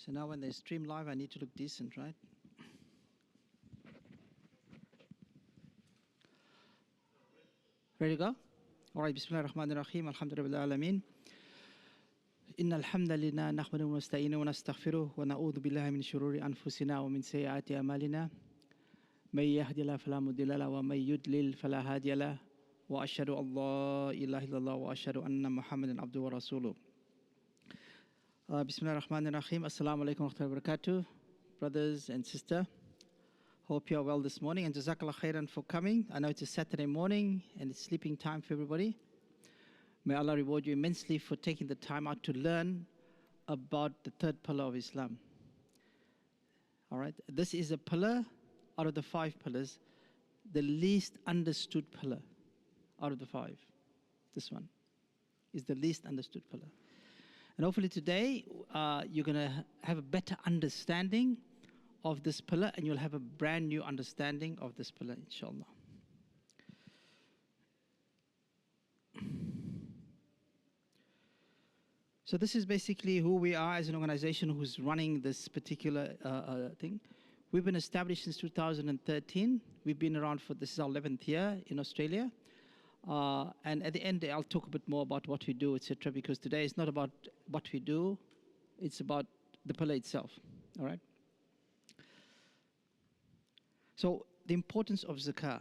So now when they stream live, I need to look decent, right? Ready to go? All right, Bismillah ar-Rahman ar-Rahim, alhamdulillah alameen. إن الحمد لله نحمده ونستعينه ونستغفره ونعوذ بالله من شرور أنفسنا ومن سيئات أعمالنا من يهد الله فلا مضل له ومن يضلل فلا هادي له وأشهد أن لا إله إلا الله وأشهد أن محمدا عبده ورسوله. Bismillah ar-Rahman ar-Rahim. Assalamu alaikum wa rahmatullahi wa barakatuh. Brothers and sisters, hope you are well this morning, and Jazakallah khairan for coming. I know it's a Saturday morning and it's sleeping time for everybody. May Allah reward you immensely for taking the time out to learn about the third pillar of Islam. All right, this is a pillar out of the 5 pillars, the least understood pillar out of the 5. This one is the least understood pillar. And hopefully today you're going to have a better understanding of this pillar, and you'll have a brand new understanding of this pillar, inshallah. So this is basically who we are as an organization who's running this particular thing. We've been established since 2013. We've been around for, this is our 11th year in Australia. And at the end, I'll talk a bit more about what we do, etc. Because today is not about what we do, it's about the pillar itself. All right? So the importance of zakah.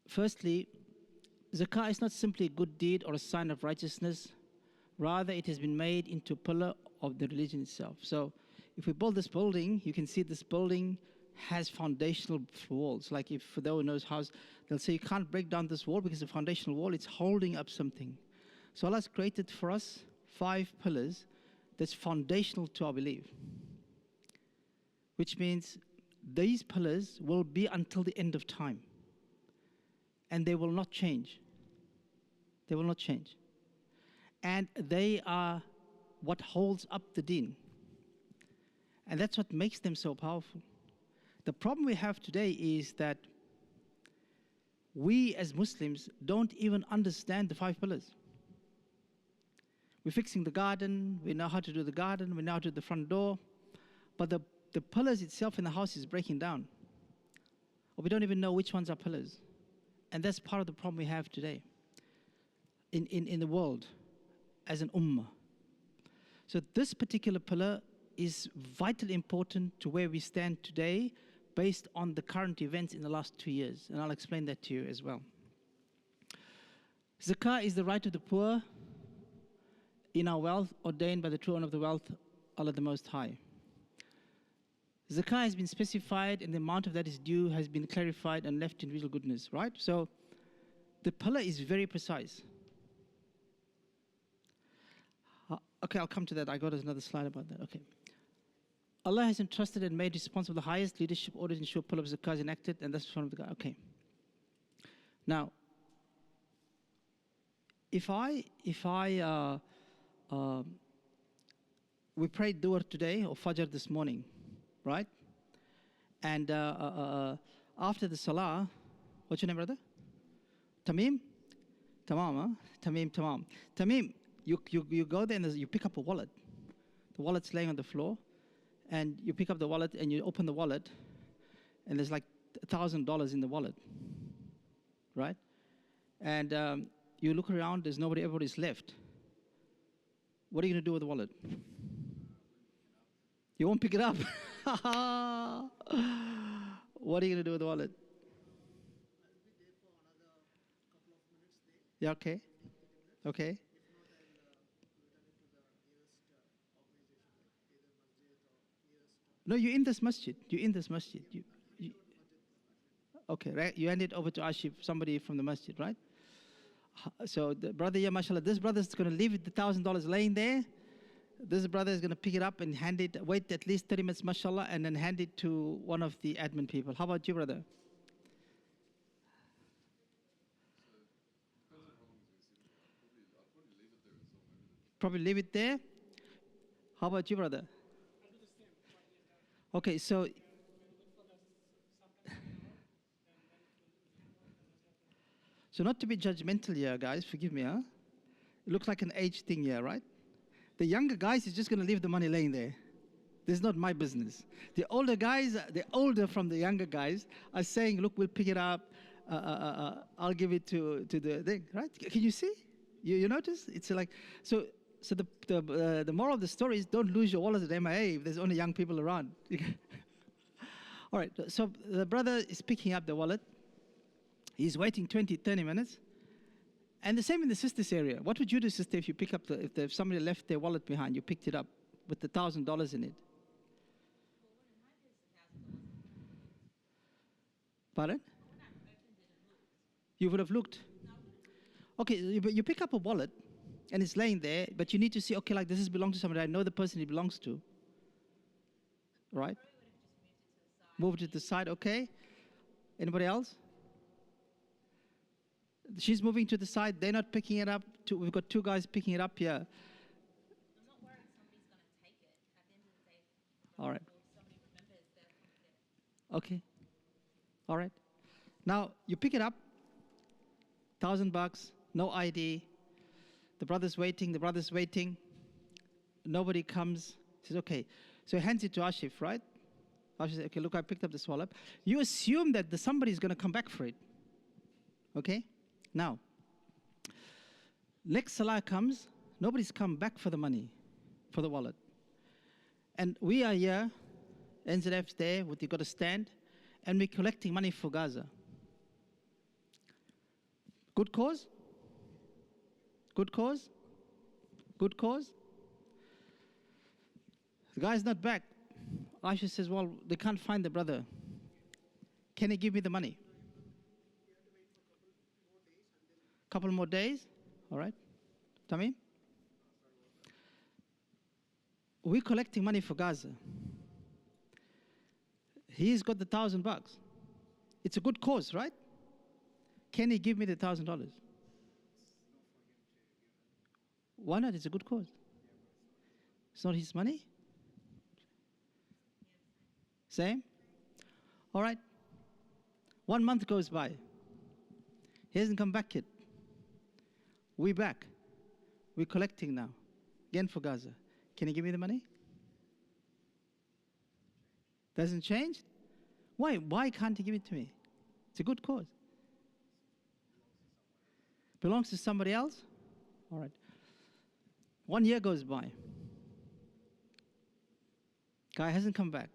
Firstly, zakah is not simply a good deed or a sign of righteousness. Rather, it has been made into a pillar of the religion itself. So if we build this building, you can see this building has foundational walls. Like if for those who knows house, they'll say you can't break down this wall because the foundational wall, it's holding up something. So Allah has created for us 5 pillars that's foundational to our belief. Which means these pillars will be until the end of time. And they will not change. They will not change. And they are what holds up the deen. And that's what makes them so powerful. The problem we have today is that we as Muslims don't even understand the 5 pillars. We're fixing the garden, we know how to do the garden, we know how to do the front door, but the pillars itself in the house is breaking down. Or we don't even know which ones are pillars. And that's part of the problem we have today in the world as an ummah. So this particular pillar is vitally important to where we stand today based on the current events in the last 2 years. And I'll explain that to you as well. Zakah is the right of the poor in our wealth ordained by the true owner of the wealth, Allah the Most High. Zakah has been specified and the amount of that is due has been clarified and left in individual goodness, right? So the pillar is very precise. Okay, I'll come to that. I got another slide about that. Okay. Allah has entrusted and made responsible the highest leadership order to ensure pillar of zakah is enacted, and that's one of the guy. Okay. Now, we prayed Duhr today or Fajr this morning, right? And after the Salah, what's your name, brother? Tamim? Tamam, huh? Tamim. Tamim, you go there and you pick up a wallet. The wallet's laying on the floor. And you pick up the wallet and you open the wallet and there's like $1,000 in the wallet, right? And you look around, there's nobody, everybody's left. What are you going to do with the wallet? You won't pick it up. What are you going to do with the wallet? Yeah, okay. Okay. No, you're in this masjid. Okay, right? You hand it over to Ashif, somebody from the masjid, right? So the brother, yeah, mashallah, this brother is going to leave the $1,000 laying there. This brother is going to pick it up and hand it, wait at least 30 minutes, mashallah, and then hand it to one of the admin people. How about you, brother? Probably leave it there. How about you, brother? Okay, so not to be judgmental here, guys, forgive me, huh? It looks like an age thing here, right? The younger guys is just going to leave the money laying there. This is not my business. The older guys, the older from the younger guys, are saying, look, we'll pick it up. I'll give it to the thing, right? Can you see? You notice? It's like, so the moral of the story is don't lose your wallet at MIA if there's only young people around. All right, so the brother is picking up the wallet. He's waiting 20, 30 minutes. And the same in the sister's area. What would you do, sister, if you pick up if somebody left their wallet behind, you picked it up with the $1,000 in it? Pardon? You would have looked. Okay, you pick up a wallet and it's laying there, but you need to see, okay, like this belongs to somebody. I know the person it belongs to. Right? Moved it to the side, okay. Anybody else? She's moving to the side. They're not picking it up. We've got two guys picking it up here. I'm not worried somebody's going to take it. At the end of the day, all right. Somebody remembers they'll come get it. Okay. All right. Now, you pick it up. $1,000, no ID. The brother's waiting. Nobody comes. He says, okay. So he hands it to Ashif, right? Ashif says, okay, look, I picked up the wallet. You assume that somebody's going to come back for it. Okay? Now, next Salah comes, nobody's come back for the money, for the wallet. And we are here, NZF's there, you've got a stand, and we're collecting money for Gaza. Good cause? Good cause? Good cause? The guy's not back. Aisha says, well, they can't find the brother. Can he give me the money? Couple more days, all right? Tamim? We're collecting money for Gaza. He's got the $1,000. It's a good cause, right? Can he give me the $1,000? Why not? It's a good cause. It's not his money? Same? All right. 1 month goes by. He hasn't come back yet. We're back. We're collecting now. Again for Gaza. Can you give me the money? Doesn't change? Why? Why can't he give it to me? It's a good cause. Belongs to somebody else? All right. 1 year goes by. Guy hasn't come back.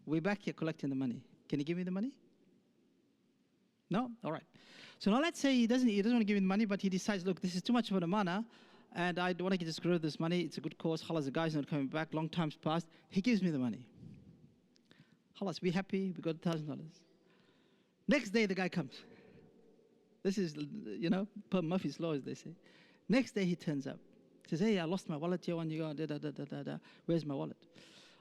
We're back here collecting the money. Can you give me the money? No? All right. So now let's say he doesn't want to give me the money, but he decides, look, this is too much of an amana, and I don't want to just grow this money. It's a good cause. Khalas, the guy's not coming back. Long time's passed. He gives me the money. Khalas, we happy. We got $1,000. Next day, the guy comes. This is, per Murphy's Law, as they say. Next day, he turns up. He says, hey, I lost my wallet here. When you go, where's my wallet?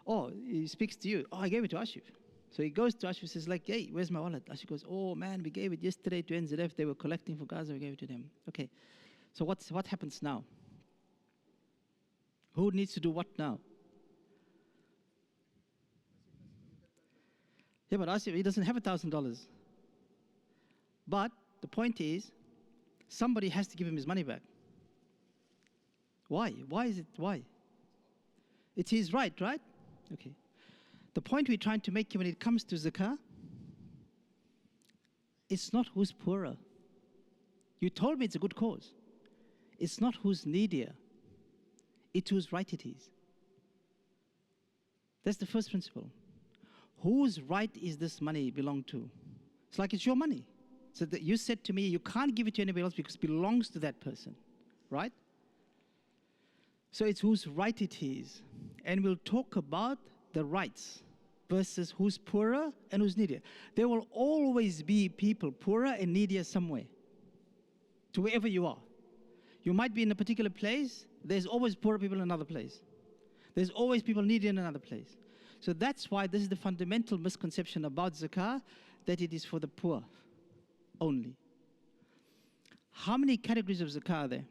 Oh, he speaks to you. Oh, I gave it to Ashif. So he goes to Ashif and says, like, hey, where's my wallet? Ashif goes, oh, man, we gave it yesterday to NZF. They were collecting for Gaza. We gave it to them. Okay. So what happens now? Who needs to do what now? Yeah, but Ashif, he doesn't have $1,000. But the point is, somebody has to give him his money back. Why? Why is it? Why? It's his right? Okay. The point we're trying to make when it comes to zakah, it's not who's poorer. You told me it's a good cause. It's not who's needier. It's whose right it is. That's the first principle. Whose right is this money belong to? It's like it's your money. So that you said to me, you can't give it to anybody else because it belongs to that person, right? So it's whose right it is. And we'll talk about the rights versus who's poorer and who's needier. There will always be people poorer and needier somewhere, to wherever you are. You might be in a particular place, there's always poorer people in another place. There's always people needy in another place. So that's why this is the fundamental misconception about zakah, that it is for the poor only. How many categories of zakah are there?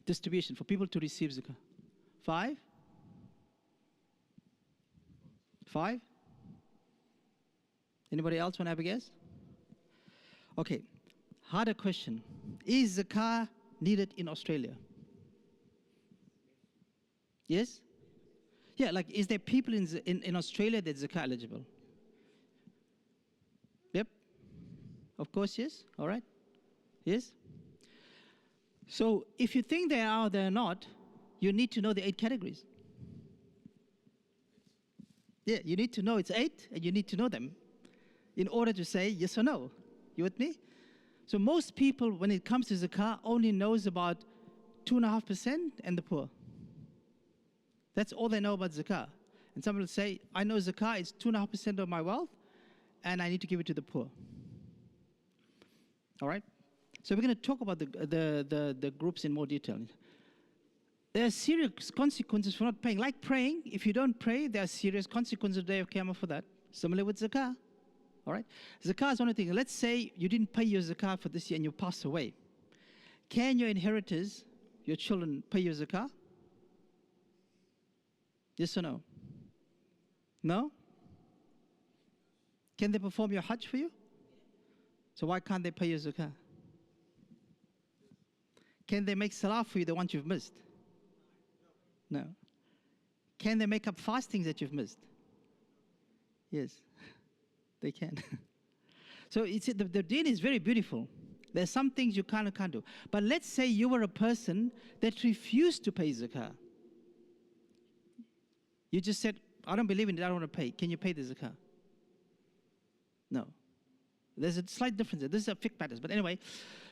Distribution for people to receive zakah. 5? 5? Anybody else want to have a guess? Okay, harder question. Is zakah needed in Australia? Yes? Yeah, like is there people in Australia that's Zakat eligible? Yep. Of course, yes. All right. Yes. So if you think they are or they're not, you need to know the 8 categories. Yeah, you need to know it's 8 and you need to know them in order to say yes or no. You with me? So most people, when it comes to zakah, only knows about 2.5% and the poor. That's all they know about zakah. And some will say, I know zakah is 2.5% of my wealth and I need to give it to the poor. All right? So we're going to talk about the groups in more detail. There are serious consequences for not paying. Like praying, if you don't pray, there are serious consequences on the day of Qiyamah for that. Similar with zakah. All right? Zakah is one of the things. Let's say you didn't pay your zakah for this year and you pass away. Can your inheritors, your children, pay your zakah? Yes or no? No? Can they perform your hajj for you? So why can't they pay your zakah? Can they make salah for you, the ones you've missed? No. Can they make up fastings that you've missed? Yes, they can. So the deen is very beautiful. There's some things you can't do. But let's say you were a person that refused to pay zakah. You just said, I don't believe in it, I don't want to pay. Can you pay the zakah? No. There's a slight difference there. This is a fiqh matters. But anyway,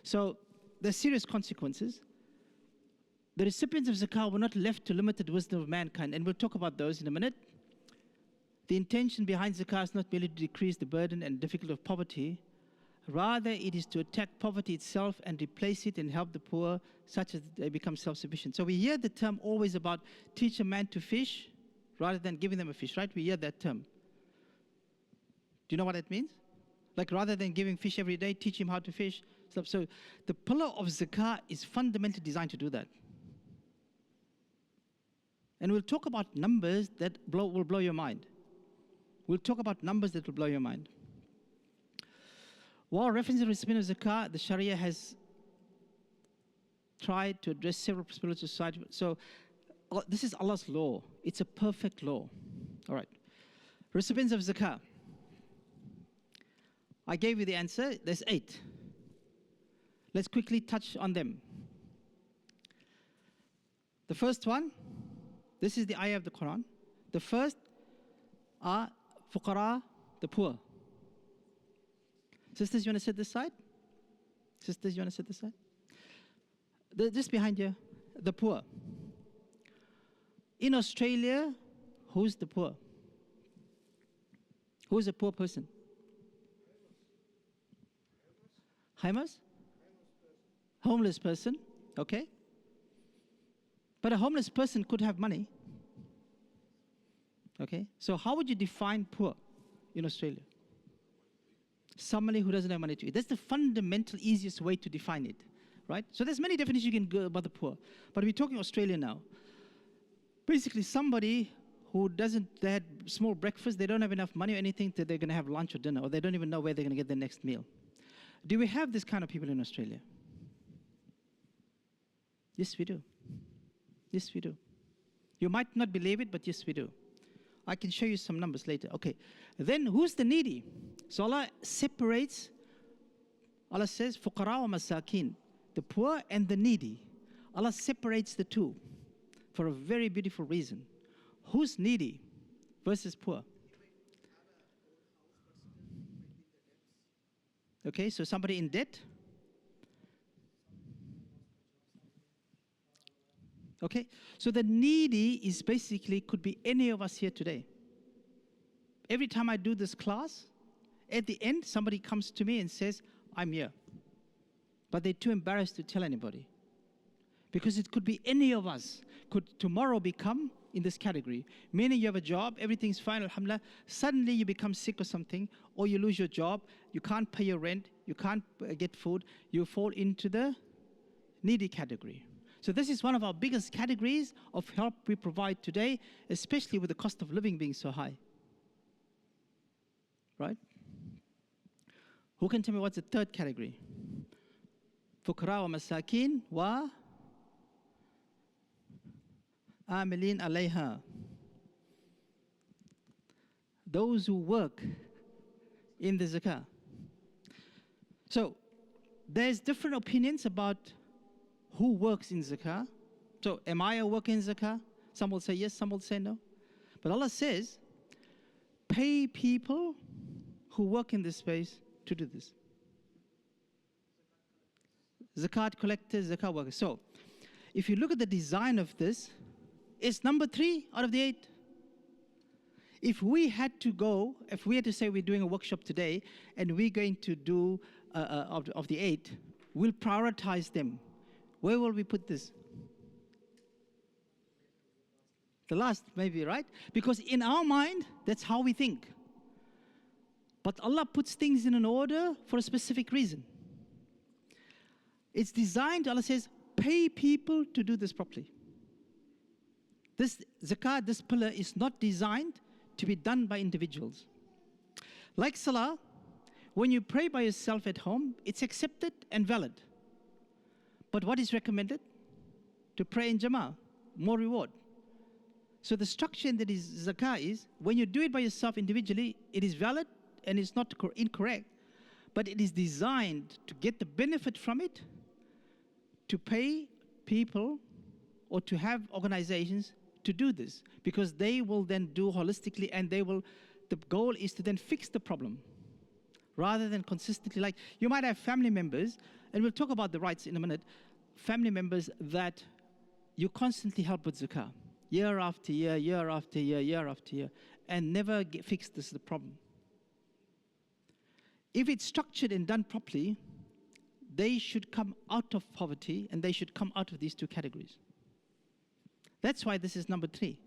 so there's serious consequences. The recipients of zakah were not left to limited wisdom of mankind, and we'll talk about those in a minute. The intention behind zakah is not merely to decrease the burden and difficulty of poverty. Rather, it is to attack poverty itself and replace it and help the poor such as they become self-sufficient. So we hear the term always about teach a man to fish rather than giving them a fish, right? We hear that term. Do you know what that means? Like rather than giving fish every day, teach him how to fish. So the pillar of zakah is fundamentally designed to do that. And we'll talk about numbers that will blow your mind. We'll talk about numbers that will blow your mind. While referencing the recipient of zakah, the Sharia has tried to address several possibilities of society. So this is Allah's law. It's a perfect law. All right. Recipients of zakah. I gave you the answer. There's 8. Let's quickly touch on them. The first one, this is the ayah of the Quran. The first are fuqara, the poor. Sisters, you want to sit this side? Sisters, you want to sit this side? Just behind you, the poor. In Australia, who's the poor? Who's a poor person? Homeless? Homeless person, okay. But a homeless person could have money. Okay, so how would you define poor in Australia? Somebody who doesn't have money to eat. That's the fundamental easiest way to define it, right? So there's many definitions you can go about the poor. But we're talking Australia now. Basically somebody who they had small breakfast, they don't have enough money or anything that they're going to have lunch or dinner, or they don't even know where they're going to get their next meal. Do we have this kind of people in Australia? Yes, we do. Yes, we do. You might not believe it, but yes, we do. I can show you some numbers later. Okay. Then who's the needy? So Allah separates, Allah says, fuqara wa masakin, the poor and the needy. Allah separates the two for a very beautiful reason. Who's needy versus poor? Okay, so somebody in debt. Okay, so the needy is basically, could be any of us here today. Every time I do this class, at the end, somebody comes to me and says, I'm here. But they're too embarrassed to tell anybody. Because it could be any of us, could tomorrow become in this category. Meaning you have a job, everything's fine, alhamdulillah. Suddenly you become sick or something, or you lose your job, you can't pay your rent, you can't get food, you fall into the needy category. So this is one of our biggest categories of help we provide today, especially with the cost of living being so high. Right? Who can tell me what's the third category? Fuqara wa masakin wa... عاملين عليها. Those who work in the zakah. So there's different opinions about who works in zakah. So am I a worker in zakah? Some will say yes, some will say no. But Allah says, pay people who work in this space to do this. Zakat collectors, zakat workers. So if you look at the design of this, it's number 3 out of the 8. If we had to say we're doing a workshop today and we're going to do of the 8, we'll prioritize them. Where will we put this? The last, maybe, right? Because in our mind, that's how we think. But Allah puts things in an order for a specific reason. It's designed, Allah says, pay people to do this properly. This zakat, this pillar is not designed to be done by individuals. Like salah, when you pray by yourself at home, it's accepted and valid. But what is recommended? To pray in jama'ah, more reward. So the structure in that is zakah is, when you do it by yourself individually, it is valid and it's not incorrect, but it is designed to get the benefit from it, to pay people or to have organizations to do this, because they will then do holistically, and the goal is to then fix the problem rather than consistently. Like, you might have family members, and we'll talk about the rights in a minute, family members that you constantly help with zakah, year after year, year after year, year after year, and never fix the problem. If it's structured and done properly, they should come out of poverty, and they should come out of these 2 categories. That's why this is number 3.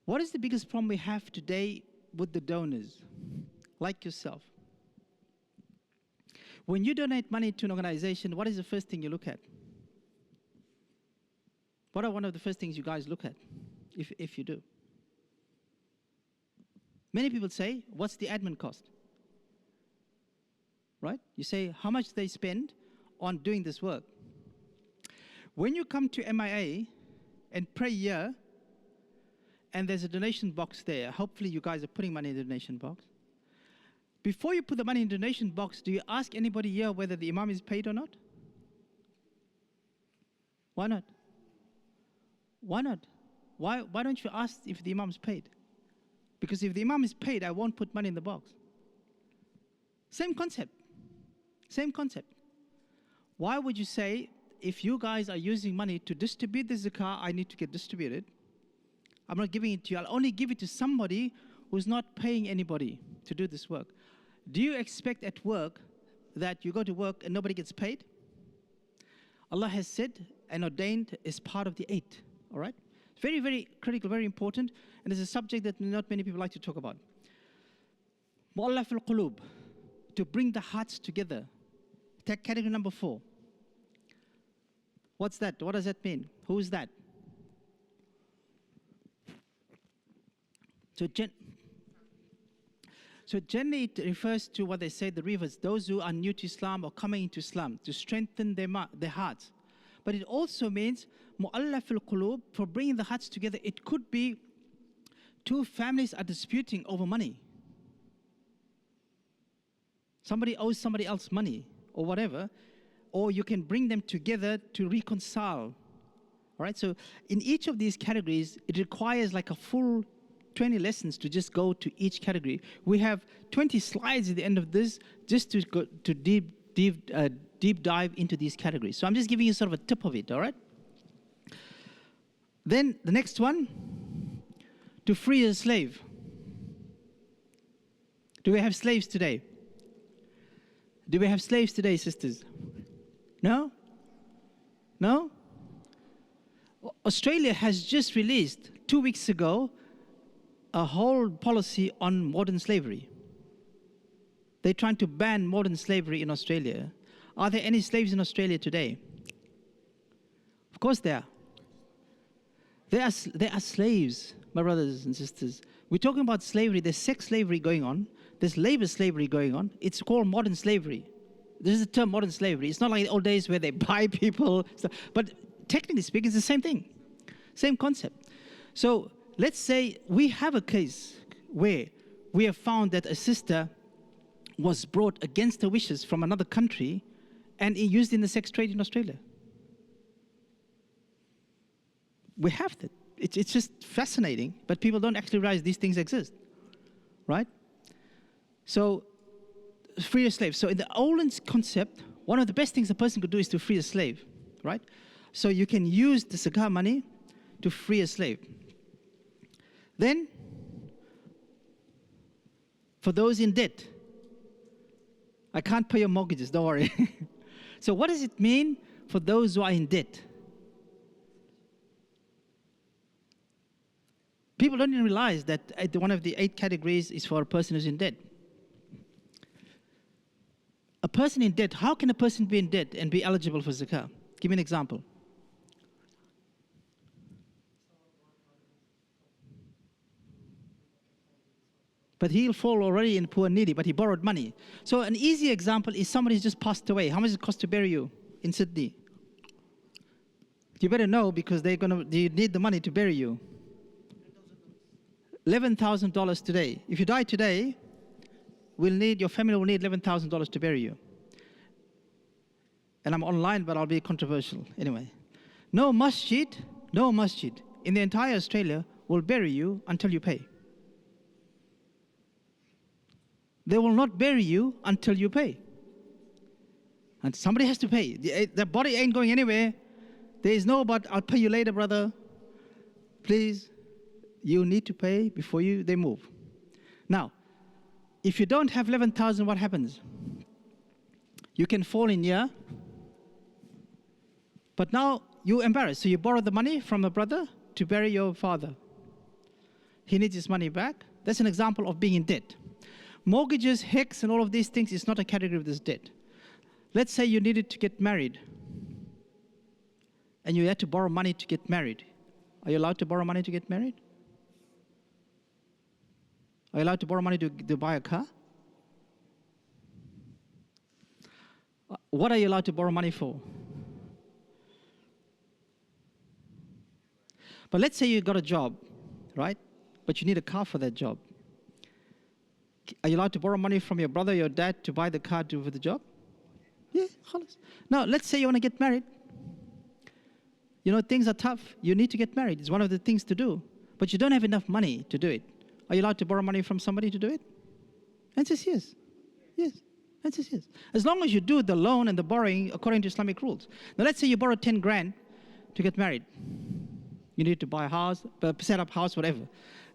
What is the biggest problem we have today with the donors, like yourself? When you donate money to an organization, what is the first thing you look at? What are one of the first things you guys look at, if you do? Many people say, what's the admin cost? Right? You say, how much they spend on doing this work. When you come to MIA and pray here, and there's a donation box there, hopefully you guys are putting money in the donation box. Before you put the money in the donation box, do you ask anybody here whether the imam is paid or not? Why not? Why not? Why don't you ask if the imam is paid? Because if the imam is paid, I won't put money in the box. Same concept. Same concept. Why would you say, if you guys are using money to distribute the zakah, I need to get distributed? I'm not giving it to you. I'll only give it to somebody who's not paying anybody to do this work. Do you expect at work that you go to work and nobody gets paid? Allah has said and ordained as part of the 8. All right? Very, very critical, very important. And it's a subject that not many people like to talk about. Mu'allaf al-qulub, to bring the hearts together. Take category number 4. What's that? What does that mean? Who is that? So generally it refers to what they say, the rivers, those who are new to Islam or coming into Islam, to strengthen their hearts. But it also means mu'allaf al-qulub, for bringing the hearts together. It could be 2 families are disputing over money. Somebody owes somebody else money or whatever, or you can bring them together to reconcile. All right, so in each of these categories, it requires like a full 20 lessons to just go to each category. We have 20 slides at the end of this just to go to deep dive into these categories. So I'm just giving you sort of a tip of it, all right? Then the next one, to free a slave. Do we have slaves today? Do we have slaves today, sisters? No? No? Australia has just released 2 weeks ago a whole policy on modern slavery. They're trying to ban modern slavery in Australia. Are there any slaves in Australia today? Of course there are. There are slaves, my brothers and sisters. We're talking about slavery. There's sex slavery going on. There's labor slavery going on. It's called modern slavery. This is the term modern slavery. It's not like the old days where they buy people. But technically speaking, it's the same thing. Same concept. So let's say we have a case where we have found that a sister was brought against her wishes from another country and used in the sex trade in Australia. We have that. It's just fascinating, but people don't actually realize these things exist, right? So, free a slave. So in the Oland's concept, one of the best things a person could do is to free a slave, right? So you can use the zakat money to free a slave. Then, for those in debt, I can't pay your mortgages, don't worry. So what does it mean for those who are in debt? People don't even realize that one of the 8 categories is for a person who's in debt. A person in debt, how can a person be in debt and be eligible for zakah? Give me an example. But he'll fall already in poor and needy, but he borrowed money. So an easy example is somebody's just passed away. How much does it cost to bury you in Sydney? You better know because they need the money to bury you. $11,000 today. If you die today, your family will need $11,000 to bury you. And I'm online, but I'll be controversial. Anyway, no masjid in the entire Australia will bury you until you pay. They will not bury you until you pay. And somebody has to pay. The body ain't going anywhere. There is no, but I'll pay you later, brother. Please, you need to pay before they move. Now, if you don't have 11,000, what happens? You can fall in here, but now you're embarrassed. So you borrow the money from a brother to bury your father. He needs his money back. That's an example of being in debt. Mortgages, HECS, and all of these things is not a category of this debt. Let's say you needed to get married, and you had to borrow money to get married. Are you allowed to borrow money to get married? Are you allowed to borrow money to buy a car? What are you allowed to borrow money for? But let's say you got a job, right? But you need a car for that job. Are you allowed to borrow money from your brother, your dad, to buy the car for the job? Yeah, khalas. Now, let's say you want to get married. You know, things are tough. You need to get married. It's one of the things to do. But you don't have enough money to do it. Are you allowed to borrow money from somebody to do it? Answer is yes. Yes. Answer is yes. As long as you do the loan and the borrowing according to Islamic rules. Now, let's say you borrow 10 grand to get married. You need to buy a house, set up house, whatever.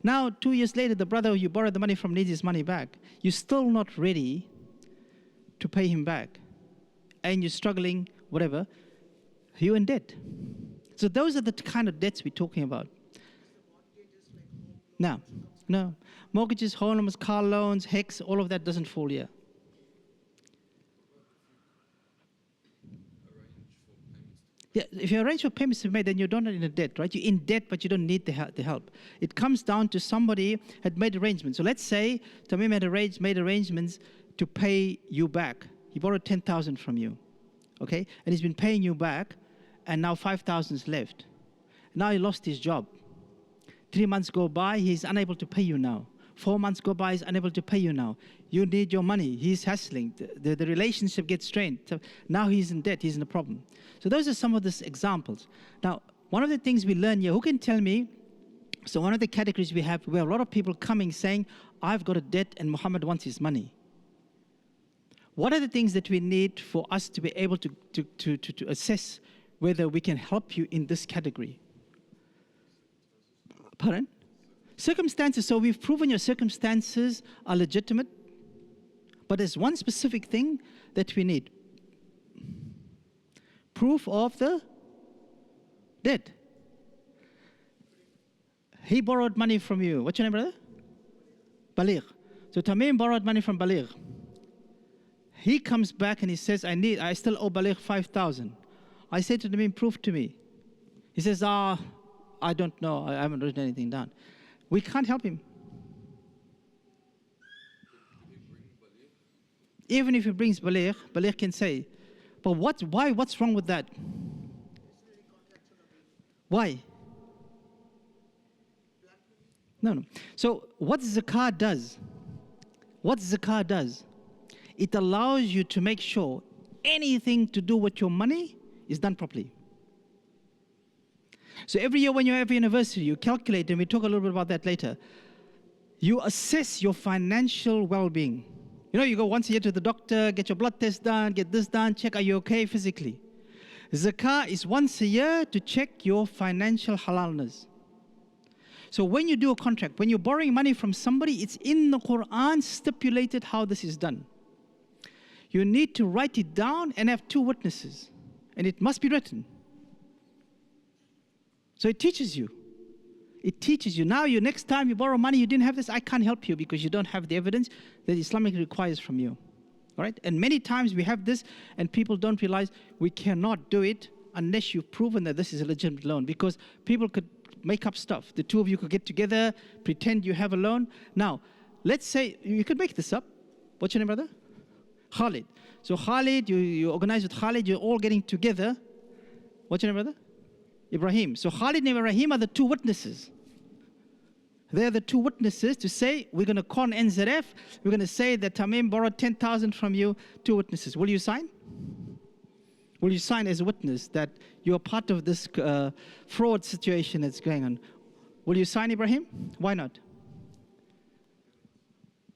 Now, 2 years later, the brother you borrowed the money from needs his money back. You're still not ready to pay him back. And you're struggling, whatever. You're in debt. So those are the kind of debts we're talking about. No. Mortgages, home loans, car loans, HECS, all of that doesn't fall here. Yeah, if you arrange for payments to be made, then you're not in a debt, right? You're in debt, but you don't need the help. It comes down to somebody had made arrangements. So let's say Tamim had made arrangements to pay you back. He borrowed 10,000 from you, okay? And he's been paying you back, and now 5,000 is left. Now he lost his job. 3 months go by, he's unable to pay you now. 4 months go by, he's unable to pay you now. You need your money. He's hassling. The relationship gets strained. So now he's in debt. He's in a problem. So those are some of the examples. Now, one of the things we learn here, who can tell me, so one of the categories we have a lot of people coming saying, I've got a debt and Muhammad wants his money. What are the things that we need for us to be able to assess whether we can help you in this category? Pardon? Circumstances. So we've proven your circumstances are legitimate, but there's one specific thing that we need. Proof of the debt. He borrowed money from you. What's your name, brother? Baligh. So Tamim borrowed money from Baligh. He comes back and he says, I still owe Baligh 5,000. I say to Tamim, prove to me. He says, I don't know. I haven't written anything down. We can't help him. Even if he brings Baligh, Baligh can say, but what's wrong with that? Why? No, no. So what zakat does, it allows you to make sure anything to do with your money is done properly. So every year when you have your anniversary, you calculate, and we talk a little bit about that later, you assess your financial well-being. You know, you go once a year to the doctor, get your blood test done, get this done, check are you okay physically. Zakah is once a year to check your financial halalness. So when you do a contract, when you're borrowing money from somebody, it's in the Quran stipulated how this is done. You need to write it down and have 2 witnesses. And it must be written. So it teaches you. It teaches you. Now, next time you borrow money, you didn't have this, I can't help you because you don't have the evidence that Islamic requires from you. All right? And many times we have this and people don't realize we cannot do it unless you've proven that this is a legitimate loan, because people could make up stuff. The 2 of you could get together, pretend you have a loan. Now, let's say, you could make this up. What's your name, brother? Khalid. So Khalid, you organize with Khalid, you're all getting together. What's your name, brother? Ibrahim. So Khalid and Ibrahim are the 2 witnesses. They're the 2 witnesses to say, we're going to call NZF, we're going to say that Tamim borrowed 10,000 from you, 2 witnesses. Will you sign? Will you sign as a witness that you're part of this fraud situation that's going on? Will you sign, Ibrahim? Why not?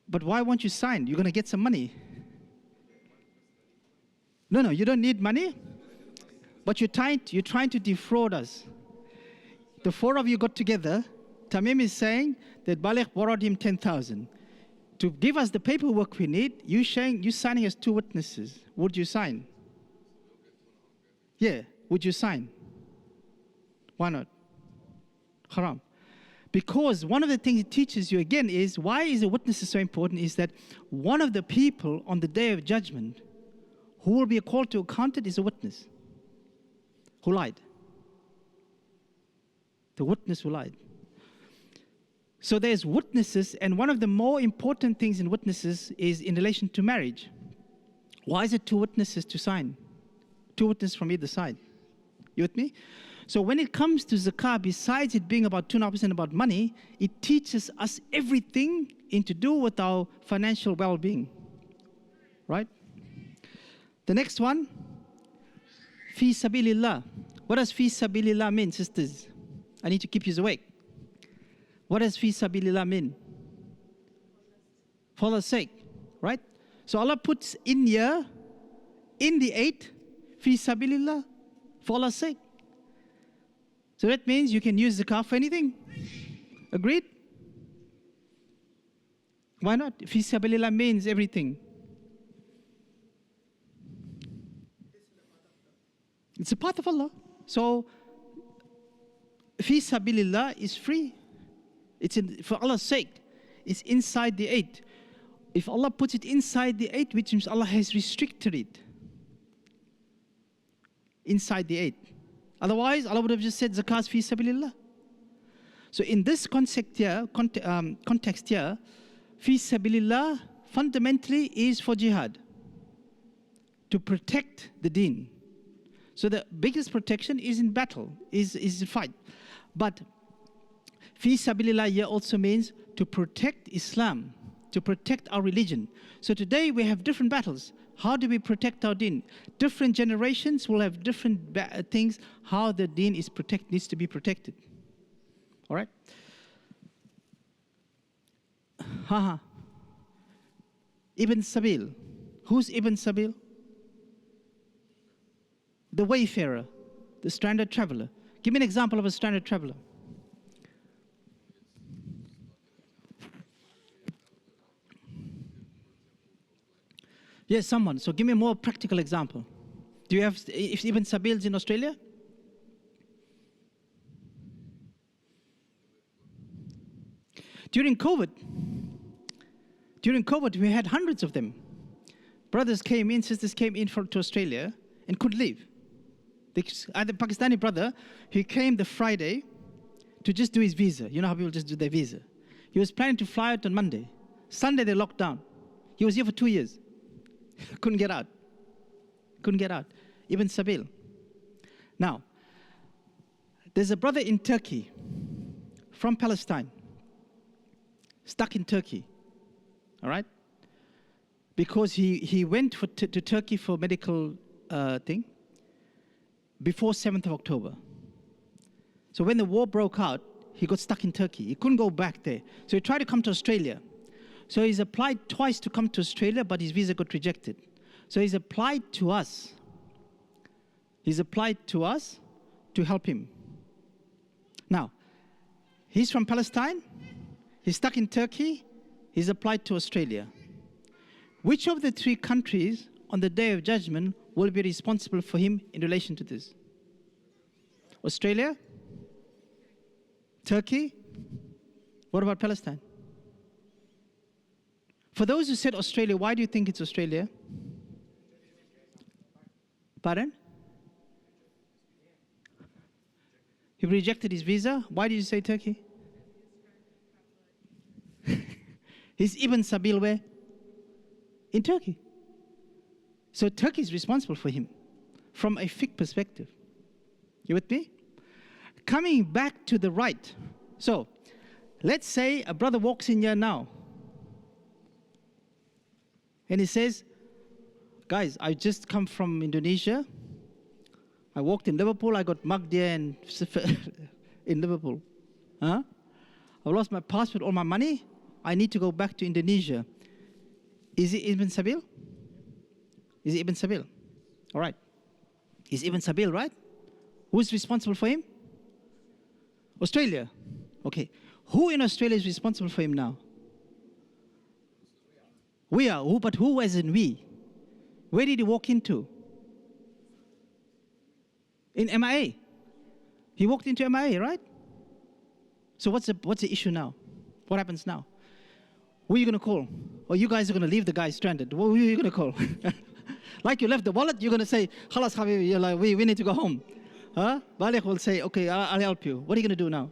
But why won't you sign? You're going to get some money. No, you don't need money. But you're trying to defraud us. The 4 of you got together. Tamim is saying that Baligh borrowed him 10,000. To give us the paperwork we need, you signing as 2 witnesses. Would you sign? Yeah, would you sign? Why not? Haram. Because one of the things it teaches you again is, why is a witness so important, is that one of the people on the day of judgment who will be called to account is a witness who lied. The witness who lied. So there's witnesses, and one of the more important things in witnesses is in relation to marriage. Why is it 2 witnesses to sign? 2 witnesses from either side. You with me? So when it comes to zakah, besides it being about 2.5% about money, it teaches us everything to do with our financial well-being. Right? The next one, fi sabilillah. What does fi sabilillah mean, sisters? I need to keep you awake. What does fi sabilillah mean? For Allah's sake, right? So Allah puts in here, in the 8, fi sabilillah, for Allah's sake. So that means you can use zakah for anything. Agreed? Why not? Fi sabilillah means everything. It's a path of Allah. So, fi sabilillah is free. It's for Allah's sake. It's inside the 8. If Allah puts it inside the 8, which means Allah has restricted it. Inside the 8. Otherwise, Allah would have just said zakat fi sabilillah. So in this context here, fi sabilillah fundamentally is for jihad. To protect the deen. So the biggest protection is in battle, is in fight. But fi sabilillah here also means to protect Islam, to protect our religion. So today we have different battles. How do we protect our deen? Different generations will have different things, how the deen needs to be protected. All right? Ibn Sabil. Who's Ibn Sabil? The wayfarer, the stranded traveler. Give me an example of a stranded traveler. Yes, someone. So give me a more practical example. Do you have Ibn Sabils in Australia? During COVID, we had hundreds of them. Brothers came in, sisters came in to Australia and couldn't leave. The Pakistani brother, he came the Friday to just do his visa. You know how people just do their visa. He was planning to fly out on Monday. Sunday, they locked down. He was here for 2 years. Couldn't get out. Ibn Sabil. Now, there's a brother in Turkey from Palestine. stuck in Turkey. All right? Because he went to Turkey for medical thing before 7th of October. So when the war broke out, he got stuck in Turkey. He couldn't go back there. So he tried to come to Australia. So he's applied twice to come to Australia, but his visa got rejected. So he's applied to us. He's applied to us to help him. Now, he's from Palestine. He's stuck in Turkey. He's applied to Australia. Which of the three countries on the Day of Judgment will be responsible for him in relation to this? Australia? Turkey? What about Palestine? For those who said Australia, why do you think it's Australia? Pardon? He rejected his visa. Why did you say Turkey? He's Ibn Sabil where? In Turkey. So Turkey is responsible for him from a fiqh perspective. You with me? Coming back to the right. So let's say a brother walks in here now and he says, guys, I just come from Indonesia. I walked in Liverpool. I got mugged there in Liverpool. Huh? I lost my passport, all my money. I need to go back to Indonesia. Is it Ibn Sabil? Is it Ibn Sabil? All right. Is Ibn Sabil, right? Who's responsible for him? Australia. Okay. Who in Australia is responsible for him now? We are. Who? But who as in we? Where did he walk into? In MIA. He walked into MIA, right? So what's the issue now? What happens now? Who are you going to call? Or you guys are going to leave the guy stranded. Who are you going to call? Like you left the wallet, you're going to say, Khalas Habibi, you're like, we need to go home. Huh? Balik will say, okay, I'll help you. What are you going to do now?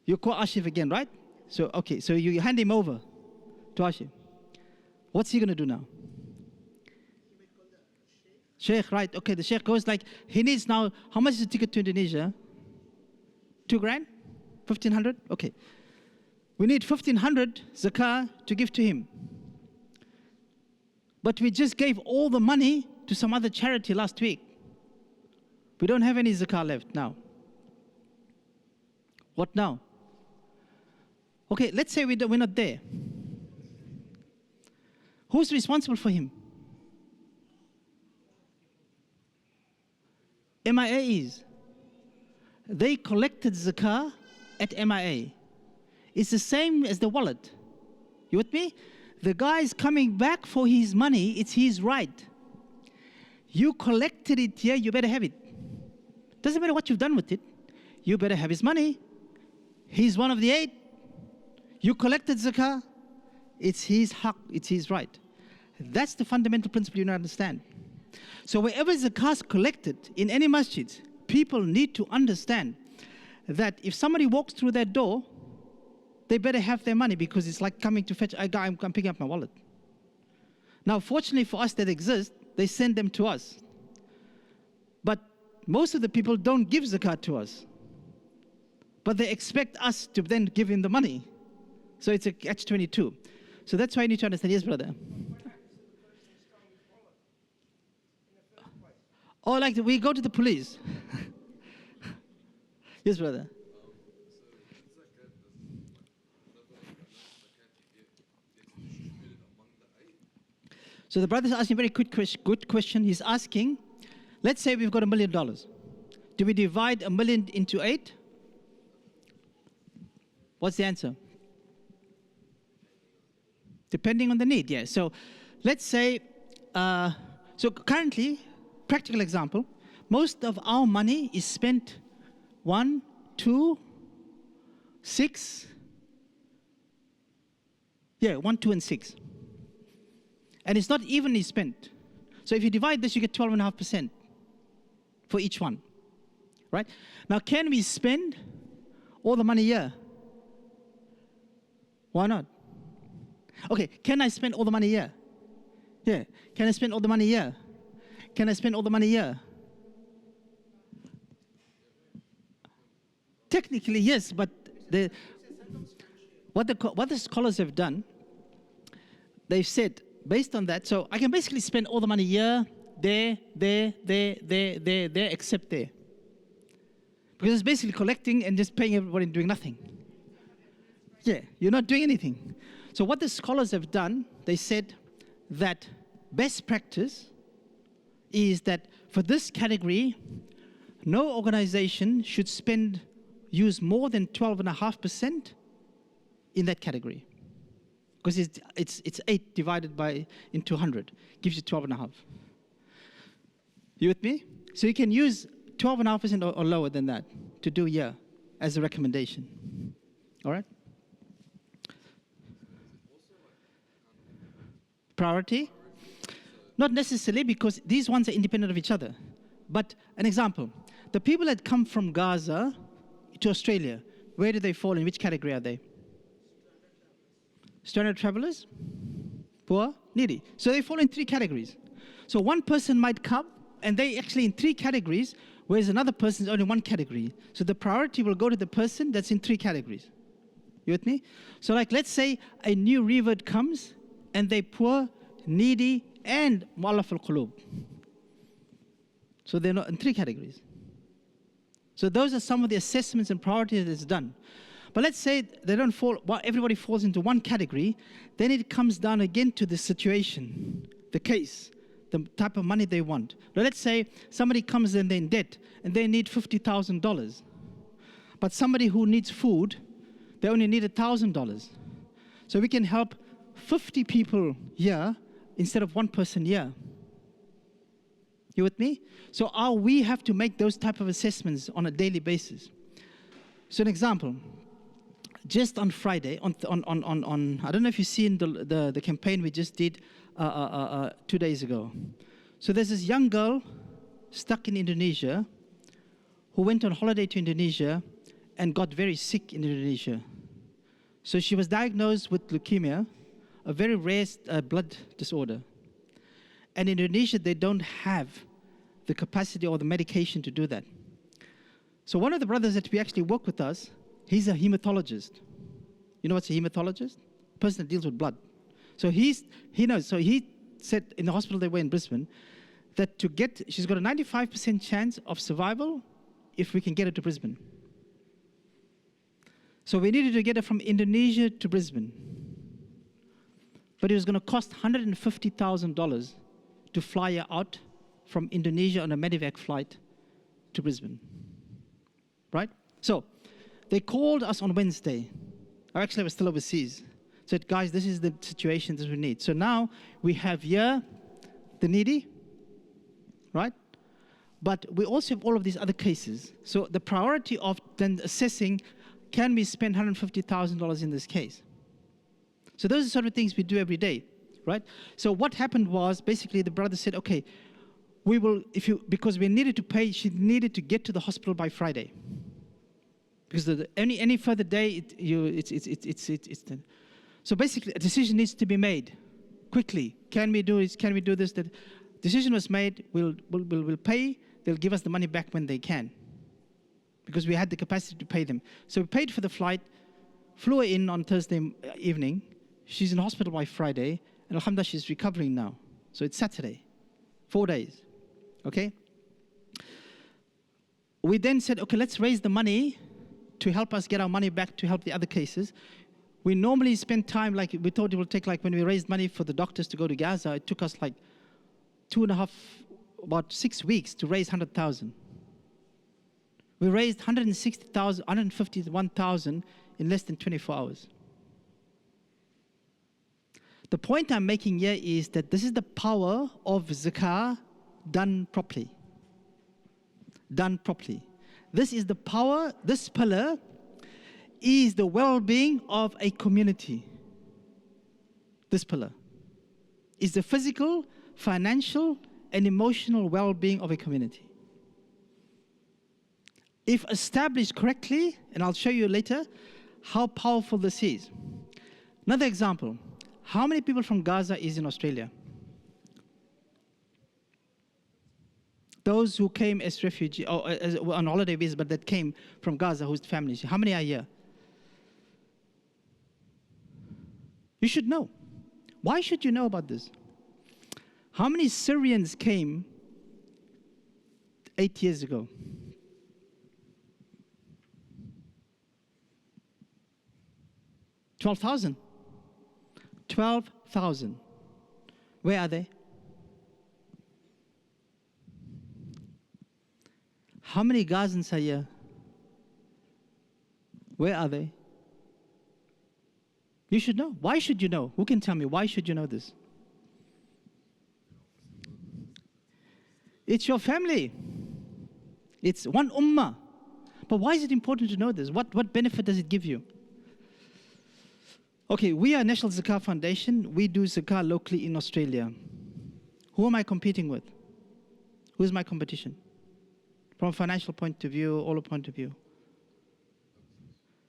You call Ashif again, right? So, okay, so you hand him over to Ashif. What's he going to do now? Sheikh, right? Okay, the Sheikh goes like, he needs now, how much is the ticket to Indonesia? 2 grand? 1,500? Okay. We need 1,500 zakah to give to him. But we just gave all the money to some other charity last week. We don't have any zakah left now. What now? Okay, let's say we're not there. Who's responsible for him? MIA is. They collected zakah at MIA. It's the same as the wallet. You with me? The guy is coming back for his money. It's his right. You collected it here, you better have it. Doesn't matter what you've done with it. You better have his money. He's one of the 8. You collected zakah. It's his haq. It's his right. That's the fundamental principle you need to understand. So wherever zakah is collected in any masjid, people need to understand that if somebody walks through that door, they better have their money, because it's like coming to fetch a guy, I'm picking up my wallet. Now, fortunately for us that exist, they send them to us. But most of the people don't give zakat to us. But they expect us to then give him the money. So it's a catch-22. So that's why you need to understand. Yes, brother. Or like we go to the police. Yes, brother. So the brother's asking a very good question. He's asking, let's say we've got $1 million. Do we divide $1 million into 8? What's the answer? Depending on the need, yeah. So let's say, so currently, practical example, most of our money is spent 1, 2, 6. Yeah, 1, 2, and 6. And it's not evenly spent. So if you divide this, you get 12.5% for each one. Right? Now, can we spend all the money here? Why not? Okay, can I spend all the money here? Yeah. Can I spend all the money here? Can I spend all the money here? Technically, yes, but what the scholars have done, they've said, based on that, so I can basically spend all the money here, there, except there. Because it's basically collecting and just paying everybody and doing nothing. Yeah, you're not doing anything. So what the scholars have done, they said that best practice is that for this category, no organization should use more than 12.5% in that category. Because it's 8 divided into 100, gives you 12.5. You with me? So you can use 12.5% or lower than that to do here as a recommendation. All right? Priority? Not necessarily, because these ones are independent of each other. But an example, the people that come from Gaza to Australia, where do they fall? In which category are they? Stranded travelers? Poor? Needy. So they fall in 3 categories. So one person might come, and they actually in 3 categories, whereas another person is only 1 category. So the priority will go to the person that's in 3 categories. You with me? So like, let's say a new revert comes, and they poor, needy, and mu'allaf al-qulub. So they're not in 3 categories. So those are some of the assessments and priorities that's done. But let's say they don't fall, everybody falls into 1 category, then it comes down again to the situation, the case, the type of money they want. Now let's say somebody comes and they're in debt and they need $50,000. But somebody who needs food, they only need $1,000. So we can help 50 people here instead of 1 person here. You with me? So we have to make those type of assessments on a daily basis. So an example, just on Friday, I don't know if you've seen the campaign we just did 2 days ago. So there's this young girl stuck in Indonesia who went on holiday to Indonesia and got very sick in Indonesia. So she was diagnosed with leukemia, a very rare blood disorder. And in Indonesia, they don't have the capacity or the medication to do that. So one of the brothers that we actually work with us, he's a hematologist. You know what's a hematologist? A person that deals with blood. So he knows. So he said in the hospital they were in Brisbane that she's got a 95% chance of survival if we can get her to Brisbane. So we needed to get her from Indonesia to Brisbane. But it was going to cost $150,000 to fly her out from Indonesia on a medevac flight to Brisbane. Right? So they called us on Wednesday. Actually, I was still overseas. Said, guys, this is the situation that we need. So now we have here the needy, right? But we also have all of these other cases. So the priority of then assessing, can we spend $150,000 in this case? So those are sort of things we do every day, right? So what happened was, basically the brother said, okay, we will, because we needed to pay, she needed to get to the hospital by Friday. Because any further day, so basically a decision needs to be made quickly. Can we do this? Can we do this? The decision was made, we'll pay, they'll give us the money back when they can. Because we had the capacity to pay them. So we paid for the flight, flew her in on Thursday evening. She's in hospital by Friday, and alhamdulillah, she's recovering now. So it's Saturday, 4 days, okay? We then said, okay, let's raise the money to help us get our money back to help the other cases. We normally spend time, like we thought it would take, like when we raised money for the doctors to go to Gaza, it took us like about 6 weeks to raise 100,000. We raised 160,000, 151,000 in less than 24 hours. The point I'm making here is that this is the power of zakah done properly. Done properly. This is the power, this pillar is the well-being of a community. This pillar is the physical, financial, and emotional well-being of a community. If established correctly, and I'll show you later how powerful this is. Another example, how many people from Gaza is in Australia? Those who came as refugees, or on holiday visa, but that came from Gaza, whose families, how many are here? You should know. Why should you know about this? How many Syrians came 8 years ago? 12,000. 12,000. Where are they? How many Gazans are here? Where are they? You should know. Why should you know? Who can tell me? Why should you know this? It's your family. It's one ummah. But why is it important to know this? What benefit does it give you? Okay, we are National Zakat Foundation. We do Zakat locally in Australia. Who am I competing with? Who is my competition? From a financial point of view, all point of view.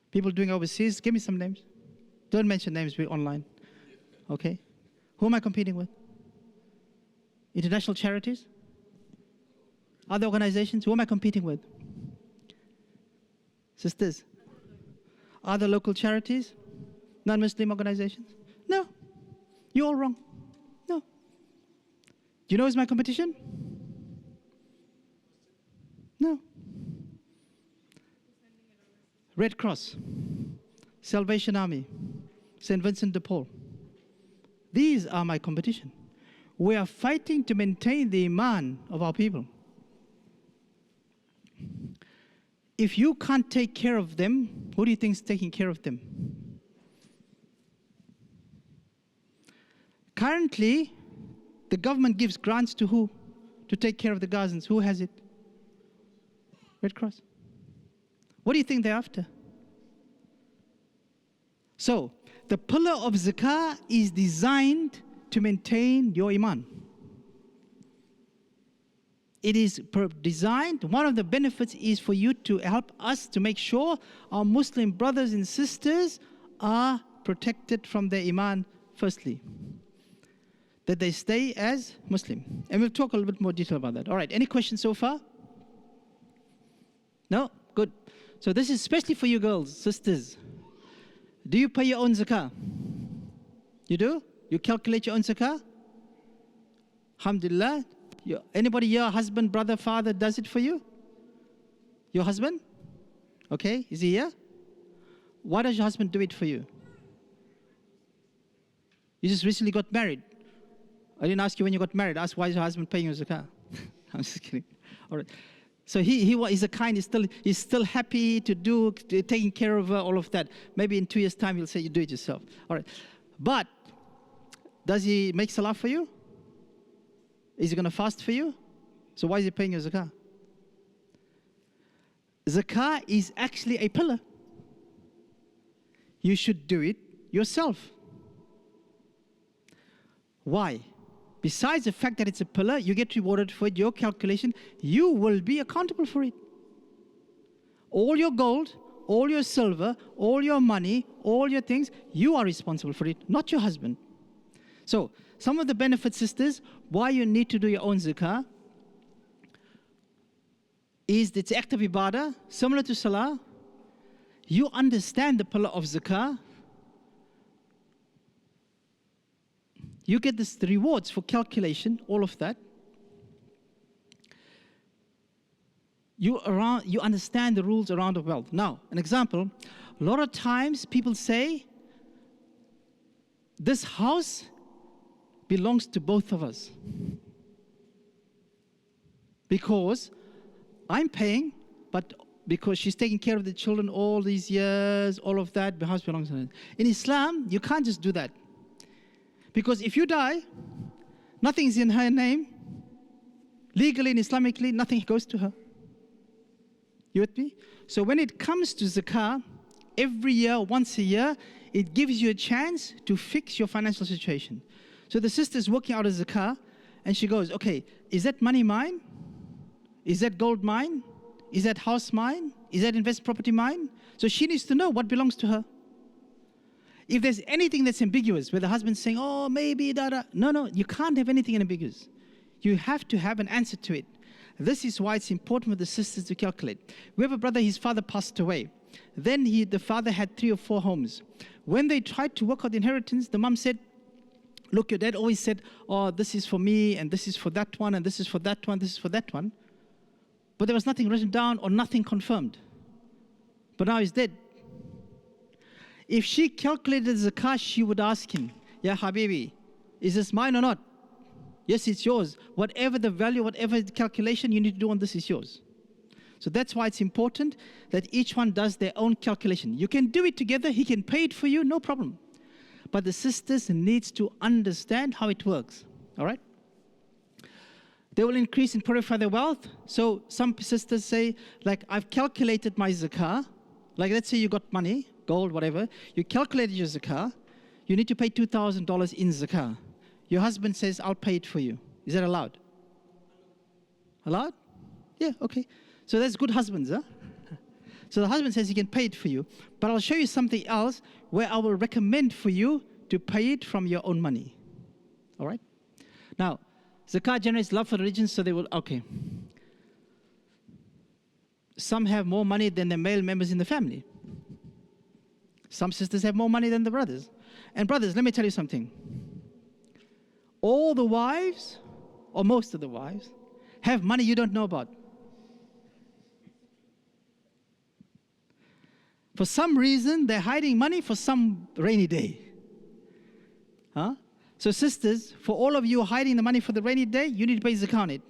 People doing overseas, give me some names. Don't mention names, we're online. Okay? Who am I competing with? International charities? Other organizations? Who am I competing with? Sisters? Other local charities? Non-Muslim organizations? No. You're all wrong. No. Do you know who's my competition? No. Red Cross, Salvation Army, St. Vincent de Paul. These are my competition. We are fighting to maintain the iman of our people. If you can't take care of them, who do you think is taking care of them? Currently, the government gives grants to who? To take care of the Gazans. Who has it? Red Cross. What do you think they're after? So, the pillar of zakah is designed to maintain your iman. It is designed, one of the benefits is for you to help us to make sure our Muslim brothers and sisters are protected from their iman firstly. That they stay as Muslim. And we'll talk a little bit more detail about that. All right, any questions so far? No? Good. So this is especially for you girls, sisters. Do you pay your own zakah? You do? You calculate your own zakah? Alhamdulillah. Anybody here, husband, brother, father, does it for you? Your husband? Okay, is he here? Why does your husband do it for you? You just recently got married. I didn't ask you when you got married. Ask why is your husband paying you zakah? I'm just kidding. All right. So he's a kind. He's still happy to do, taking care of all of that. Maybe in 2 years' time he'll say you do it yourself. All right. But does he make salah for you? Is he going to fast for you? So why is he paying you zakah? Zakah is actually a pillar. You should do it yourself. Why? Besides the fact that it's a pillar, you get rewarded for it, your calculation, you will be accountable for it. All your gold, all your silver, all your money, all your things, you are responsible for it, not your husband. So, some of the benefits, sisters, why you need to do your own zakah is it's act of ibadah, similar to salah. You understand the pillar of zakah. You get the rewards for calculation, all of that. You understand the rules around of wealth. Now, an example, a lot of times people say, this house belongs to both of us. Because I'm paying, but because she's taking care of the children all these years, all of that, the house belongs to her. In Islam, you can't just do that. Because if you die, nothing is in her name. Legally and Islamically, nothing goes to her. You with me? So when it comes to zakah, every year, once a year, it gives you a chance to fix your financial situation. So the sister is working out a zakah, and she goes, okay, is that money mine? Is that gold mine? Is that house mine? Is that investment property mine? So she needs to know what belongs to her. If there's anything that's ambiguous, where the husband's saying, oh, maybe, da-da. No, you can't have anything ambiguous. You have to have an answer to it. This is why it's important for the sisters to calculate. We have a brother, his father passed away. Then the father had 3 or 4 homes. When they tried to work out the inheritance, the mom said, look, your dad always said, oh, this is for me, and this is for that one, and this is for that one, this is for that one. But there was nothing written down or nothing confirmed. But now he's dead. If she calculated zakah, she would ask him, Ya Habibi, is this mine or not? Yes, it's yours. Whatever the value, whatever the calculation you need to do on this is yours. So that's why it's important that each one does their own calculation. You can do it together. He can pay it for you, no problem. But the sisters needs to understand how it works. All right? They will increase and purify their wealth. So some sisters say, like, I've calculated my zakah. Like, let's say you got money, gold, whatever. You calculated your zakah. You need to pay $2,000 in zakah. Your husband says, I'll pay it for you. Is that allowed? Allowed? Yeah, okay. So that's good husbands, huh? So the husband says he can pay it for you. But I'll show you something else where I will recommend for you to pay it from your own money. All right? Now, zakah generates love for religion, so they will, okay. Some have more money than the male members in the family. Some sisters have more money than the brothers. And brothers, let me tell you something. All the wives, or most of the wives, have money you don't know about. For some reason, they're hiding money for some rainy day. Huh? So sisters, for all of you hiding the money for the rainy day, you need to pay zakah on it.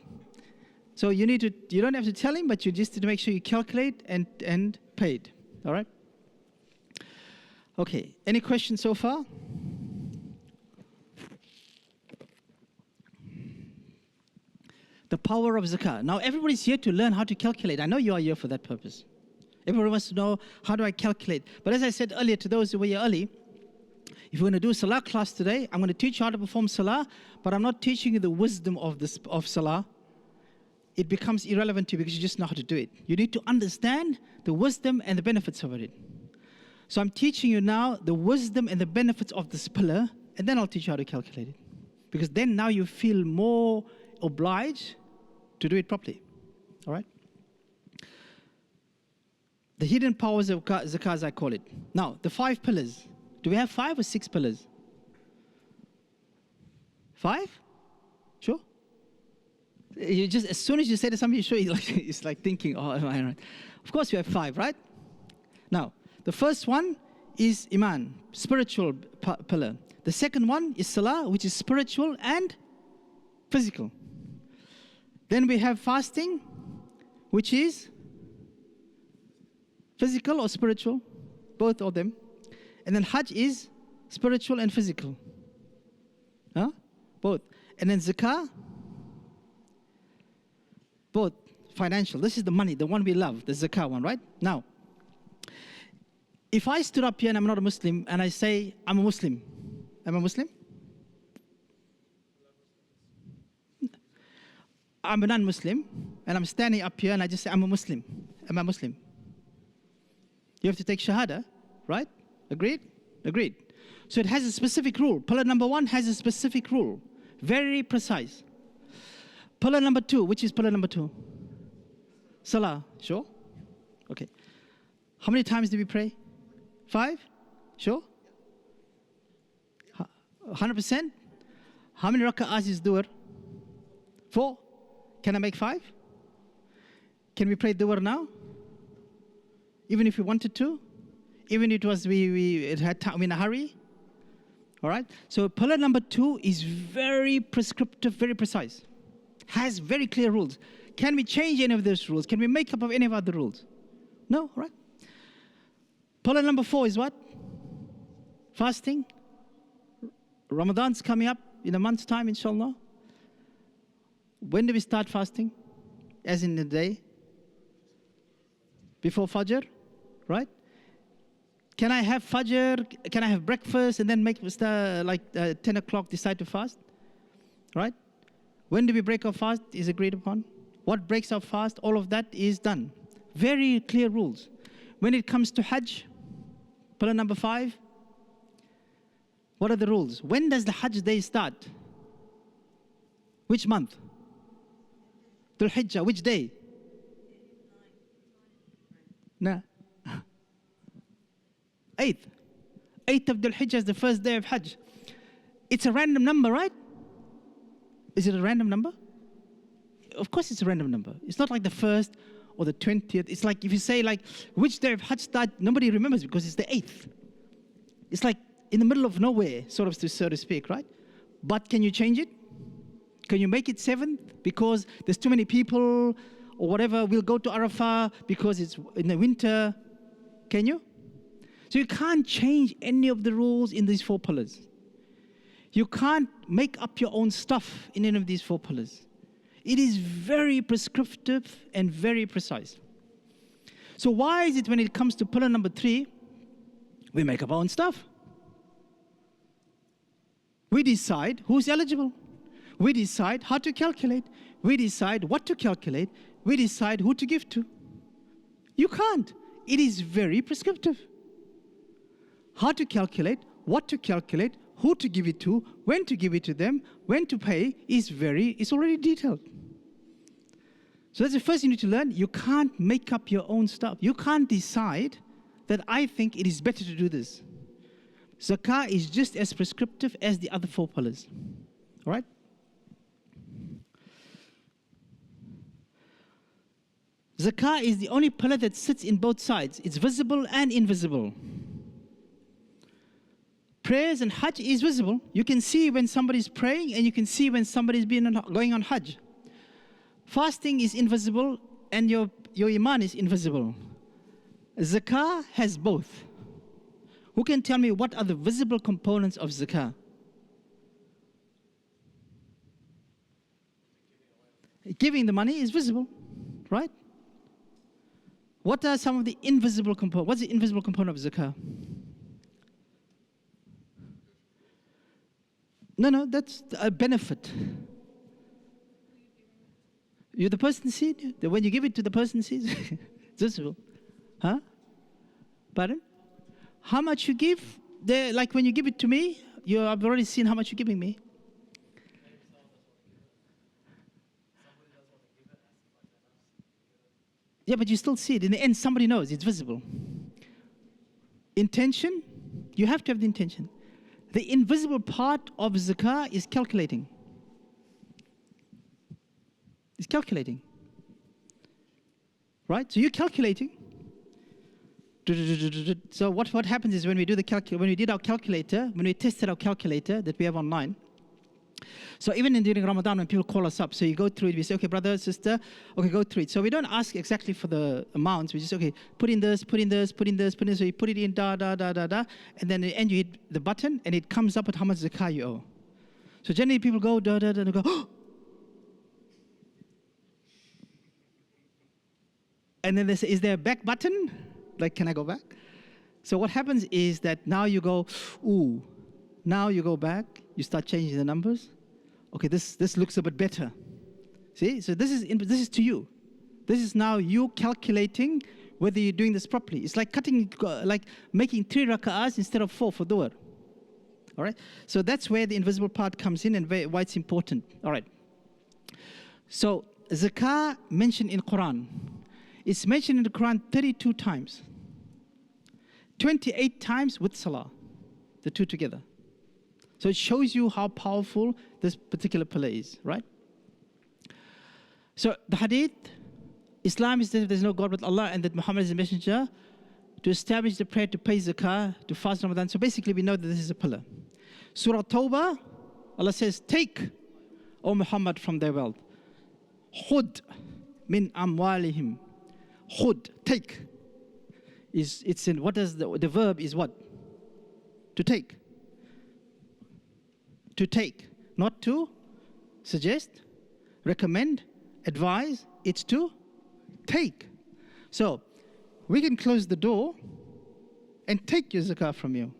So you don't have to tell him, but you just need to make sure you calculate and pay it. All right? Okay, any questions so far? The power of zakah. Now everybody's here to learn how to calculate. I know you are here for that purpose. Everyone wants to know, how do I calculate? But as I said earlier to those who were here early, if you're going to do a salah class today, I'm going to teach you how to perform salah, but I'm not teaching you the wisdom of salah. It becomes irrelevant to you because you just know how to do it. You need to understand the wisdom and the benefits of it. So I'm teaching you now the wisdom and the benefits of this pillar, and then I'll teach you how to calculate it. Because then now you feel more obliged to do it properly. All right? The hidden powers of zakah, as I call it. Now, the 5 pillars. Do we have 5 or 6 pillars? 5? Sure? You just, as soon as you say to somebody, sure, it's like thinking, oh, am I right? Of course we have 5, right? Now, the first one is iman, spiritual pillar. The second one is salah, which is spiritual and physical. Then we have fasting, which is physical or spiritual, both of them. And then hajj is spiritual and physical. Huh? Both. And then zakah, both financial. This is the money, the one we love, the zakah one, right? Now, if I stood up here and I'm not a Muslim and I say, I'm a Muslim, am I Muslim? I'm a non-Muslim and I'm standing up here and I just say, I'm a Muslim. Am I Muslim? You have to take shahada, right? Agreed? Agreed. So it has a specific rule. Pillar number 1 has a specific rule. Very precise. Pillar number 2, which is pillar number 2? Salah. Sure? Okay. How many times do we pray? 5? Sure? 100%? How many raka'ahs is duhr? 4? Can I make 5? Can we pray duhr now? Even if we wanted to? Even if it was it had time in a hurry? All right? So pillar number 2 is very prescriptive, very precise. Has very clear rules. Can we change any of those rules? Can we make up of any of other rules? No, all right? Pillar number 4 is what? Fasting. Ramadan's coming up in a month's time, inshallah. When do we start fasting? As in the day? Before Fajr, right? Can I have Fajr? Can I have breakfast and then make 10 o'clock decide to fast? Right? When do we break our fast is agreed upon. What breaks our fast? All of that is done. Very clear rules. When it comes to Hajj, pillar number 5, what are the rules? When does the Hajj day start? Which month? Dhul Hijjah, which day? No. 8th. 8th of Dhul Hijjah is the first day of Hajj. It's a random number, right? Is it a random number? Of course it's a random number. It's not like the 1st or the 20th. It's like if you say like, which day of Hajj start, nobody remembers because it's the 8th. It's like in the middle of nowhere, so to speak, right? But can you change it? Can you make it 7th? Because there's too many people or whatever. We'll go to Arafah because it's in the winter. Can you? So you can't change any of the rules in these 4 pillars. You can't make up your own stuff in any of these 4 pillars. It is very prescriptive and very precise. So why is it when it comes to pillar number 3, we make up our own stuff? We decide who's eligible. We decide how to calculate. We decide what to calculate. We decide who to give to. You can't. It is very prescriptive. How to calculate, what to calculate, who to give it to, when to give it to them, when to pay it's already detailed. So that's the first thing you need to learn. You can't make up your own stuff. You can't decide that I think it is better to do this. Zakah is just as prescriptive as the other 4 pillars. All right? Zakah is the only pillar that sits in both sides. It's visible and invisible. Prayers and Hajj is visible. You can see when somebody's praying and you can see when somebody's going on Hajj. Fasting is invisible and your iman is invisible. Zakah has both. Who can tell me what are the visible components of zakah? Giving the money is visible, right? What are some of the invisible components? What's the invisible component of zakah? No, that's a benefit. You the person seed? When you give it to the person seed? It's visible. Huh? Pardon? How much you give? Like when you give it to me, I've already seen how much you're giving me. Yeah, but you still see it. In the end, somebody knows. It's visible. Intention, you have to have the intention. The invisible part of zakah is calculating. It's calculating. Right? So you're calculating. So what happens is when we do when we did our calculator, when we tested our calculator that we have online. So even during Ramadan, when people call us up, so you go through it, we say, okay, brother, sister, okay, go through it. So we don't ask exactly for the amounts. We just, okay, put in this. So you put it in, and then at the end you hit the button, and it comes up with how much zakah you owe. So generally people go, and go, oh! And then they say, is there a back button? Like, can I go back? So what happens is that now you go, ooh, now you go back, you start changing the numbers. Okay, this looks a bit better. See, so this is to you. This is now you calculating whether you're doing this properly. It's like making 3 rak'ahs instead of 4 for dhuhr. All right, so that's where the invisible part comes in and why it's important. All right. So zakah mentioned in Quran. It's mentioned in the Quran 32 times. 28 times with salah, the two together. So it shows you how powerful this particular pillar is, right? So the hadith, Islam is that there's no God but Allah and that Muhammad is a messenger, to establish the prayer, to pay zakah, to fast Ramadan. So basically we know that this is a pillar. Surah Tawbah, Allah says, take, O Muhammad, from their wealth. Khud min amwalihim. Khud, take. It's in, what does the verb is what? To take. To take, not to suggest, recommend, advise. It's to take. So we can close the door and take your zakah from you.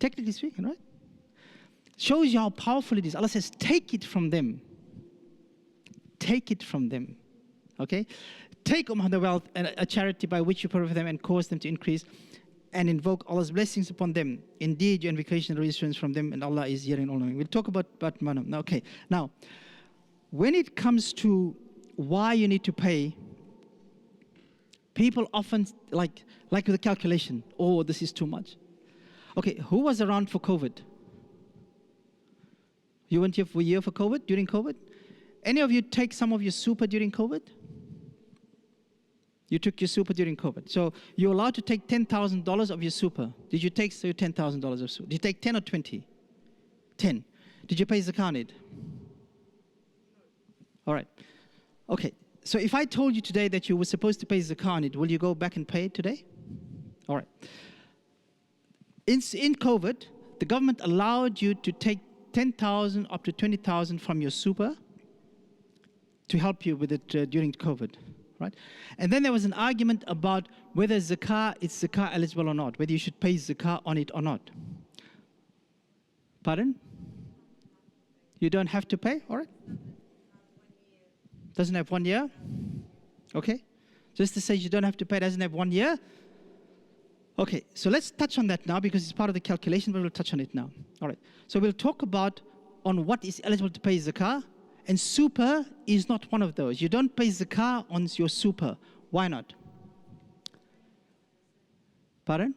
Technically speaking, right? Shows you how powerful it is. Allah says, take it from them. Take it from them. Okay? Take the wealth and a charity by which you provide them and cause them to increase, and invoke Allah's blessings upon them. Indeed, your invocation reassurance from them, and Allah is hearing all knowing. We'll talk about manam. Okay. Now, when it comes to why you need to pay, People often, like with the calculation, oh, this is too much. Okay, who was around for COVID? You weren't here for a year for COVID, during COVID? Any of you take some of your super during COVID? You took your super during COVID. So you're allowed to take $10,000 of your super. Did you take your $10,000 of super? Did you take 10 or 20? 10. Did you pay zakat on it? All right. Okay. So if I told you today that you were supposed to pay zakat on it, will you go back and pay it today? All right. In COVID, the government allowed you to take 10,000 up to 20,000 from your super to help you with it during COVID, right? And then there was an argument about whether zakat is zakat eligible or not, whether you should pay zakat on it or not. Pardon? You don't have to pay, all right? Doesn't have 1 year? Okay. Just to say you don't have to pay, doesn't have 1 year? Okay, so let's touch on that now because it's part of the calculation, but we'll touch on it now. All right. So we'll talk about on what is eligible to pay zakah, and super is not one of those. You don't pay zakah on your super. Why not? Pardon?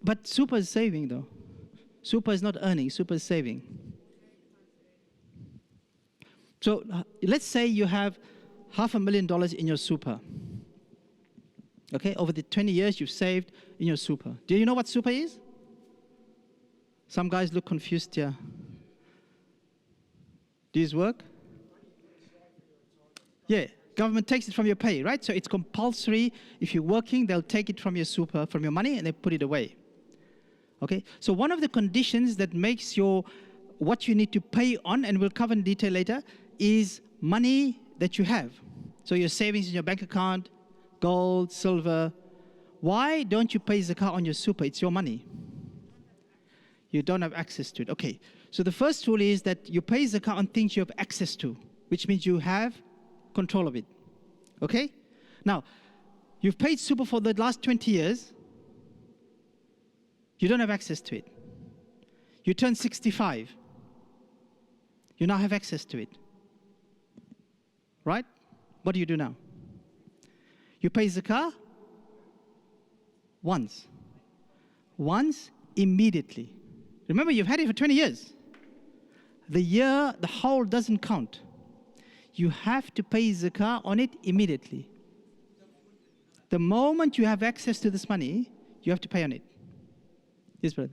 But super is saving though. Super is not earning, super is saving. So let's say you have $500,000 in your super. Okay, over the 20 years you've saved in your super. Do you know what super is? Some guys look confused here. Does this work? Yeah, government takes it from your pay, right? So it's compulsory. If you're working, they'll take it from your super, from your money, and they put it away. Okay, so one of the conditions that makes what you need to pay on, and we'll cover in detail later, is money that you have. So your savings in your bank account, gold, silver. Why don't you pay zakat on your super? It's your money. You don't have access to it. Okay, so the first rule is that you pay zakat on things you have access to, which means you have control of it. Okay? Now, you've paid super for the last 20 years. You don't have access to it. You turn 65. You now have access to it. Right? What do you do now? You pay zakah once. Once, immediately. Remember, you've had it for 20 years. The whole doesn't count. You have to pay zakah on it immediately. The moment you have access to this money, you have to pay on it. Yes, brother.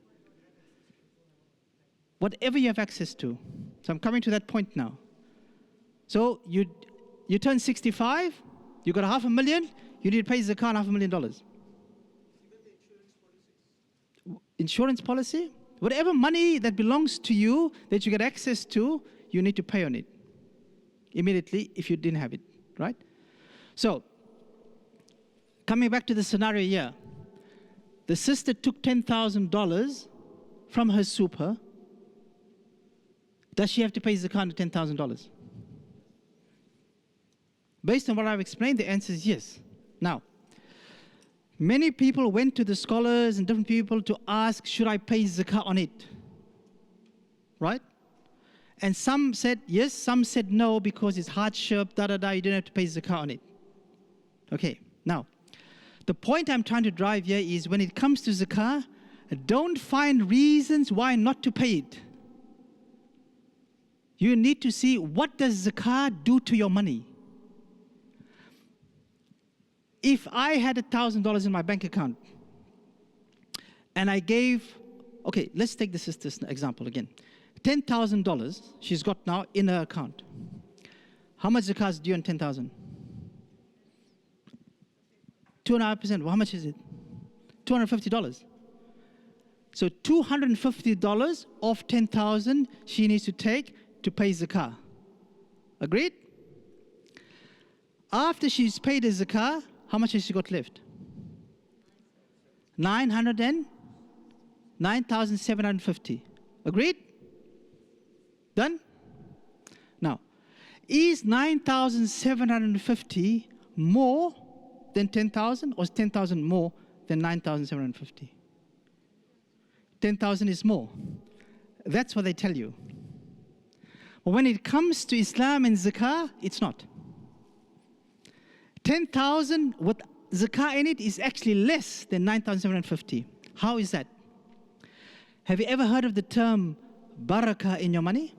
Whatever you have access to. So I'm coming to that point now. So you turn 65, you got $500,000, you need to pay zakah on $500,000. Insurance policy? Whatever money that belongs to you, that you get access to, you need to pay on it immediately if you didn't have it, right? So, coming back to the scenario here, the sister took $10,000 from her super. Does she have to pay zakah on the $10,000? Based on what I've explained, the answer is yes. Now, many people went to the scholars and different people to ask, should I pay zakah on it? Right? And some said yes, some said no because it's hardship, you don't have to pay zakah on it. Okay, now, the point I'm trying to drive here is when it comes to zakah, don't find reasons why not to pay it. You need to see what does zakah do to your money. If I had $1,000 in my bank account and I gave, okay, let's take the sister's example again. $10,000 she's got now in her account. How much zakah is due on 10,000? 2.5%. Well, how much is it? $250. So $250 of 10,000 she needs to take to pay zakah. Agreed? After she's paid the zakah, how much has she got left? 9,750. Agreed? Done? Now, is 9,750 more than 10,000 or is 10,000 more than 9,750? 10,000 is more. That's what they tell you. But when it comes to Islam and zakah, it's not. 10,000 with zakah in it is actually less than 9,750. How is that? Have you ever heard of the term barakah in your money?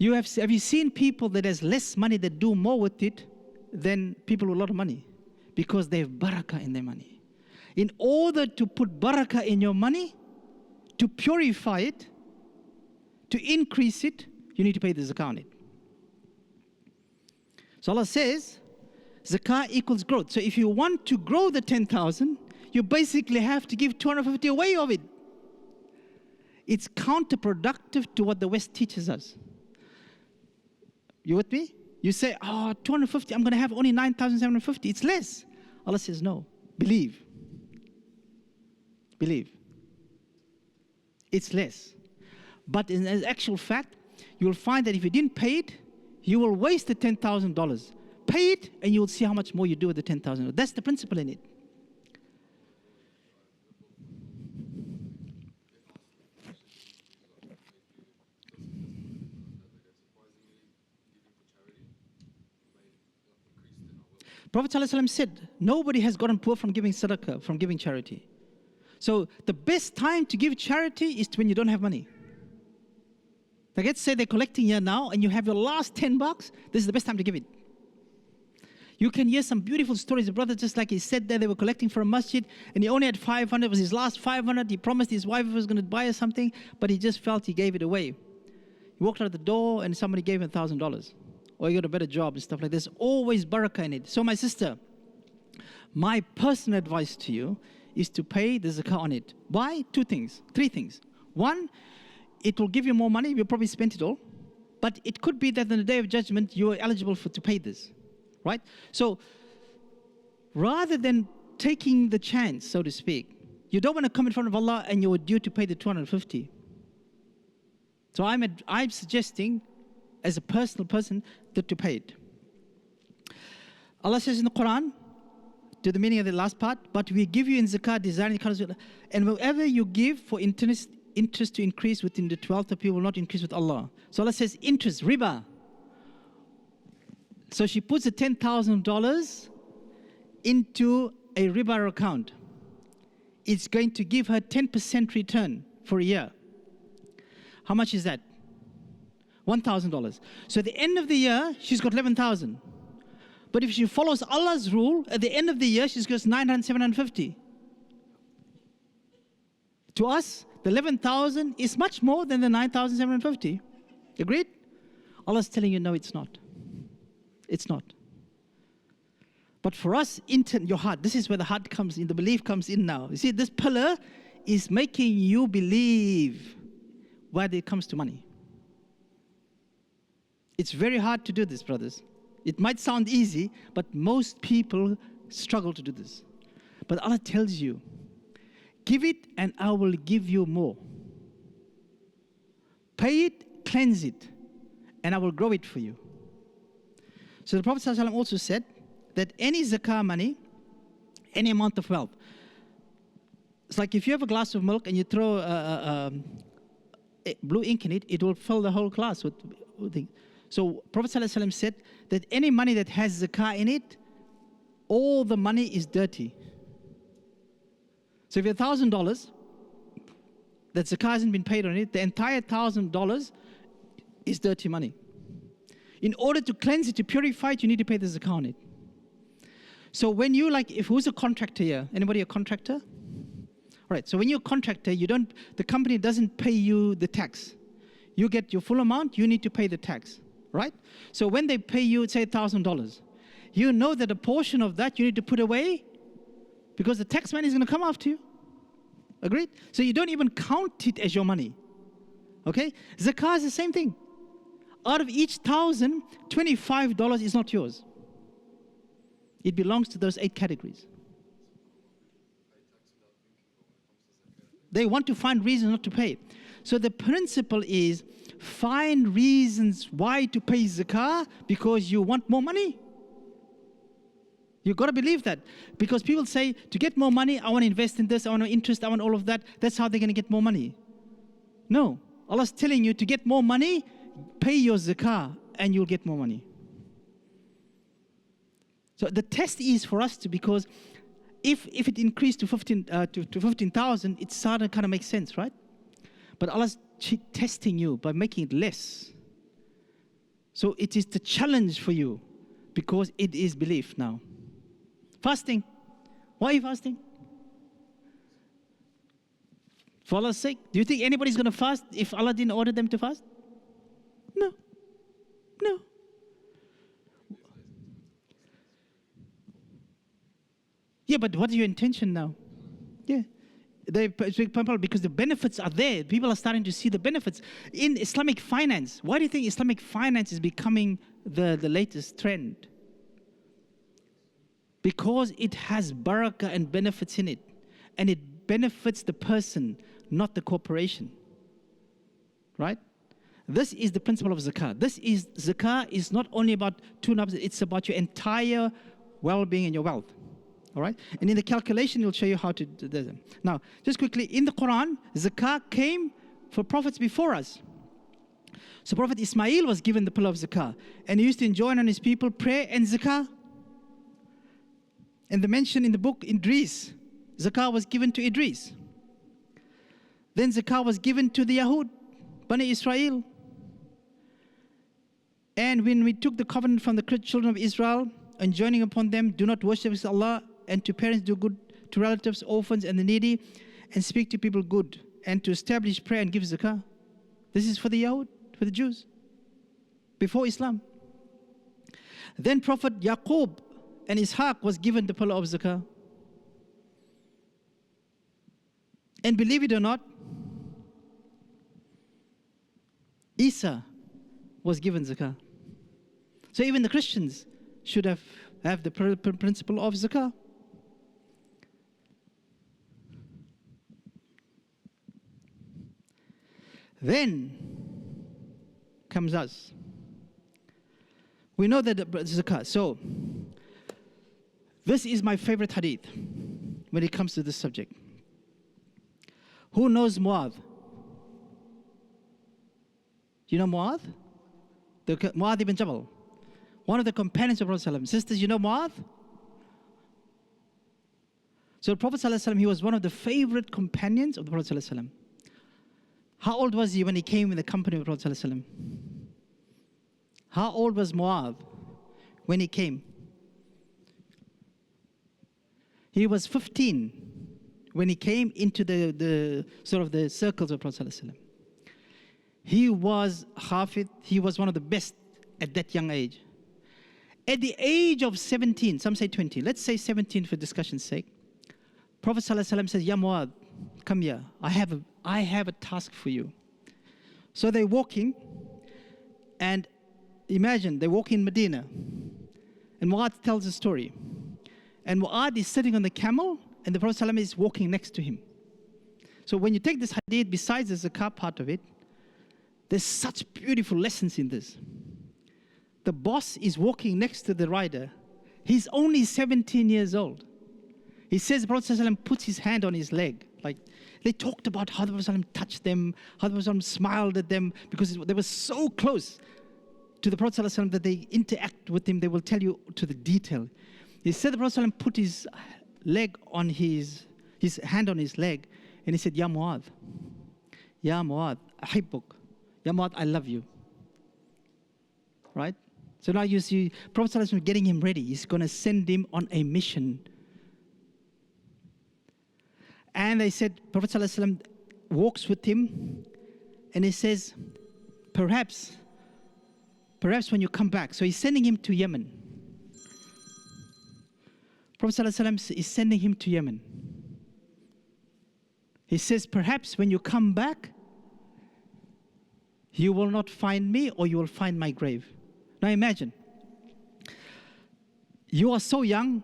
Have you seen people that has less money that do more with it than people with a lot of money? Because they have barakah in their money. In order to put barakah in your money, to purify it, to increase it, you need to pay the zakah on it. So Allah says, zakah equals growth. So if you want to grow the 10,000, you basically have to give 250 away of it. It's counterproductive to what the West teaches us. You with me? You say, 250, I'm going to have only 9,750. It's less. Allah says, no. Believe. Believe. It's less. But in actual fact, you will find that if you didn't pay it, you will waste the $10,000. Pay it, and you will see how much more you do with the $10,000. That's the principle in it. Prophet ﷺ said, nobody has gotten poor from giving sadaqah, from giving charity. So the best time to give charity is when you don't have money. Like let's say they're collecting here now and you have your last $10, this is the best time to give it. You can hear some beautiful stories. The brother, just like he said there, they were collecting for a masjid and he only had 500, it was his last 500. He promised his wife he was going to buy her something, but he just felt he gave it away. He walked out the door and somebody gave him $1,000. Or you got a better job and stuff like this. There's always barakah in it. So my sister, my personal advice to you is to pay the zakah on it. Why? Three things. One, it will give you more money. You'll probably spend it all. But it could be that on the day of judgment, you are eligible to pay this. Right? So rather than taking the chance, so to speak, you don't want to come in front of Allah and you're due to pay the 250. So I'm suggesting, as a personal person, that to pay it. Allah says in the Quran, to the meaning of the last part, but we give you in zakah desiring, and whatever you give for interest to increase within the 12th of you will not increase with Allah. So Allah says interest, riba. So she puts the $10,000 into a riba account. It's going to give her 10% return for a year. How much is that? $1,000. So at the end of the year, she's got 11,000. But if she follows Allah's rule, at the end of the year, she's got 750. To us, the 11,000 is much more than the 9,750. Agreed? Allah's telling you, no, it's not. It's not. But for us, your heart, this is where the heart comes in, the belief comes in now. You see, this pillar is making you believe when it comes to money. It's very hard to do this, brothers. It might sound easy, but most people struggle to do this. But Allah tells you, give it and I will give you more. Pay it, cleanse it, and I will grow it for you. So the Prophet ﷺ also said that any zakah money, any amount of wealth, it's like if you have a glass of milk and you throw blue ink in it, it will fill the whole glass with things. So Prophet ﷺ said that any money that has zakah in it, all the money is dirty. So if you have $1,000, that zakah hasn't been paid on it, the entire $1,000 is dirty money. In order to cleanse it, to purify it, you need to pay the zakah on it. So when you who's a contractor here? Anybody a contractor? All right, so when you're a contractor, the company doesn't pay you the tax. You get your full amount, you need to pay the tax. Right? So when they pay you, say $1,000, you know that a portion of that you need to put away because the tax man is going to come after you. Agreed? So you don't even count it as your money. Okay? Zakah is the same thing. Out of each 1,000, $25 is not yours. It belongs to those 8 categories. They want to find reasons not to pay. So the principle is, find reasons why to pay zakah because you want more money. You've got to believe that. Because people say, to get more money, I want to invest in this, I want interest, I want all of that. That's how they're going to get more money. No. Allah's telling you to get more money, pay your zakah and you'll get more money. So the test is for us to, because if it increased to 15,000, it started kind of makes sense, right? But Allah's testing you by making it less. So it is the challenge for you, because it is belief now. Fasting. Why are you fasting? For Allah's sake. Do you think anybody's going to fast if Allah didn't order them to fast? No. No. Yeah, but what is your intention now? Yeah. Because the benefits are there. People are starting to see the benefits. In Islamic finance, why do you think Islamic finance is becoming the latest trend? Because it has barakah and benefits in it. And it benefits the person, not the corporation. Right? This is the principle of zakah. Zakah is not only about two nabs, it's about your entire well-being and your wealth. All right? And in the calculation, it'll show you how to do them. Now, just quickly, in the Quran, zakah came for prophets before us. So Prophet Ismail was given the pillar of zakah. And he used to enjoin on his people prayer and zakah. And the mention in the book, Idris, zakah was given to Idris. Then zakah was given to the Yahud, Bani Israel. And when we took the covenant from the children of Israel, enjoining upon them, do not worship Allah, and to parents do good, to relatives, orphans, and the needy, and speak to people good, and to establish prayer and give zakah. This is for the Yahud, for the Jews, before Islam. Then Prophet Yaqub and Ishaq was given the pillar of zakah. And believe it or not, Isa was given zakah. So even the Christians should have the principle of zakah. Then comes us. We know that the zakah. So this is my favorite hadith when it comes to this subject. Who knows Mu'adh? You know Mu'adh? Mu'adh ibn Jabal, one of the companions of Prophet ﷺ. Sisters, you know Mu'adh? So Prophet ﷺ, he was one of the favorite companions of the Prophet ﷺ. How old was he when he came in the company of Prophet ﷺ? How old was Mu'adh when he came? He was 15 when he came into the sort of the circles of Prophet ﷺ. He was Hafid, he was one of the best at that young age. At the age of 17, some say 20, let's say 17 for discussion's sake, Prophet ﷺ says, Ya Mu'adh, come here, I have a task for you. So they're walking, and imagine, they're walking in Medina, and Mu'adh tells a story. And Mu'adh is sitting on the camel, and the Prophet ﷺ is walking next to him. So when you take this hadith, besides the zakah part of it, there's such beautiful lessons in this. The boss is walking next to the rider. He's only 17 years old. He says the Prophet ﷺ puts his hand on his leg. Like, they talked about how the Prophet ﷺ touched them, how the Prophet ﷺ smiled at them, because they were so close to the Prophet ﷺ that they interact with him. They will tell you to the detail. He said the Prophet ﷺ put his leg on his hand on his leg, and he said, Ya Mu'adh, ahibbuk. Ya Mu'adh, I love you. Right? So now you see Prophet ﷺ getting him ready. He's going to send him on a mission. And they said, Prophet ﷺ walks with him, and he says, perhaps when you come back. So he's sending him to Yemen. Prophet ﷺ is sending him to Yemen. He says, perhaps when you come back, you will not find me, or you will find my grave. Now imagine, you are so young,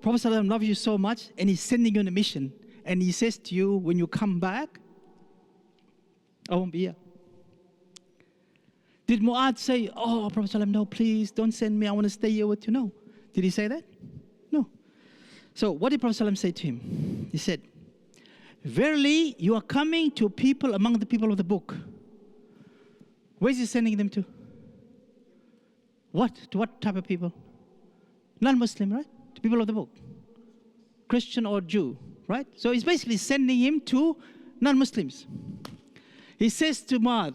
Prophet ﷺ loves you so much, and he's sending you on a mission. And he says to you, when you come back, I won't be here. Did Mu'adh say, oh, Prophet ﷺ, no, please, don't send me, I want to stay here with you? No. Did he say that? No. So what did Prophet ﷺ say to him? He said, verily, you are coming to people among the people of the book. Where is he sending them to? What? To what type of people? Non-Muslim, right? To people of the book. Christian or Jew, right? So he's basically sending him to non-Muslims. He says to Mu'adh,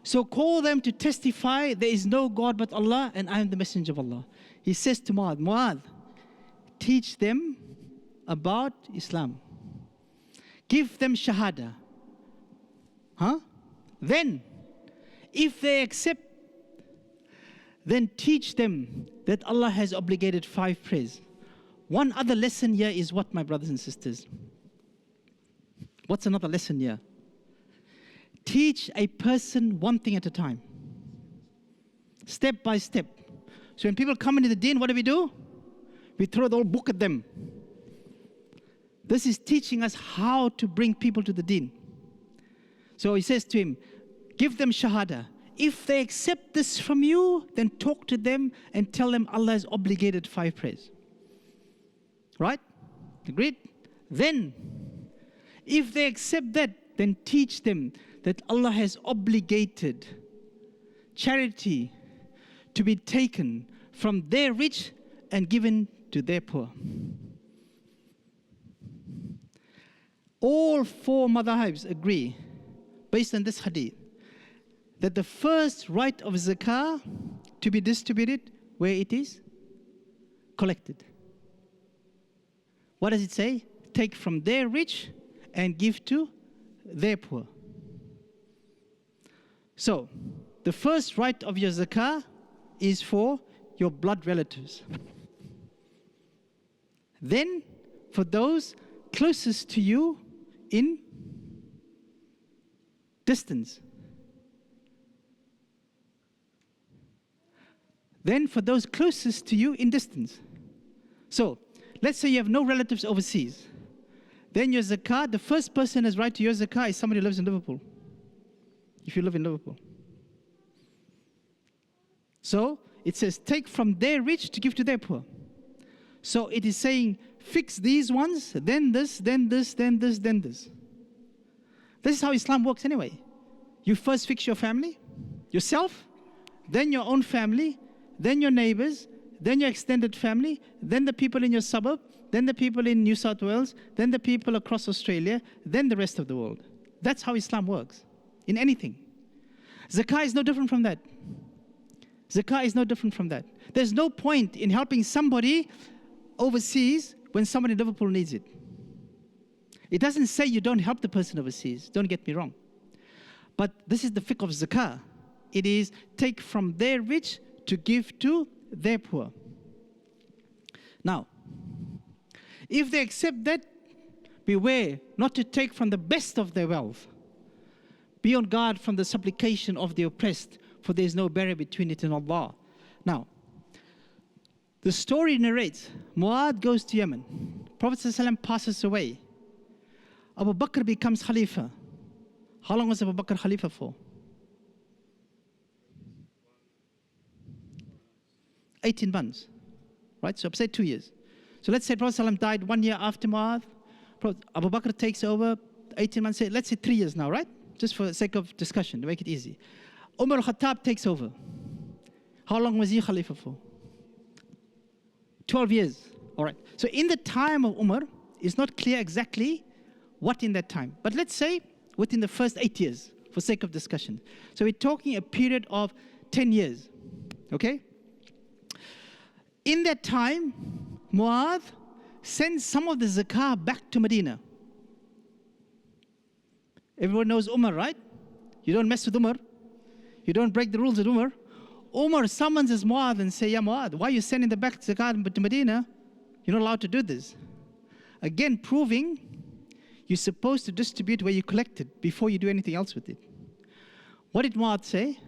so call them to testify there is no God but Allah and I am the messenger of Allah. He says to Mu'adh, Mu'adh, teach them about Islam. Give them shahada. Then, if they accept, then teach them that Allah has obligated 5 prayers. One other lesson here is what, my brothers and sisters? What's another lesson here? Teach a person one thing at a time. Step by step. So when people come into the deen, what do? We throw the whole book at them. This is teaching us how to bring people to the deen. So he says to him, give them shahada. If they accept this from you, then talk to them and tell them Allah has obligated 5 prayers. Right? Agreed? Then, if they accept that, then teach them that Allah has obligated charity to be taken from their rich and given to their poor. All 4 madhhabs agree, based on this hadith, that the first right of zakah to be distributed where it is collected. What does it say? Take from their rich and give to their poor. So, the first right of your zakah is for your blood relatives. Then, for those closest to you in distance. Then, for those closest to you in distance. So, let's say you have no relatives overseas. Then your zakah, the first person has right to your zakah is somebody who lives in Liverpool. If you live in Liverpool. So, it says, take from their rich to give to their poor. So, it is saying, fix these ones, then this, then this, then this, then this. This is how Islam works anyway. You first fix your family, yourself, then your own family, then your neighbors, then your extended family, then the people in your suburb, then the people in New South Wales, then the people across Australia, then the rest of the world. That's how Islam works, in anything. Zakah is no different from that. Zakah is no different from that. There's no point in helping somebody overseas when somebody in Liverpool needs it. It doesn't say you don't help the person overseas, don't get me wrong. But this is the fiqh of zakah. It is take from their rich to give to their poor. Now, if they accept that, beware not to take from the best of their wealth. Be on guard from the supplication of the oppressed, for there is no barrier between it and Allah. Now, the story narrates, Mu'adh goes to Yemen. Prophet ﷺ passes away. Abu Bakr becomes Khalifa. How long was Abu Bakr Khalifa for? 18 months. Right? So say 2 years. So let's say Prophet ﷺ died 1 year after Mu'adh. Abu Bakr takes over 18 months. Let's say 3 years now, right? Just for the sake of discussion, to make it easy. Umar al-Khattab takes over. How long was he Khalifa for? 12 years. All right. So in the time of Umar, it's not clear exactly what in that time. But let's say within the first 8 years, for sake of discussion. So we're talking a period of 10 years. Okay? In that time, Mu'adh sends some of the zakah back to Medina. Everyone knows Umar, right? You don't mess with Umar. You don't break the rules of Umar. Umar summons his Mu'adh and say, Ya Mu'adh, why are you sending the back zakat to Medina? You're not allowed to do this. Again, proving you're supposed to distribute where you collected before you do anything else with it. What did Mu'adh say?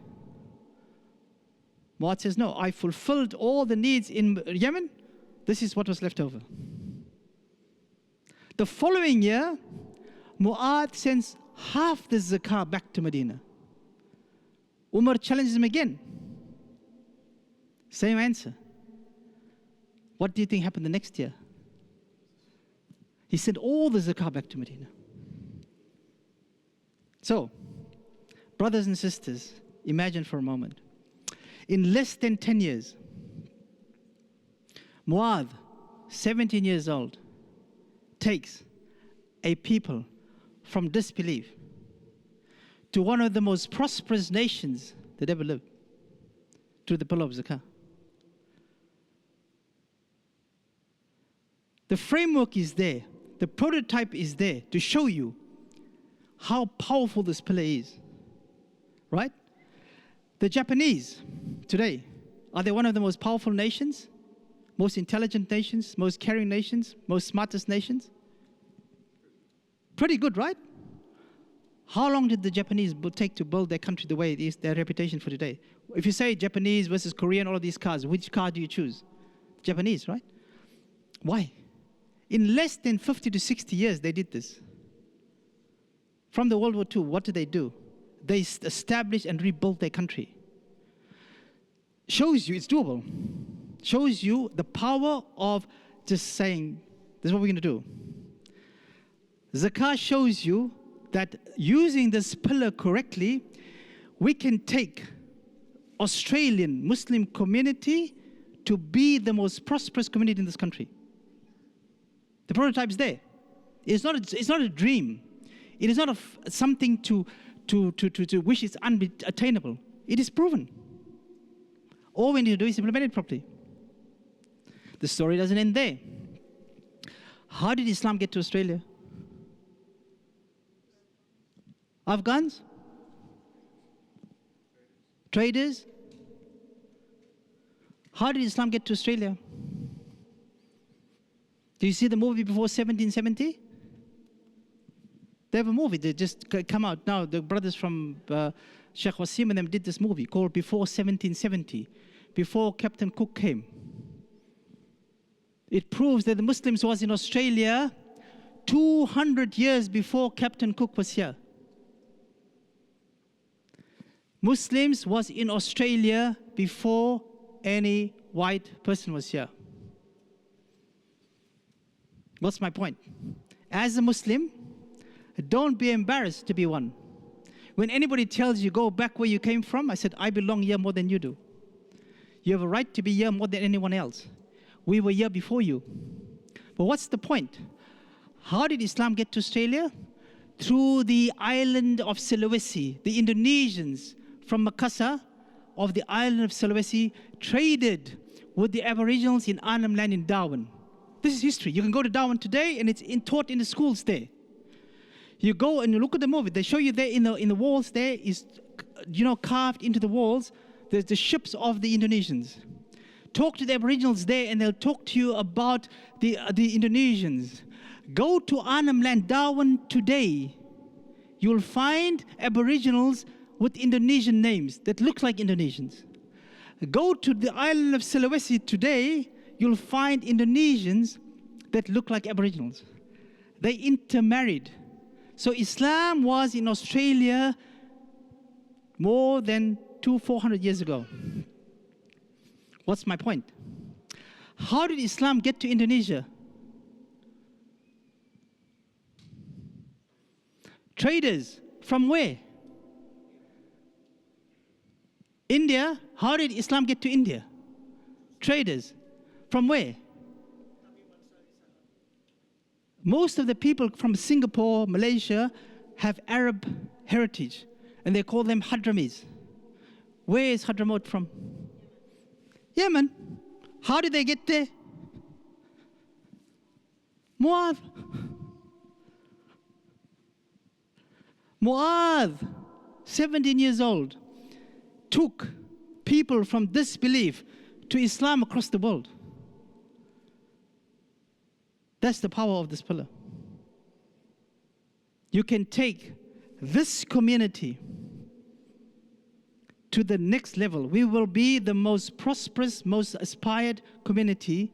Mu'adh says, no, I fulfilled all the needs in Yemen. This is what was left over. The following year, Mu'adh sends half the zakah back to Medina. Umar challenges him again. Same answer. What do you think happened the next year? He sent all the zakah back to Medina. So, brothers and sisters, imagine for a moment. In less than 10 years, Mu'adh, 17 years old, takes a people from disbelief to one of the most prosperous nations that ever lived, to the pillar of Zakah. The framework is there. The prototype is there to show you how powerful this pillar is. Right? The Japanese today, are they one of the most powerful nations? Most intelligent nations? Most caring nations? Most smartest nations? Pretty good, right? How long did the Japanese take to build their country the way it is, their reputation for today? If you say Japanese versus Korean, all of these cars, which car do you choose? Japanese, right? Why? In less than 50 to 60 years, they did this. From the World War II, what did they do? They established and rebuilt their country. Shows you it's doable. Shows you the power of just saying, this is what we're going to do. Zakah shows you that using this pillar correctly, we can take Australian Muslim community to be the most prosperous community in this country. The prototype is there. It's not a dream. It is not something to wish it's unattainable. It is proven. All we need to do is implement it properly. The story doesn't end there. How did Islam get to Australia? Afghans? Traders? How did Islam get to Australia? Do you see the movie Before 1770? They have a movie, they just come out now. The brothers from Sheikh Wasim and them did this movie called Before 1770, before Captain Cook came. It proves that the Muslims was in Australia 200 years before Captain Cook was here. Muslims was in Australia before any white person was here. What's my point? As a Muslim, don't be embarrassed to be one. When anybody tells you, go back where you came from, I said, I belong here more than you do. You have a right to be here more than anyone else. We were here before you. But what's the point? How did Islam get to Australia? Through the island of Sulawesi. The Indonesians from Makassar of the island of Sulawesi traded with the Aboriginals in Arnhem Land in Darwin. This is history. You can go to Darwin today and it's taught in the schools there. You go and you look at the movie. They show you there in the walls there is, carved into the walls, there's the ships of the Indonesians. Talk to the Aboriginals there and they'll talk to you about the Indonesians. Go to Arnhem Land, Darwin today. You'll find Aboriginals with Indonesian names that look like Indonesians. Go to the island of Sulawesi today, you'll find Indonesians that look like Aboriginals. They intermarried. So Islam was in Australia more than 400 years ago. What's my point? How did Islam get to Indonesia? Traders. From where? India. How did Islam get to India? Traders. From where? Most of the people from Singapore, Malaysia, have Arab heritage, and they call them Hadramis. Where is Hadramaut from? Yemen. How did they get there? Mu'adh. Mu'adh, 17 years old, took people from disbelief to Islam across the world. That's the power of this pillar. You can take this community to the next level. We will be the most prosperous, most aspired community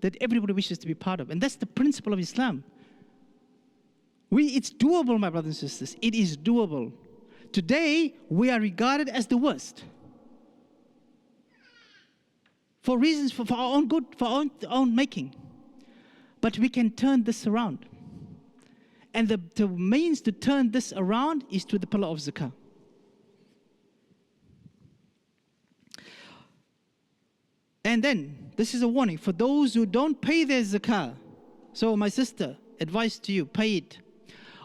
that everybody wishes to be part of. And that's the principle of Islam. It's doable, my brothers and sisters. It is doable. Today, we are regarded as the worst. For reasons, for our own good, for our own making. But we can turn this around. And the means to turn this around is to the pillar of zakah. And then, this is a warning for those who don't pay their zakah. So my sister, advice to you, pay it.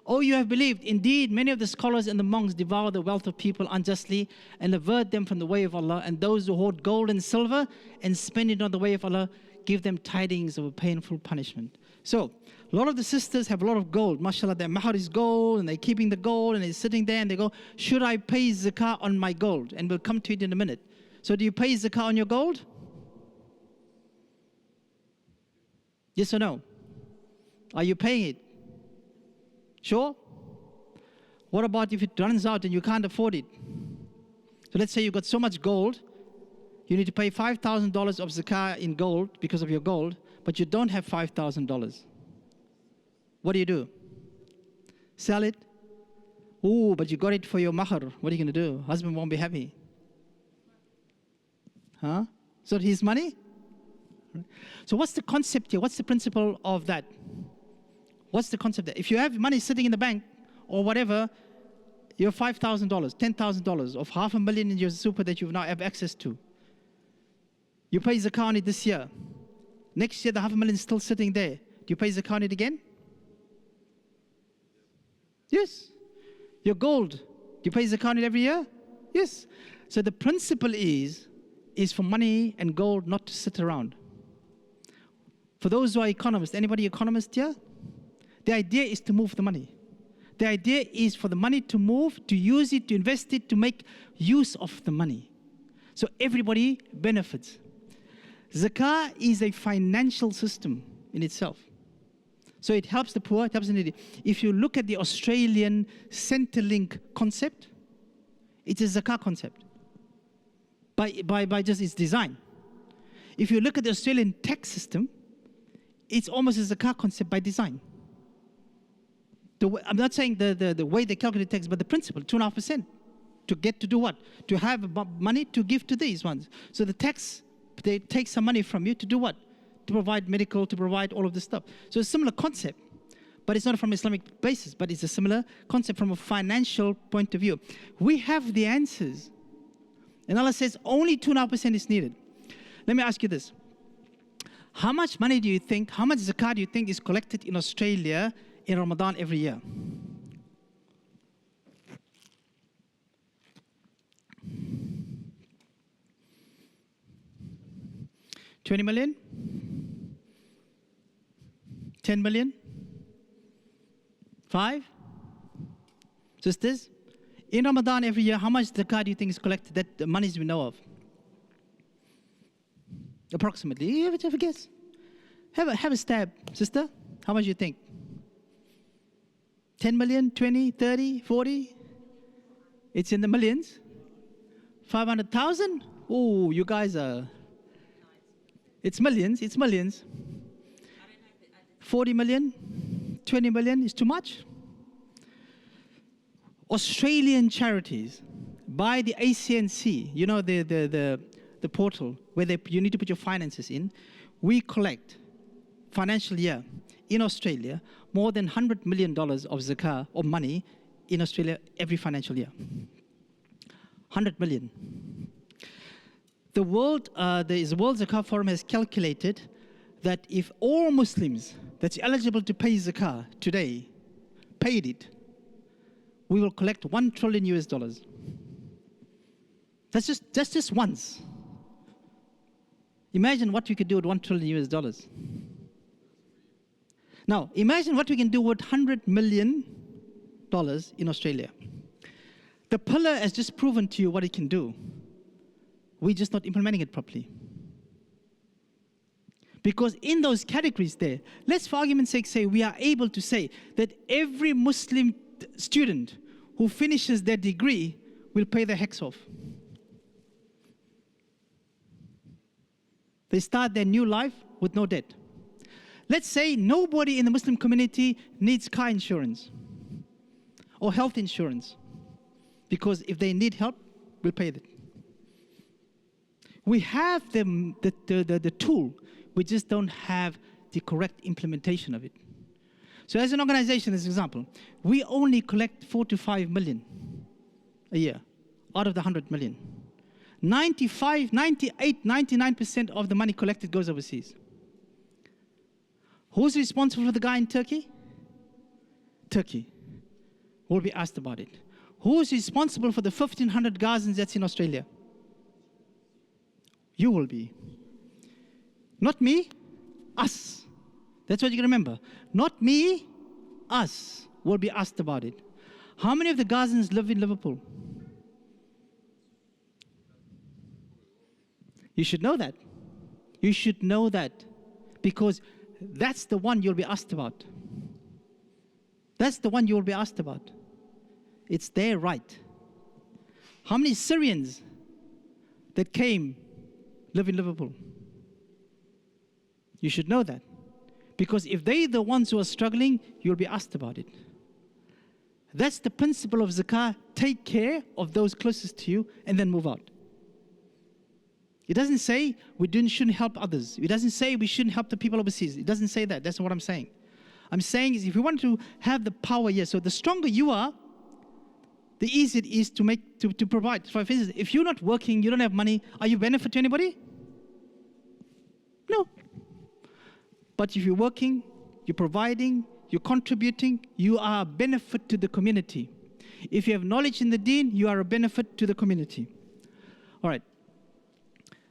Oh, you have believed. Indeed, many of the scholars and the monks devour the wealth of people unjustly and avert them from the way of Allah. And those who hoard gold and silver and spend it on the way of Allah, give them tidings of a painful punishment. So, a lot of the sisters have a lot of gold. MashaAllah, their mahar is gold and they're keeping the gold and they're sitting there and they go, should I pay zakah on my gold? And we'll come to it in a minute. So do you pay zakah on your gold? Yes or no? Are you paying it? Sure? What about if it runs out and you can't afford it? So let's say you've got so much gold, you need to pay $5,000 of zakah in gold because of your gold, but you don't have $5,000. What do? Sell it? Oh, but you got it for your mahar. What are you going to do? Husband won't be happy. Huh? So his money? So what's the concept here? What's the principle of that? What's the concept there? If you have money sitting in the bank or whatever, you have $5,000, $10,000 of $500,000 in your super that you now have access to. You pay zakah on it this year. Next year, the $500,000 is still sitting there. Do you pay zakah on it again? Yes. Your gold, do you pay zakah on it every year? Yes. So the principle is for money and gold not to sit around. For those who are economists, anybody economist here? The idea is to move the money. The idea is for the money to move, to use it, to invest it, to make use of the money. So everybody benefits. Zakah is a financial system in itself. So it helps the poor, it helps the needy. If you look at the Australian Centrelink concept, it's a zakah concept by just its design. If you look at the Australian tax system, it's almost a zakah concept by design. I'm not saying the way they calculate tax, but the principle, 2.5%. To get to do what? To have money to give to these ones. So the tax, they take some money from you to do what? To provide medical, to provide all of this stuff. So it's a similar concept, but it's not from Islamic basis, but it's a similar concept from a financial point of view. We have the answers. And Allah says only 2.5% is needed. Let me ask you this. How much money do you think, how much zakah do you think is collected in Australia in Ramadan every year? $20 million? 10 million? 5? Sisters? In Ramadan every year, how much zakah do you think is collected, that the monies we know of? Approximately. You have a guess. Have a stab, sister. How much do you think? 10 million, 20, 30, 40? It's in the millions. 500,000? Oh, you guys are... It's millions, it's millions. 40 million, 20 million is too much. Australian charities, by the ACNC, you know, the portal where you need to put your finances in, we collect financial year in Australia more than $100 million of zakah or money in Australia every financial year. 100 million. The World Zakah Forum has calculated that if all Muslims that's eligible to pay zakah today paid it, we will collect $1 trillion US. That's just once. Imagine what we could do with $1 trillion US. Now, imagine what we can do with $100 million in Australia. The pillar has just proven to you what it can do. We're just not implementing it properly. Because in those categories there, let's for argument's sake say we are able to say that every Muslim student who finishes their degree will pay their hex off. They start their new life with no debt. Let's say nobody in the Muslim community needs car insurance or health insurance, because if they need help, we'll pay it. We have the tool, we just don't have the correct implementation of it. So as an organization, as an example, we only collect 4 to 5 million a year out of the 100 million. 95, 98, 99% of the money collected goes overseas. Who's responsible for the guy in Turkey? Turkey. We'll be asked about it. Who's responsible for the 1,500 gardens that's in Australia? You will be. Not me, us. That's what you can remember. Not me, us will be asked about it. How many of the gardens live in Liverpool? You should know that. You should know that. Because that's the one you'll be asked about. That's the one you'll be asked about. It's their right. How many Syrians that came live in Liverpool? You should know that. Because if they're the ones who are struggling, you'll be asked about it. That's the principle of zakah. Take care of those closest to you and then move out. It doesn't say shouldn't help others. It doesn't say we shouldn't help the people overseas. It doesn't say that. That's not what I'm saying. I'm saying is if you want to have the power, yes, so the stronger you are, the easier it is to provide. For instance, if you're not working, you don't have money, are you a benefit to anybody? No. But if you're working, you're providing, you're contributing, you are a benefit to the community. If you have knowledge in the deen, you are a benefit to the community. All right.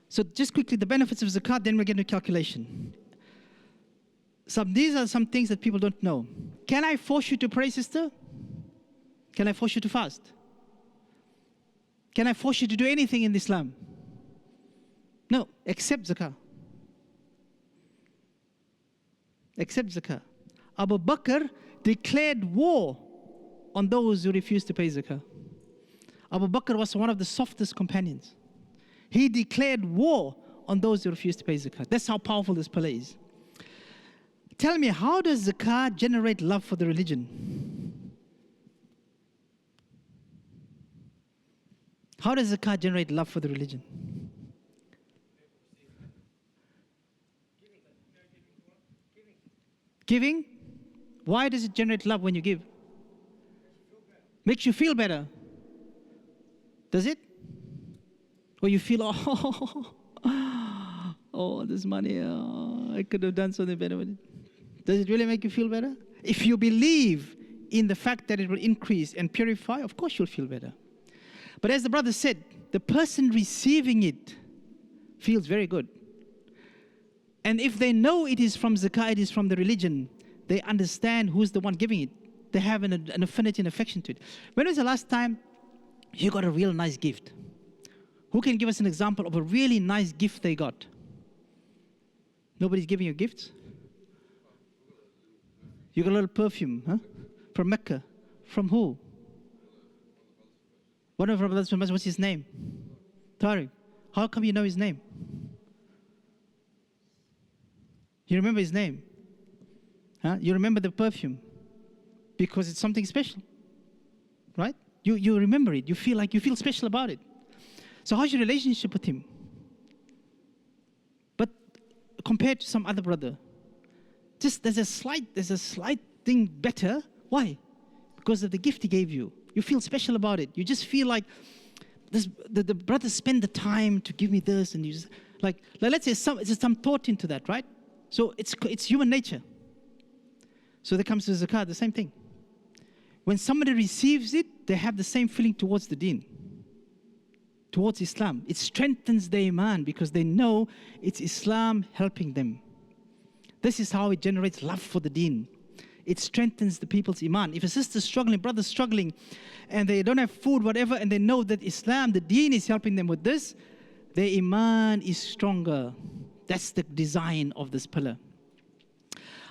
So just quickly, the benefits of zakat, then we're getting to calculation. These are some things that people don't know. Can I force you to pray, sister? Can I force you to fast? Can I force you to do anything in Islam? No, except zakah. Except zakah. Abu Bakr declared war on those who refused to pay zakah. Abu Bakr was one of the softest companions. He declared war on those who refused to pay zakah. That's how powerful this pillar is. Tell me, how does zakah generate love for the religion? How does zakah generate love for the religion? Giving? Why does it generate love when you give? Makes you feel better. Does it? Or you feel, oh, this money, I could have done something better with it. Does it really make you feel better? If you believe in the fact that it will increase and purify, of course you'll feel better. But as the brother said, the person receiving it feels very good. And if they know it is from zakah, it is from the religion, they understand who's the one giving it. They have an affinity and affection to it. When was the last time you got a real nice gift? Who can give us an example of a really nice gift they got? Nobody's giving you gifts? You got a little perfume, huh? From Mecca. From who? One of our brothers from Masjid. What's his name? Tariq. How come you know his name? You remember his name? Huh? You remember the perfume? Because it's something special. Right? You remember it. You feel special about it. So how's your relationship with him? But compared to some other brother, just there's a slight thing better. Why? Because of the gift he gave you. You feel special about it. You just feel like the brother spent the time to give me this, and you just like let's say there's some thought into that, right? So it's human nature. So that comes to zakat, the same thing. When somebody receives it, they have the same feeling towards the deen, towards Islam. It strengthens their iman because they know it's Islam helping them. This is how it generates love for the deen. It strengthens the people's iman. If a sister's struggling, brother's struggling, and they don't have food, whatever, and they know that Islam, the deen is helping them with this, their iman is stronger. That's the design of this pillar.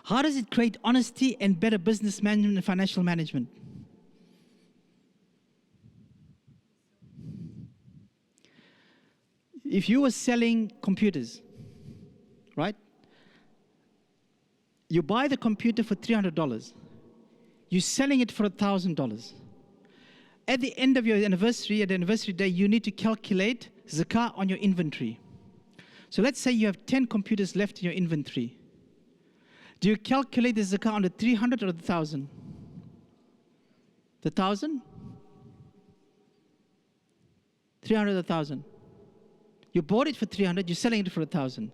How does it create honesty and better business management and financial management? If you were selling computers, right? You buy the computer for $300. You're selling it for $1,000. At the end of your anniversary, at the anniversary day, you need to calculate zakah on your inventory. So let's say you have 10 computers left in your inventory. Do you calculate the zakah on the 300 or the 1,000? The 1,000? 300 or 1,000? You bought it for 300, you're selling it for 1,000.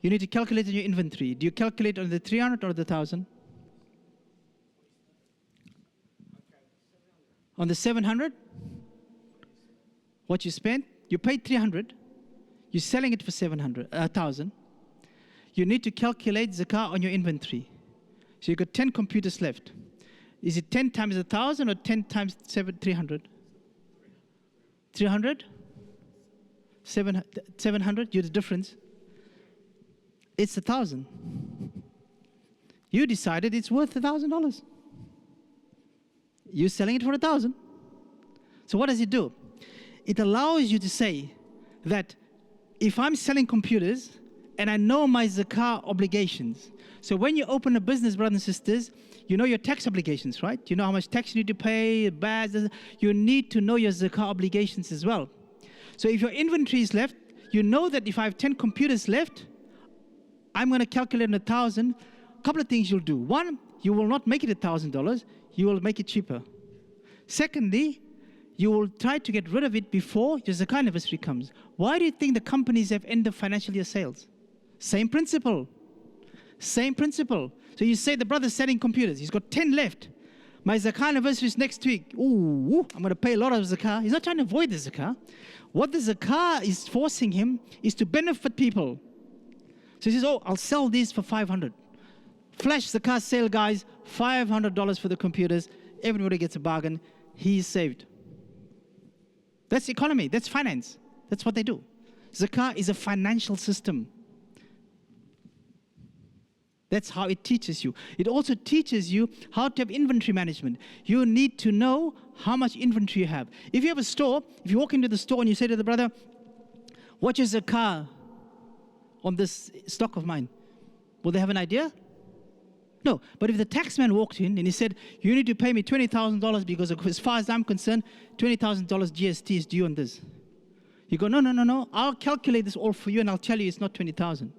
You need to calculate in your inventory. Do you calculate on the 300 or the 1,000? On the 700? What you spent? You paid 300. You're selling it for 1,000. You need to calculate zakah on your inventory. So you've got 10 computers left. Is it 10 times 1,000 or 10 times 300? 300? 700? You're the difference. It's 1,000. You decided it's worth $1,000. You're selling it for 1,000. So what does it do? It allows you to say that if I'm selling computers and I know my zakah obligations, so when you open a business, brothers and sisters, you know your tax obligations, right? You know how much tax you need to pay, you need to know your zakah obligations as well. So if your inventory is left, you know that if I have 10 computers left, I'm going to calculate 1,000. A couple of things you'll do. One, you will not make it $1,000. You will make it cheaper. Secondly, you will try to get rid of it before your zakah anniversary comes. Why do you think the companies have end of financial year sales? Same principle. Same principle. So you say the brother's selling computers. He's got 10 left. My zakah anniversary is next week. Ooh, I'm going to pay a lot of zakah. He's not trying to avoid the zakah. What the zakah is forcing him is to benefit people. So he says, oh, I'll sell these for 500. Flash zakah sale, guys, $500 for the computers. Everybody gets a bargain. He's saved. That's economy. That's finance. That's what they do. Zakah is a financial system. That's how it teaches you. It also teaches you how to have inventory management. You need to know how much inventory you have. If you have a store, if you walk into the store and you say to the brother, what is zakah on this stock of mine? Will they have an idea? No. But if the taxman walked in and he said, you need to pay me $20,000 because as far as I'm concerned, $20,000 GST is due on this. You go, no. I'll calculate this all for you and I'll tell you it's not 20,000.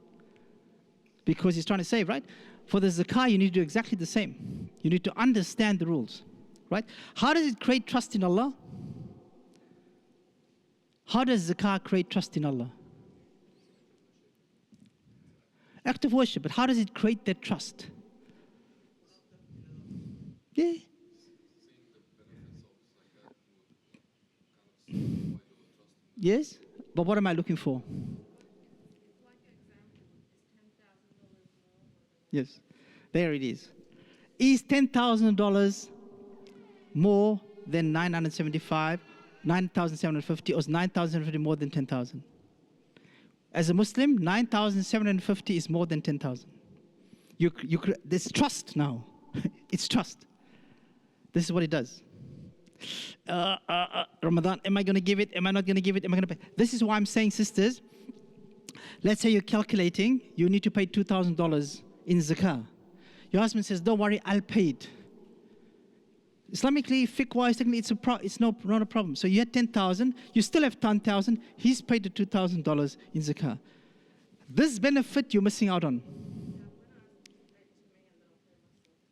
Because he's trying to save, right? For the zakah, you need to do exactly the same. You need to understand the rules, right? How does it create trust in Allah? How does zakah create trust in Allah? Act of worship, but how does it create that trust? Yeah. Yes, but what am I looking for? Yes, there it is. Is $10,000 more than 975, 9,750, or is 9,750 more than 10,000? As a Muslim, 9,750 is more than 10,000. There's trust now. It's trust. This is what it does. Ramadan, am I going to give it? Am I not going to give it? Am I going to pay? This is why I'm saying, sisters, let's say you're calculating, you need to pay $2,000 in zakah. Your husband says, don't worry, I'll pay it. Islamically, fiqh-wise, technically, it's not a problem. So you had 10,000, you still have 10,000, he's paid the $2,000 in zakah. This benefit you're missing out on.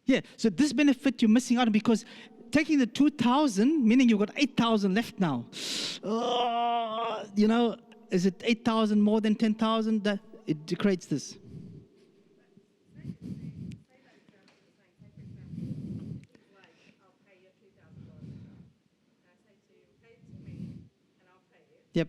Yeah, so this benefit you're missing out on because taking the 2,000, meaning you've got 8,000 left now. Is it 8,000 more than 10,000? That it creates this. Yep.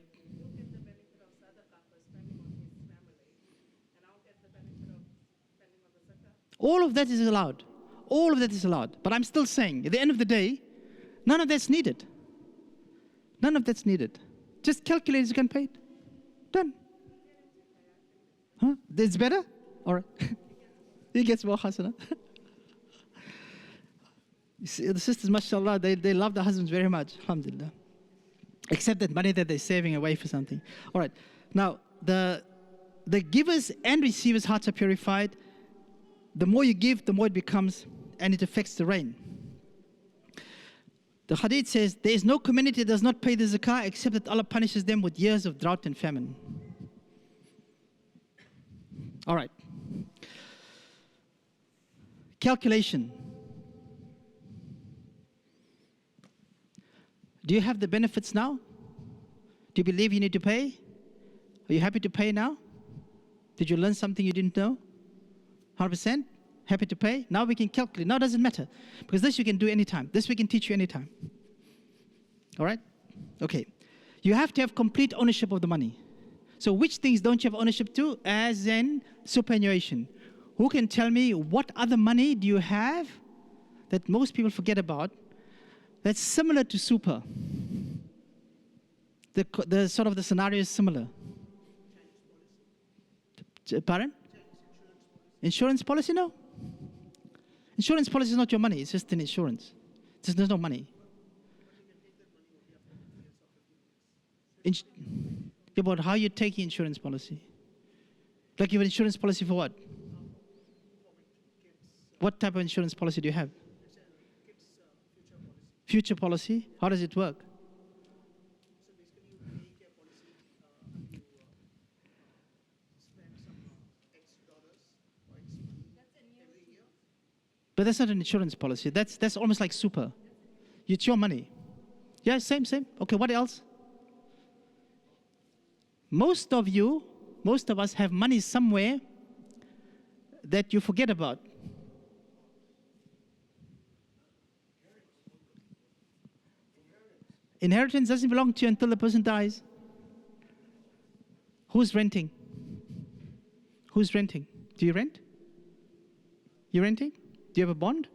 All of that is allowed. All of that is allowed. But I'm still saying, at the end of the day, none of that's needed. None of that's needed. Just calculate as you can pay it. Done. Huh? It's better? All right. He gets more hasana. The sisters, mashallah, they love their husbands very much. Alhamdulillah. Except that money that they're saving away for something. All right. Now, the givers and receivers' hearts are purified. The more you give, the more it becomes, and it affects the rain. The hadith says, there is no community that does not pay the zakah except that Allah punishes them with years of drought and famine. All right. Calculation. Do you have the benefits now? Do you believe you need to pay? Are you happy to pay now? Did you learn something you didn't know? 100%? Happy to pay? Now we can calculate. Now it doesn't matter. Because this you can do anytime. This we can teach you anytime. All right? Okay. You have to have complete ownership of the money. So which things don't you have ownership to? As in superannuation. Who can tell me what other money do you have that most people forget about that's similar to super? The sort of the scenario is similar. Pardon? Insurance policy? No. Insurance policy is not your money. It's just an insurance. There's no money. Yeah, but how you take insurance policy? Like you have an insurance policy for what? What type of insurance policy do you have? Future policy? How does it work? But that's not an insurance policy. That's almost like super. It's your money. Yeah, same. Okay, what else? Most of us have money somewhere that you forget about. Inheritance doesn't belong to you until the person dies. Who's renting? Who's renting? Do you rent? You renting? Do you have a bond?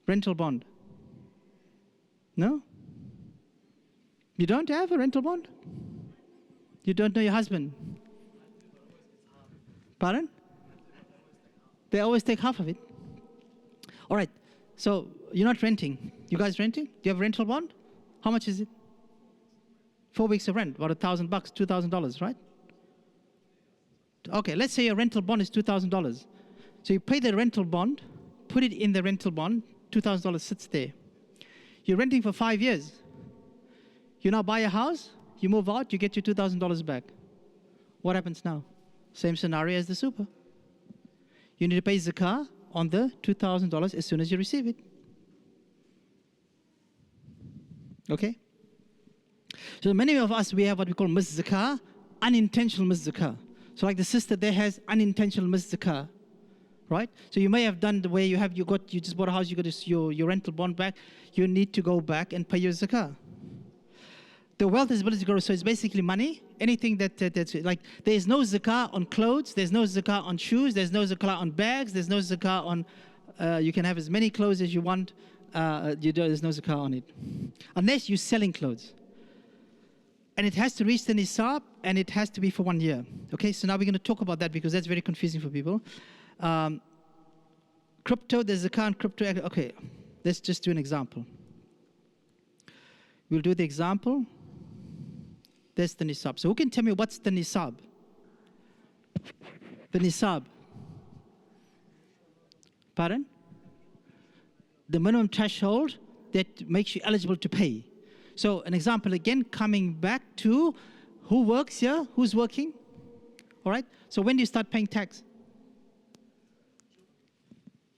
Rental bond? No? You don't have a rental bond? You don't know your husband? Pardon? They always take half of it. All right. So you're not renting. You guys renting? Do you have a rental bond? How much is it? 4 weeks of rent, about $1,000, $2,000, right? Okay, let's say your rental bond is $2,000. So you pay the rental bond, put it in the rental bond, $2,000 sits there. You're renting for 5 years. You now buy a house, you move out, you get your $2,000 back. What happens now? Same scenario as the super. You need to pay zakah on the $2,000 as soon as you receive it. Okay? So many of us, we have what we call missed zakah, unintentional missed zakah. So like the sister there has unintentional missed zakah. Right? So you may have done the way you just bought a house, you got your rental bond back. You need to go back and pay your zakah. The wealth is ability to grow. So it's basically money. Anything that's like, there's no zakah on clothes, there's no zakah on shoes, there's no zakah on bags, there's no zakah on, you can have as many clothes as you want, there's no zakah on it. Unless you're selling clothes. And it has to reach the nisab, and it has to be for 1 year. Okay, so now we're going to talk about that because that's very confusing for people. Crypto, there's zakah on crypto. Okay, let's just do an example. We'll do the example. There's the nisab. So who can tell me what's the nisab? The nisab. Pardon? The minimum threshold that makes you eligible to pay. So an example again, coming back to who works here, who's working? All right. So when do you start paying tax?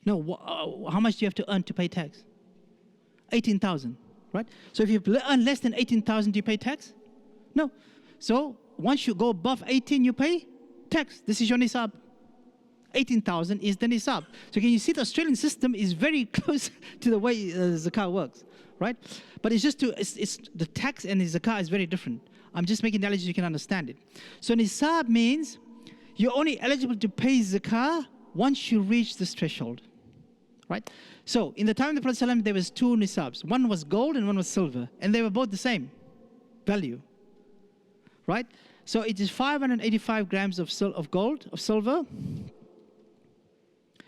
No, how much do you have to earn to pay tax? 18,000, right? So if you earn less than 18,000, do you pay tax? No. So once you go above 18, you pay tax. This is your nisab. 18,000 is the nisab. So can you see the Australian system is very close to the way zakah works, right? But it's just the tax and the zakah is very different. I'm just making the analogy so you can understand it. So nisab means you're only eligible to pay zakah once you reach this threshold, right? So in the time of the Prophet ﷺ, there was 2 nisabs. One was gold and one was silver, and they were both the same value, right? So it is 585 grams of silver,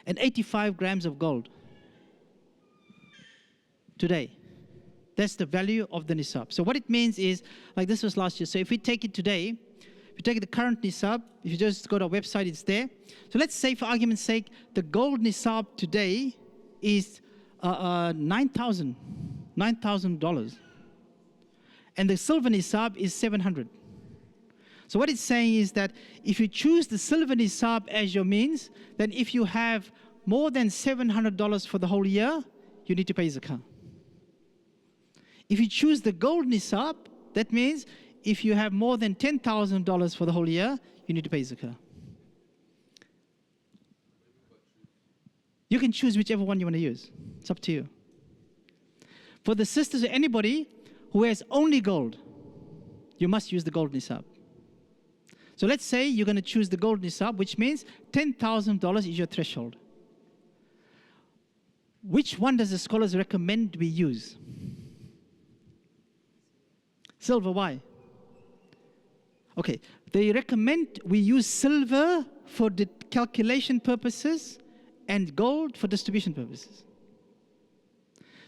and 85 grams of gold today. That's the value of the nisab. So what it means is, like this was last year. So if we take it today, if you take the current nisab, if you just go to our website, it's there. So let's say, for argument's sake, the gold nisab today is $9,000. And the silver nisab is $700. So what it's saying is that if you choose the silver nisab as your means, then if you have more than $700 for the whole year, you need to pay zakah. If you choose the gold nisab, that means if you have more than $10,000 for the whole year, you need to pay zakah. You can choose whichever one you want to use. It's up to you. For the sisters or anybody who has only gold, you must use the gold nisab. So let's say you're going to choose the gold nisab, which means $10,000 is your threshold. Which one does the scholars recommend we use? Silver, why? Okay, they recommend we use silver for the calculation purposes and gold for distribution purposes.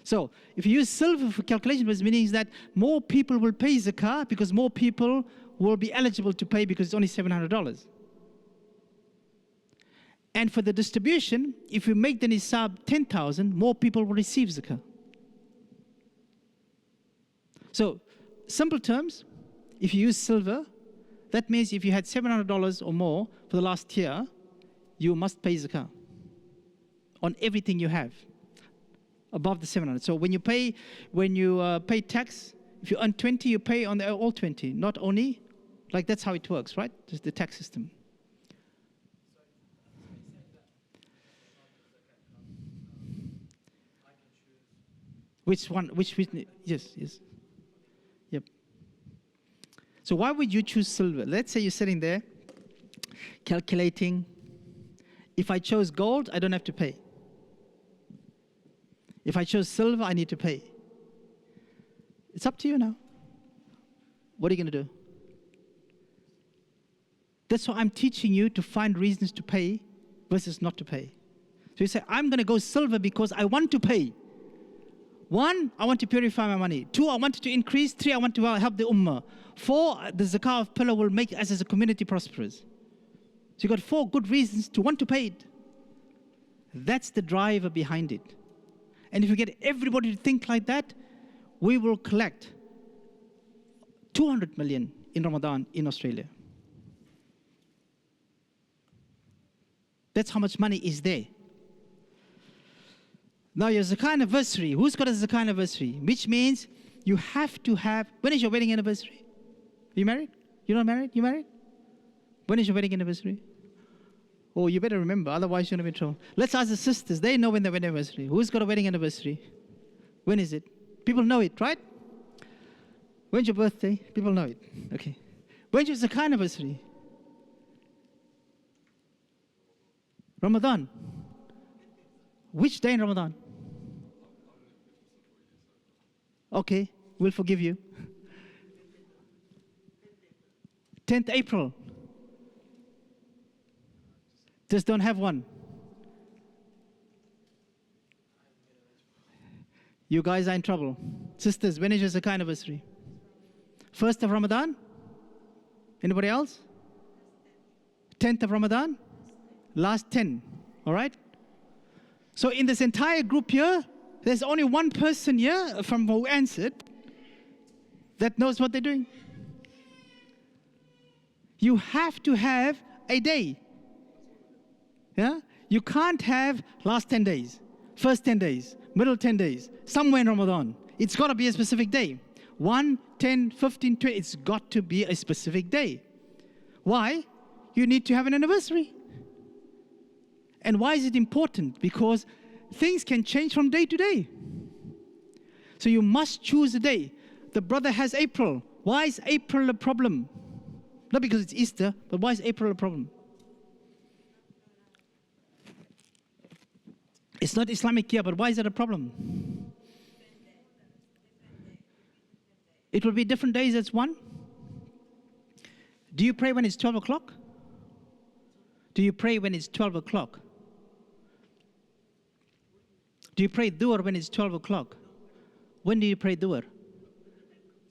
So, if you use silver for calculation purposes, meaning that more people will pay zakah because more people will be eligible to pay because it's only $700. And for the distribution, if you make the nisab 10,000, more people will receive zakah. So, simple terms, if you use silver, that means if you had $700 or more for the last year, you must pay zakah on everything you have above the 700. So when you pay tax, if you earn 20, you pay on all 20, not only, like that's how it works, right? Just the tax system. Which one? Yes. Yep. So why would you choose silver? Let's say you're sitting there calculating. If I chose gold, I don't have to pay. If I chose silver, I need to pay. It's up to you now. What are you going to do? That's why I'm teaching you to find reasons to pay versus not to pay. So you say, I'm going to go silver because I want to pay. 1, I want to purify my money. 2, I want to increase. 3, I want to help the ummah. 4, the zakah of pillar will make us as a community prosperous. So you've got 4 good reasons to want to pay it. That's the driver behind it. And if we get everybody to think like that, we will collect 200 million in Ramadan in Australia. That's how much money is there. Now your zakah anniversary, who's got a zakah anniversary? Which means you have to have, when is your wedding anniversary? Are you married? You're not married? You married? When is your wedding anniversary? Oh, you better remember, otherwise you're going to be in trouble. Let's ask the sisters. They know when their wedding anniversary. Who's got a wedding anniversary? When is it? People know it, right? When's your birthday? People know it. Okay. When's your zakah anniversary? Ramadan. Which day in Ramadan? Okay, we'll forgive you. 10th April. Just don't have one. You guys are in trouble. Sisters, when is your zakah anniversary? 1st of Ramadan? Anybody else? 10th of Ramadan? Last 10. All right? So in this entire group here, there's only one person here from who answered that knows what they're doing. You have to have a day. Yeah? You can't have last 10 days, first 10 days, middle 10 days, somewhere in Ramadan. It's got to be a specific day. 1, 10, 15, 20, it's got to be a specific day. Why? You need to have an anniversary. And why is it important? Because things can change from day to day. So you must choose a day. The brother has April. Why is April a problem? Not because it's Easter, but why is April a problem? It's not Islamic year, but why is it a problem? It will be different days, that's one. Do you pray when it's 12 o'clock? Do you pray when it's 12 o'clock? Do you pray duhr when it's 12 o'clock? When do you pray duhr?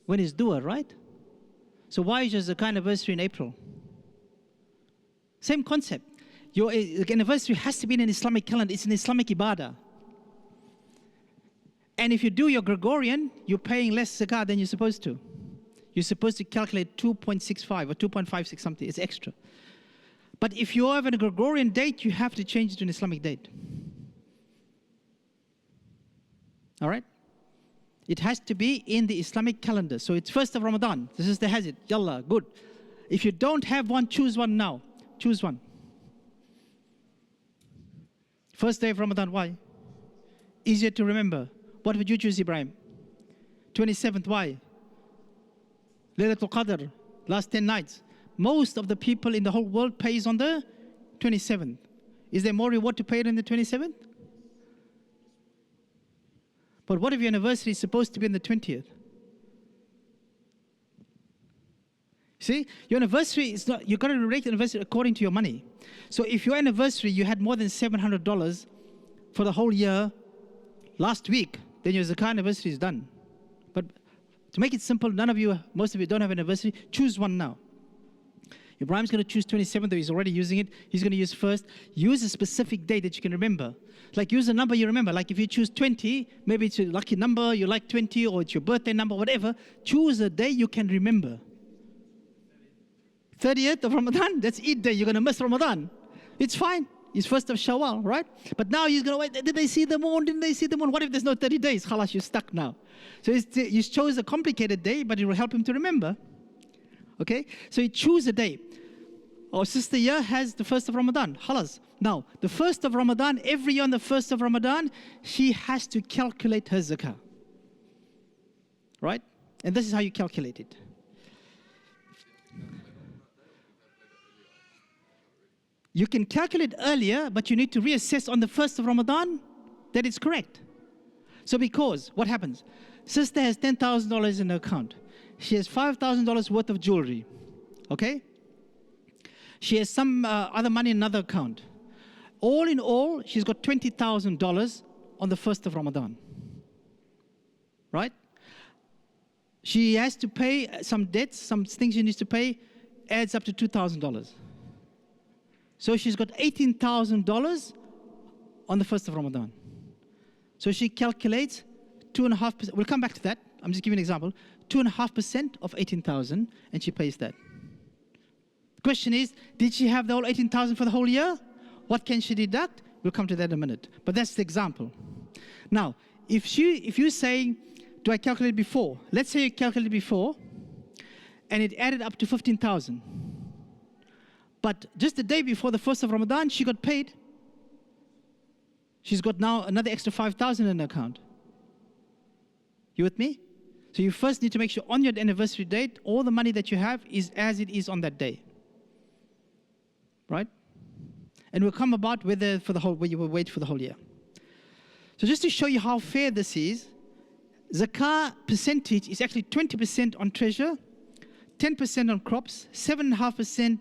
When it's duhr, right? So why is your zakah anniversary in April? Same concept. Your anniversary has to be in an Islamic calendar. It's an Islamic ibadah. And if you do your Gregorian, you're paying less zakah than you're supposed to. You're supposed to calculate 2.65 or 2.56 something. It's extra. But if you have a Gregorian date, you have to change it to an Islamic date. All right? It has to be in the Islamic calendar. So it's 1st of Ramadan. The sister has it. Yalla, good. If you don't have one, choose one now. Choose one. First day of Ramadan, why? Easier to remember. What would you choose, Ibrahim? 27th, why? Laylatul Qadr, last 10 nights. Most of the people in the whole world pays on the 27th. Is there more reward to pay it on the 27th? But what if your anniversary is supposed to be on the 20th? See, your anniversary is not, you've got to rate the anniversary according to your money. So if your anniversary, you had more than $700 for the whole year last week, then your Zakat anniversary is done. But to make it simple, most of you don't have an anniversary, choose one now. Ibrahim's going to choose 27th, though he's already using it. He's going to use first. Use a specific date that you can remember. Like use a number you remember. Like if you choose 20, maybe it's a lucky number, you like 20, or it's your birthday number, whatever. Choose a day you can remember. 30th of Ramadan, that's Eid day. You're going to miss Ramadan. It's fine. It's 1st of Shawwal, right? But now he's going to wait. Did they see the moon? Didn't they see the moon? What if there's no 30 days? Khalas, you're stuck now. So you chose a complicated day, but it will help him to remember. Okay? So you choose a day. Our sister here has the 1st of Ramadan. Khalas. Now, the 1st of Ramadan, every year on the 1st of Ramadan, she has to calculate her zakah. Right? And this is how you calculate it. You can calculate earlier, but you need to reassess on the 1st of Ramadan that it's correct. So because, what happens? Sister has $10,000 in her account. She has $5,000 worth of jewelry. Okay? She has some other money in another account. All in all, she's got $20,000 on the 1st of Ramadan. Right? She has to pay some debts, some things she needs to pay, adds up to $2,000. So she's got $18,000 on the 1st of Ramadan. So she calculates 2.5%. We'll come back to that. I'm just giving an example. 2.5% of 18,000, and she pays that. The question is, did she have the whole 18,000 for the whole year? What can she deduct? We'll come to that in a minute. But that's the example. Now, if you're saying, do I calculate before? Let's say you calculated before, and it added up to 15,000. But just the day before the 1st of Ramadan, she got paid. She's got now another extra 5,000 in her account. You with me? So you first need to make sure on your anniversary date, all the money that you have is as it is on that day. Right? And we'll come about whether you will wait for the whole year. So just to show you how fair this is, Zakah percentage is actually 20% on treasure, 10% on crops, 7.5%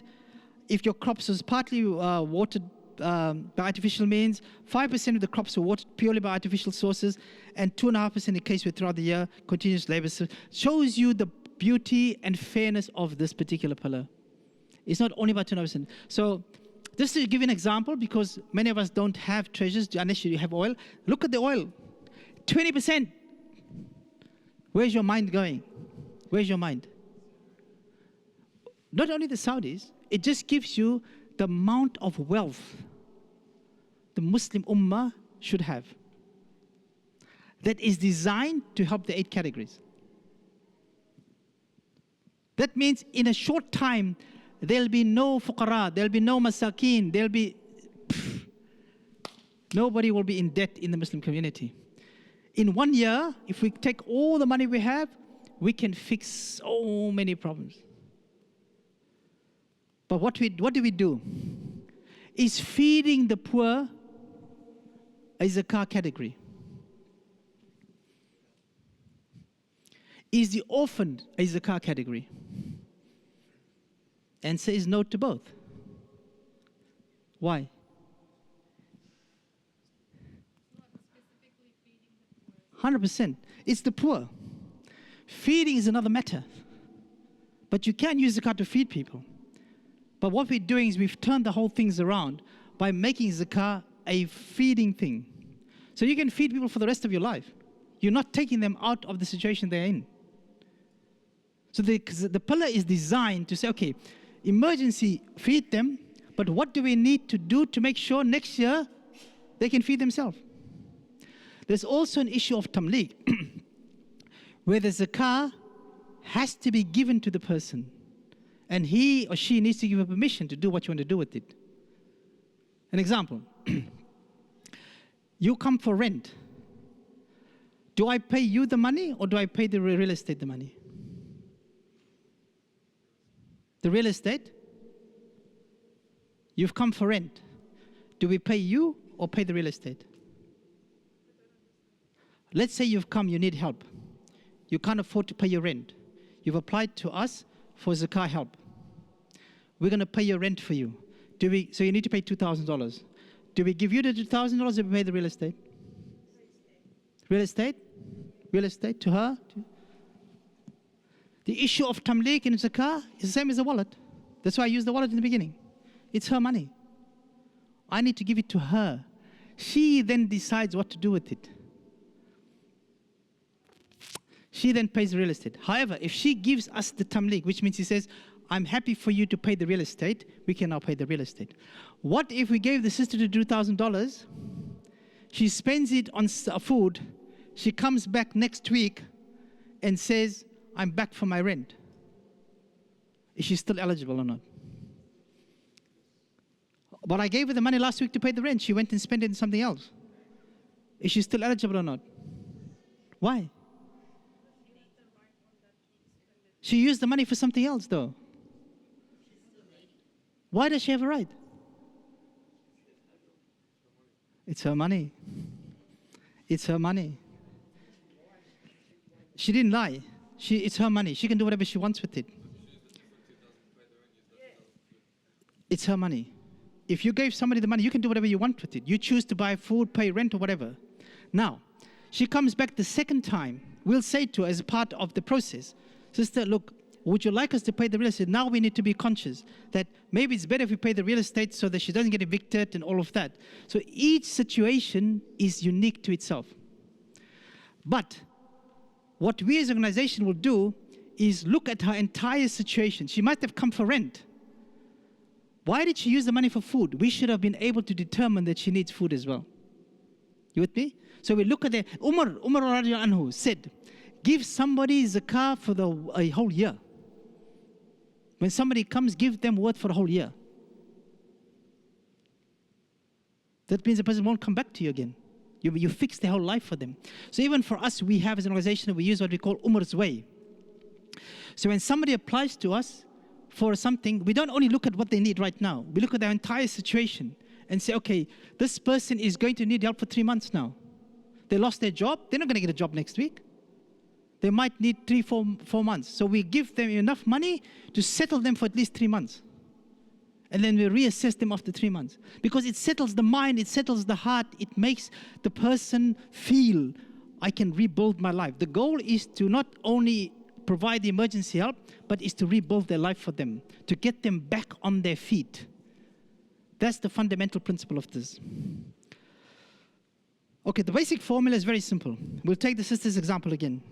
if your crops was partly watered by artificial means, 5% of the crops were watered purely by artificial sources, and 2.5% in case we're throughout the year, continuous labor. So shows you the beauty and fairness of this particular pillar. It's not only about 2.5%. So just to give you an example, because many of us don't have treasures unless you have oil. Look at the oil. 20%. Where's your mind going? Where's your mind? Not only the Saudis, it just gives you the amount of wealth the Muslim Ummah should have that is designed to help the 8 categories. That means in a short time, there'll be no fuqara, there'll be no masakin, nobody will be in debt in the Muslim community. In 1 year, if we take all the money we have, we can fix so many problems. But what do we do? Is feeding the poor a zakah category? Is the orphan a zakah category? Answer is no to both. Why? 100%. It's the poor. Feeding is another matter. But you can use zakah to feed people. But what we're doing is we've turned the whole things around by making zakah a feeding thing. So you can feed people for the rest of your life. You're not taking them out of the situation they're in. So the pillar is designed to say, okay, emergency, feed them, but what do we need to do to make sure next year they can feed themselves? There's also an issue of tamliq. where the zakah has to be given to the person, and he or she needs to give a permission to do what you want to do with it. An example, you come for rent. Do I pay you the money or do I pay the real estate the money? The real estate? You've come for rent. Do we pay you or pay the real estate? Let's say you've come, you need help. You can't afford to pay your rent. You've applied to us for zakah help. We're going to pay your rent for you. So you need to pay $2,000. Do we give you the $2,000 or do we pay the real estate? Real estate? Real estate to her? The issue of tamlik in zakah is the same as a wallet. That's why I used the wallet in the beginning. It's her money. I need to give it to her. She then decides what to do with it. She then pays the real estate. However, if she gives us the tamlik, which means she says, I'm happy for you to pay the real estate, we can now pay the real estate. What if we gave the sister the $2,000, she spends it on food, she comes back next week and says, I'm back for my rent? Is she still eligible or not? But I gave her the money last week to pay the rent. She went and spent it on something else. Is she still eligible or not? Why? She used the money for something else though. Why does she have a right? It's her money. It's her money. She didn't lie. It's her money. She can do whatever she wants with it. It's her money. If you gave somebody the money, you can do whatever you want with it. You choose to buy food, pay rent, or whatever. Now, she comes back the second time. We'll say to her as part of the process, sister, look, would you like us to pay the real estate? Now we need to be conscious that maybe it's better if we pay the real estate so that she doesn't get evicted and all of that. So each situation is unique to itself. But what we as an organization will do is look at her entire situation. She might have come for rent. Why did she use the money for food? We should have been able to determine that she needs food as well. You with me? So we look at the Umar radiallahu anhu said, give somebody zakah for a whole year. When somebody comes, give them worth for a whole year. That means the person won't come back to you again. You fix their whole life for them. So even for us, we have as an organization, we use what we call Umar's way. So when somebody applies to us for something, we don't only look at what they need right now. We look at their entire situation and say, okay, this person is going to need help for 3 months now. They lost their job. They're not going to get a job next week. They might need 3-4 months. So we give them enough money to settle them for at least 3 months. And then we reassess them after 3 months. Because it settles the mind, it settles the heart, it makes the person feel, I can rebuild my life. The goal is to not only provide the emergency help, but is to rebuild their life for them, to get them back on their feet. That's the fundamental principle of this. Okay, the basic formula is very simple. We'll take the sister's example again.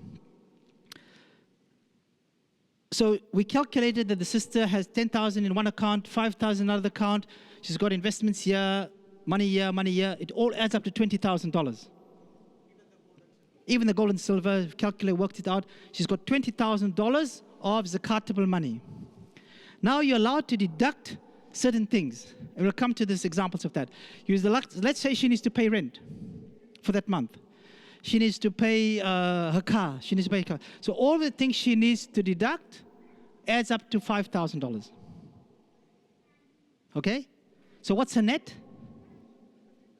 So we calculated that the sister has 10,000 in one account, 5,000 in another account. She's got investments here, money here, money here. It all adds up to $20,000. Even the gold and silver, calculate, worked it out. She's got $20,000 of zakatable money. Now you're allowed to deduct certain things. And we'll come to these examples of that. Let's say she needs to pay rent for that month. She needs to pay her car. She needs to pay her car. So all the things she needs to deduct adds up to $5,000. Okay? So what's her net?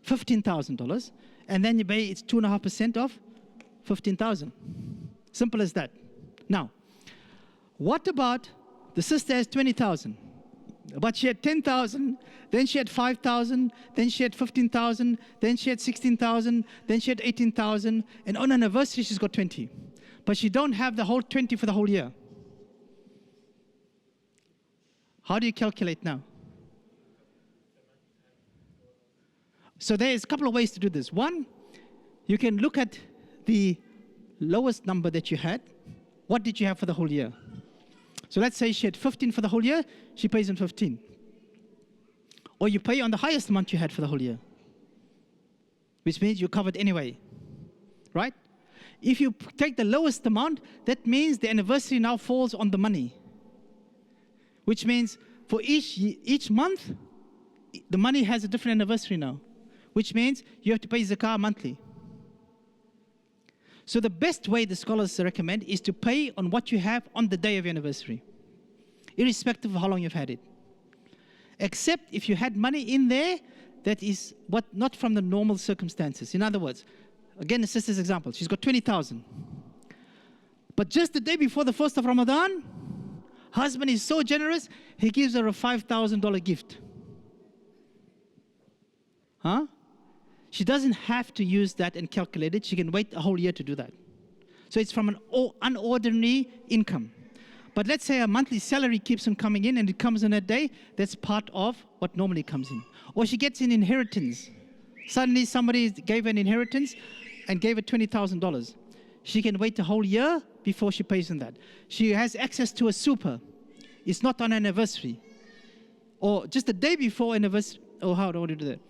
$15,000. And then you pay, it's 2.5% of 15,000. Simple as that. Now, what about the sister has 20,000? But she had 10,000, then she had 5,000, then she had 15,000, then she had 16,000, then she had 18,000, and on anniversary she's got 20. But she don't have the whole 20 for the whole year. How do you calculate now? So there's a couple of ways to do this. One, you can look at the lowest number that you had. What did you have for the whole year? So let's say she had 15 for the whole year, she pays on 15. Or you pay on the highest amount you had for the whole year, which means you're covered anyway, right? If you take the lowest amount, that means the anniversary now falls on the money. Which means for each month, the money has a different anniversary now. Which means you have to pay zakah monthly. So the best way the scholars recommend is to pay on what you have on the day of your anniversary, irrespective of how long you've had it. Except if you had money in there that is not from the normal circumstances. In other words, again, the sister's example, she's got 20,000. But just the day before the 1st of Ramadan, husband is so generous, he gives her a $5,000 gift. Huh? She doesn't have to use that and calculate it. She can wait a whole year to do that. So it's from an unordinary income. But let's say a monthly salary keeps on coming in and it comes on that day, that's part of what normally comes in. Or she gets an inheritance. Suddenly somebody gave her an inheritance and gave her $20,000. She can wait a whole year before she pays on that. She has access to a super. It's not on anniversary. Or just the day before anniversary. Oh, how do you do that?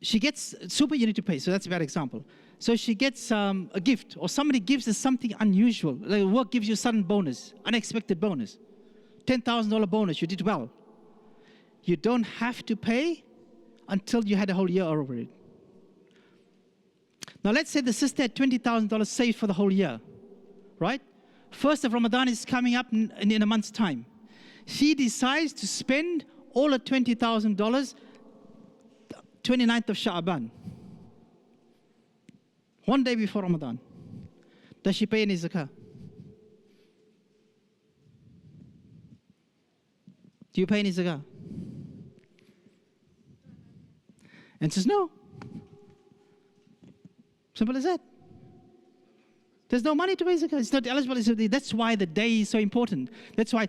She gets super, you need to pay. So that's a bad example. So she gets a gift, or somebody gives us something unusual. Like work gives you a sudden bonus, unexpected bonus. $10,000 bonus, you did well. You don't have to pay until you had a whole year over it. Now let's say the sister had $20,000 saved for the whole year, right? 1st of Ramadan is coming up in a month's time. She decides to spend all of $20,000 29th of Sha'aban, one day before Ramadan. Does she pay any zakah? Do you pay any zakah? And says no. Simple as that. There's no money to pay zakah. It's not eligible. That's why the day is so important. That's why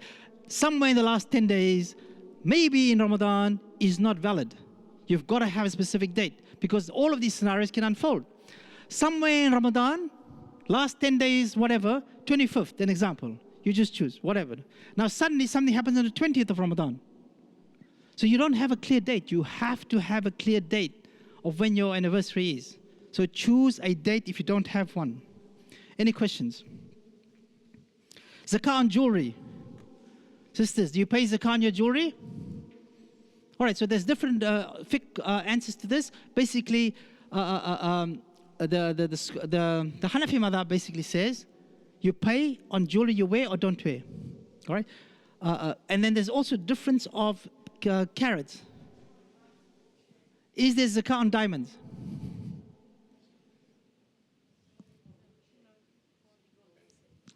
somewhere in the last 10 days, maybe in Ramadan, is not valid. You've got to have a specific date because all of these scenarios can unfold. Somewhere in Ramadan, last 10 days, whatever, 25th, an example. You just choose, whatever. Now suddenly something happens on the 20th of Ramadan. So you don't have a clear date. You have to have a clear date of when your anniversary is. So choose a date if you don't have one. Any questions? Zakah on jewelry. Sisters, do you pay zakah on your jewelry? All right, so there's different answers to this. Basically, the Hanafi madhab basically says you pay on jewelry you wear or don't wear. All right, and then there's also difference of carats. Is there zakah on diamonds?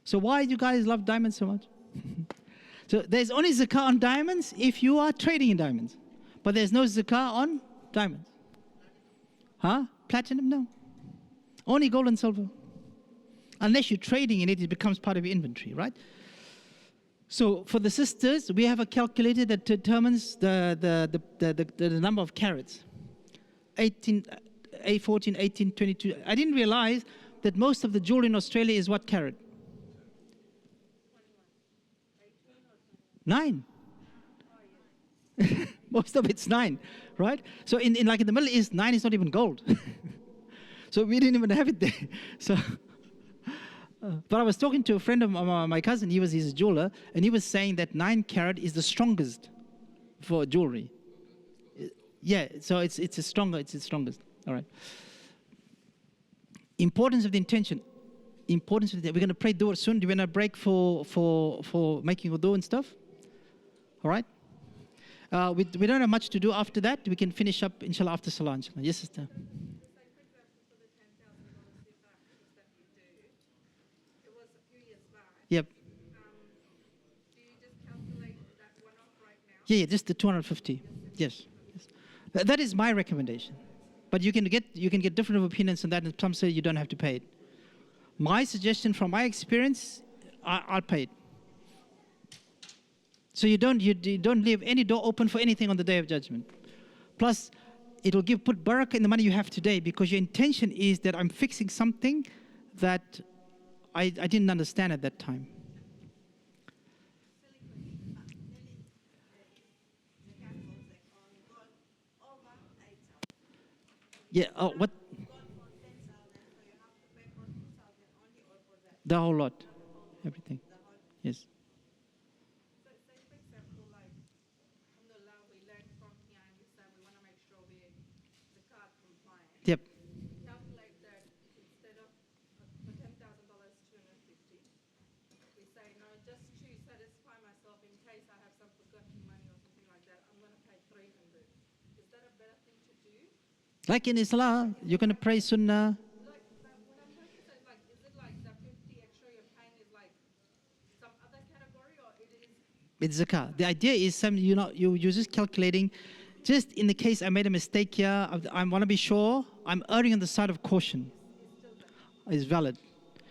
So why do you guys love diamonds so much? So there's only zakah on diamonds if you are trading in diamonds. But there's no zakah on diamonds. Huh? Platinum? No. Only gold and silver. Unless you're trading in it, it becomes part of your inventory, right? So for the sisters, we have a calculator that determines the number of carats. 18, 14, 18, 22. I didn't realize that most of the jewelry in Australia is what carat? 9. Most of it's 9, right? So in like in the Middle East, 9 is not even gold. So we didn't even have it there. So, but I was talking to a friend of my cousin. He's a jeweler, and he was saying that 9 carat is the strongest for jewelry. Yeah, so it's the strongest. All right. Importance of the intention. We're going to pray dua soon. Do we want to break for making wudu and stuff? All right. We don't have much to do after that. We can finish up, inshallah, after salah. Inshallah. Yes, sister. Yep. Do you just calculate that one-off right now? Yeah, just the 250. Yes. That is my recommendation. But you can get different opinions on that, and some say you don't have to pay it. My suggestion from my experience, I'll pay it. So you don't leave any door open for anything on the Day of Judgment. Plus, it'll put barakah in the money you have today, because your intention is that I'm fixing something that I didn't understand at that time. Yeah. Oh, what? lot, everything. Yes. So say for example, like, alhamdulillah, we learned from here and we said we want to make sure we're zakat compliant. Yep. We calculate that instead of for $10,000, 250. We say no, just to satisfy myself in case I have some forgotten money or something like that, I'm going to pay 300. Is that a better thing to do? Like in Islam, you're going to pray Sunnah. Like, but what I'm trying to say is like, is it like the 50 extra you're paying is like some other category or it is? It's zakah. The idea is you're just calculating. Just in the case I made a mistake here, I want to be sure I'm erring on the side of caution. Is valid,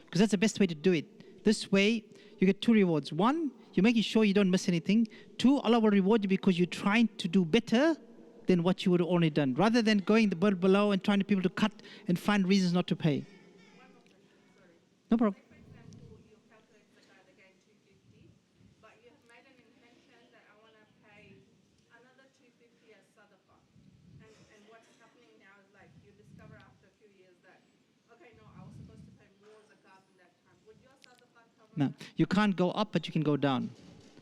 because that's the best way to do it. This way, you get two rewards. One, you're making sure you don't miss anything. Two, Allah will reward you because you're trying to do better than what you would have already done, rather than going the bird below and trying to people to cut and find reasons not to pay. One more question, sorry. No problem. Say, for example, you calculate zakat again 250, but you have made an intention that I want to pay another 250 as sadaqah. And what's happening now is like you discover after a few years that, okay, no, I was supposed to pay more zakat in that time. Would your sadaqah cover No, that? you can't go up, but you can go down.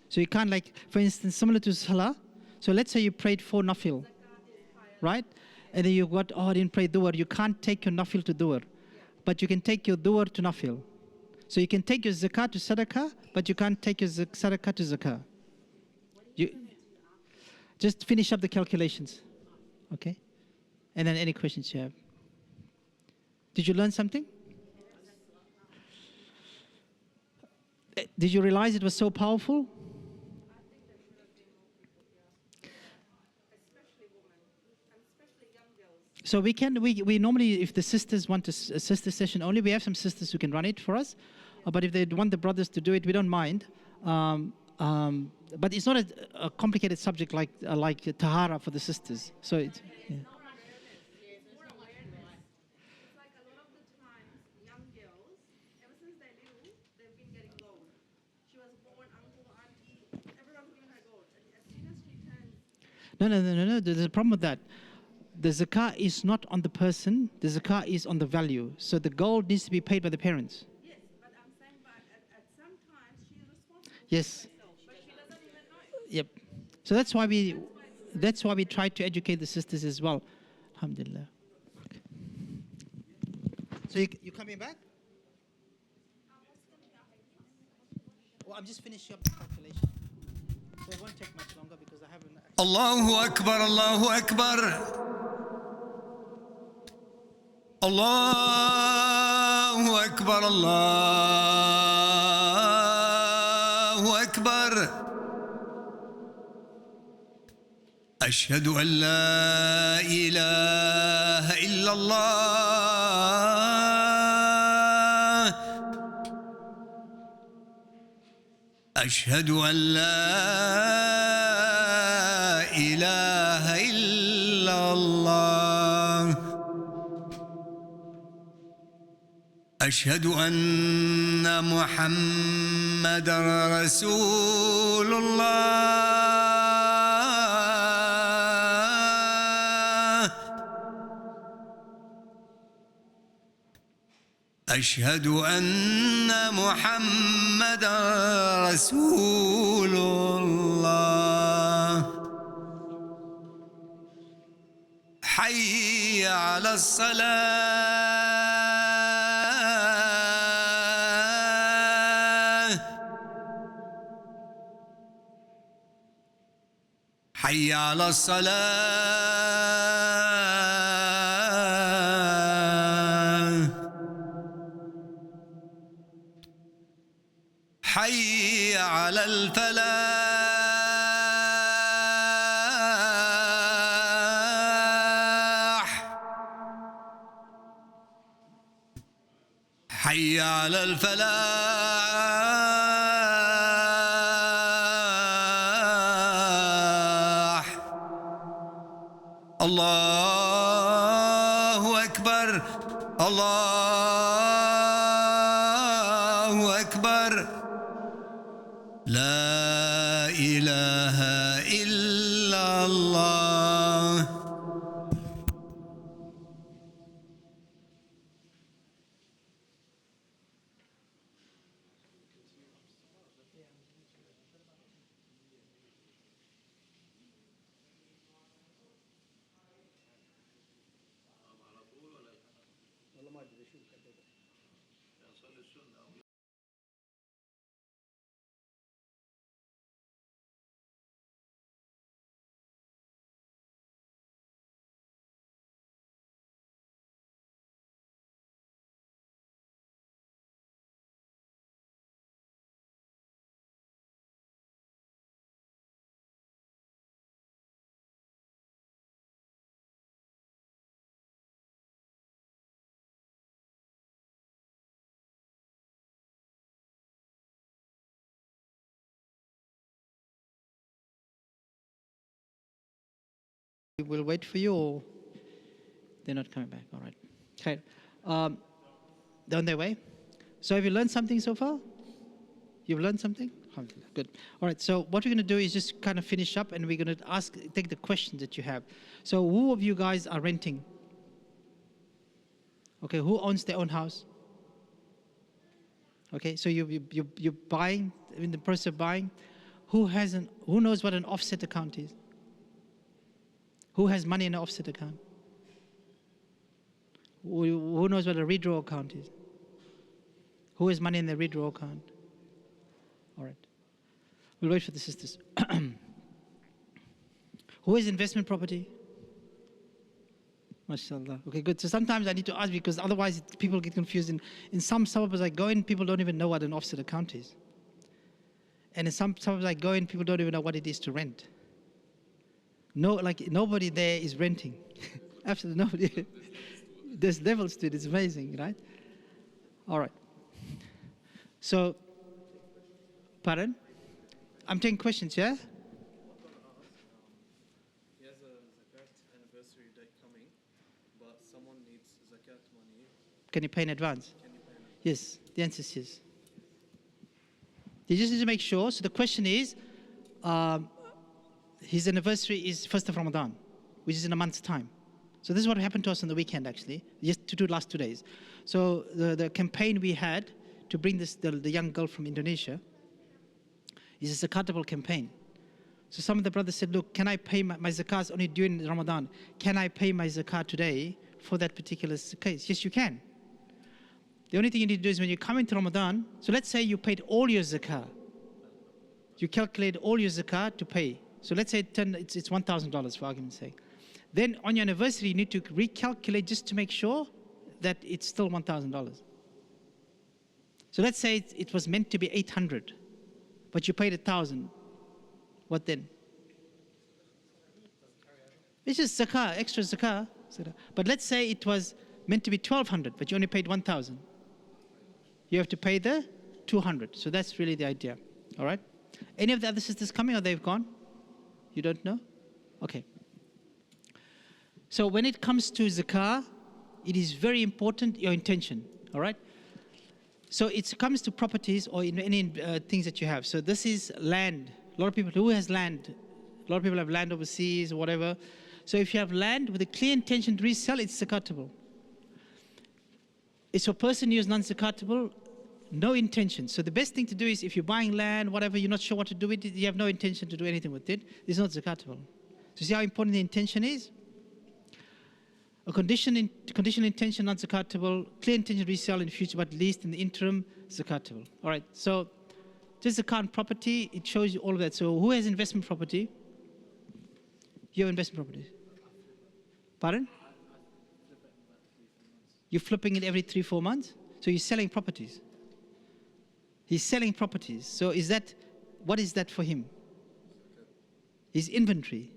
So you can't, like, for instance, similar to salah. So let's say you prayed 4 nafil, right? And then you got, I didn't pray duhr. You can't take your nafil to duhr, but you can take your duhr to nafil. So you can take your zakat to sadaqah, but you can't take your sadaqah to zakah. You just finish up the calculations, okay? And then any questions you have. Did you learn something? Did you realize it was so powerful? Especially women, and especially young girls. So we normally, if the sisters want a sister session only, we have some sisters who can run it for us. But if they want the brothers to do it, we don't mind. But it's not a complicated subject like tahara for the sisters. So it's, yeah. More awareness. It's like a lot of the times, young girls, ever since they're little, they've been getting gold. She was born, uncle, auntie, everyone's giving her gold. And as soon as she turns, No. There's a problem with that. The zakah is not on the person. The zakah is on the value. So the gold needs to be paid by the parents. yes, but I'm saying, but at some times she's responsible Yes. for herself, but she doesn't even know. Yep. So that's why we try to educate the sisters as well. Alhamdulillah. Okay. So you coming back? Well, I'm just finishing up the calculation. So it won't take much longer because I haven't. الله أكبر الله أكبر الله أكبر الله أكبر أشهد أن لا إله إلا الله أشهد أن لا إله إلا الله أشهد أن محمدا رسول الله أشهد أن محمدا رسول الله حي على الصلاة حي على الصلاة حي على الفلاح حي على الفلاح الله أكبر الله أكبر لا إله إلا الله We'll wait for you, or they're not coming back. All right. Okay. They're on their way. So have you learned something so far? You've learned something? Alhamdulillah. Good. All right. So what we're going to do is just kind of finish up, and we're going to take the questions that you have. So who of you guys are renting? Okay. Who owns their own house? Okay. So you're buying, in the process of buying. Who knows what an offset account is? Who has money in an offset account? Who knows what a redraw account is? Who has money in the redraw account? All right. We'll wait for the sisters. Who has investment property? MashaAllah. Okay, good. So sometimes I need to ask, because otherwise people get confused. In some suburbs I go in, people don't even know what an offset account is. And in some suburbs I go in, people don't even know what it is to rent. No, like nobody there is renting. Absolutely nobody. There's levels to it. It's amazing, right? All right. So, pardon? I'm taking questions, yeah? He has a Zakat anniversary date coming, but someone needs Zakat money. Can you pay in advance? Can you pay in advance? Yes. The answer is yes. You just need to make sure. So the question is, his anniversary is 1st of Ramadan, which is in a month's time. So this is what happened to us on the weekend, actually, just to do last 2 days. So the campaign we had to bring the young girl from Indonesia is a zakatable campaign. So some of the brothers said, look, can I pay my zakat only during Ramadan? Can I pay my zakat today for that particular case? Yes, you can. The only thing you need to do is when you come into Ramadan, so let's say you paid all your zakat. You calculate all your zakat to pay. So let's say it's $1,000 for argument's sake. Then on your anniversary, you need to recalculate just to make sure that it's still $1,000. So let's say it was meant to be 800, but you paid 1,000. What then? It's just zakah, extra zakah. But let's say it was meant to be 1,200, but you only paid 1,000. You have to pay the 200. So that's really the idea. All right? Any of the other sisters coming, or they've gone? You don't know? Okay. So when it comes to zakah, it is very important your intention. All right? So it comes to properties or in any things that you have. So this is land. A lot of people, who has land? A lot of people have land overseas or whatever. So if you have land with a clear intention to resell, it's zakatable. If a person who is non-zakatable, no intention. So the best thing to do is if you're buying land, whatever, you're not sure what to do with it, you have no intention to do anything with it, it's not zakatable. So see how important the intention is? A conditional intention, not zakatable. Clear intention to resell in the future, but at least in the interim, zakatable. All right, so just zakat on property, it shows you all of that. So who has investment property? You have investment property. Pardon? You're flipping it every 3-4 months? So you're selling properties. He's selling properties. So what is that for him? His inventory.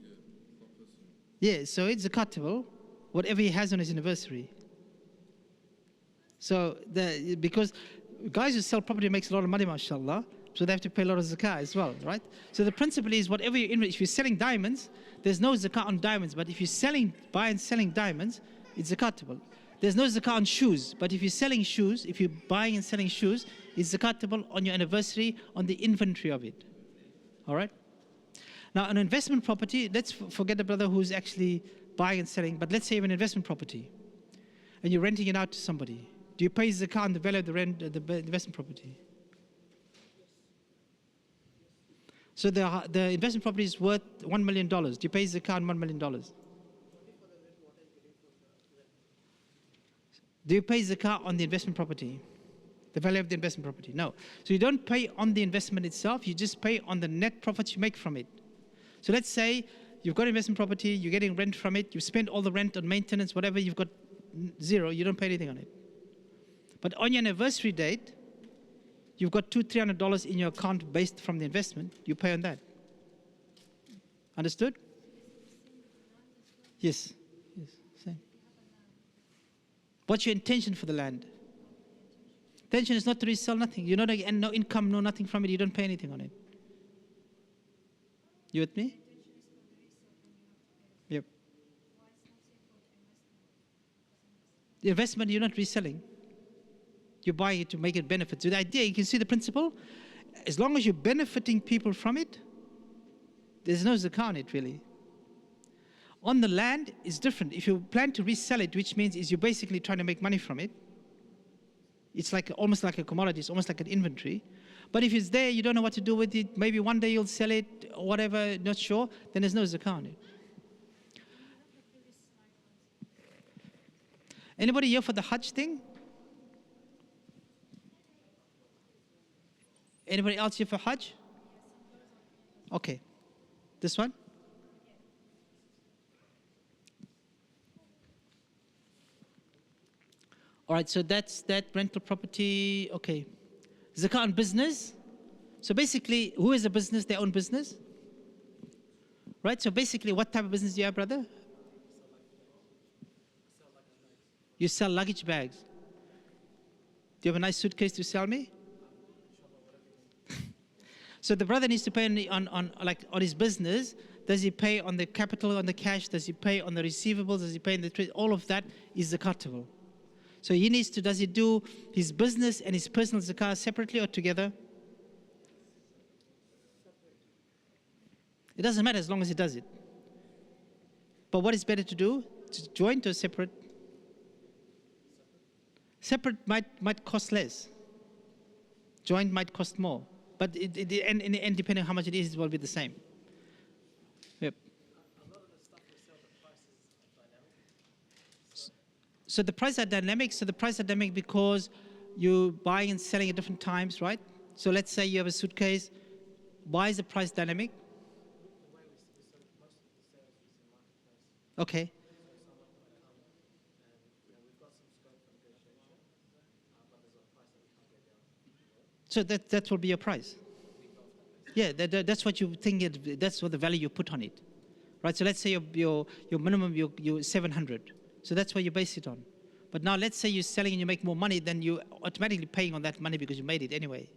Yeah, so it's zakatable, whatever he has on his anniversary. So because guys who sell property makes a lot of money, mashallah, so they have to pay a lot of zakah as well, right? So the principle is whatever if you're selling diamonds, there's no zakah on diamonds, but if you're buying and selling diamonds, it's zakatable. There's no zakah on shoes, but if you're selling shoes, if you're buying and selling shoes, it's zakatable on your anniversary on the inventory of it. All right? Now, an investment property, let's forget the brother who's actually buying and selling, but let's say you have an investment property and you're renting it out to somebody. Do you pay zakah on the value of the investment property? So the investment property is worth $1 million. Do you pay zakah on $1 million? Do you pay zakah on the investment property? The value of the investment property. No. So you don't pay on the investment itself, you just pay on the net profits you make from it. So let's say you've got investment property, you're getting rent from it, you spend all the rent on maintenance, whatever, you've got zero, you don't pay anything on it. But on your anniversary date, you've got $200-300 in your account based from the investment, you pay on that. Understood? Yes. Yes. Same. What's your intention for the land? Intention is not to resell nothing. You're not and no income, no nothing from it. You don't pay anything on it. You with me? Yep. The investment you're not reselling. You buy it to make it benefit. So the idea, you can see the principle. As long as you're benefiting people from it, there's no zakah on it really. On the land, it's different. If you plan to resell it, which means is you're basically trying to make money from it. It's like almost like a commodity. It's almost like an inventory. But if it's there, you don't know what to do with it. Maybe one day you'll sell it or whatever, not sure. Then there's no zakah on it. Anybody here for the Hajj thing? Anybody else here for Hajj? Okay. This one? All right, so that's that rental property. Okay. Zakah on business. So basically, who is a business? Their own business? Right, so basically, what type of business do you have, brother? You sell luggage bags. Do you have a nice suitcase to sell me? So the brother needs to pay on his business. Does he pay on the capital, on the cash? Does he pay on the receivables? Does he pay on the trade? All of that is zakatable. So he needs to, does he do his business and his personal zakah separately or together? It doesn't matter as long as he does it. But what is better to do? To joint or separate? Separate might cost less. Joint might cost more. But and depending on how much it is, it will be the same. Yep. So the prices are dynamic. So the prices are dynamic because you're buying and selling at different times, right? So let's say you have a suitcase. Why is the price dynamic? Okay. So that will be your price. Yeah, that's what you think. That's what the value you put on it, right? So let's say your minimum you 700. So that's what you base it on. But now let's say you're selling and you make more money, then you're automatically paying on that money because you made it anyway.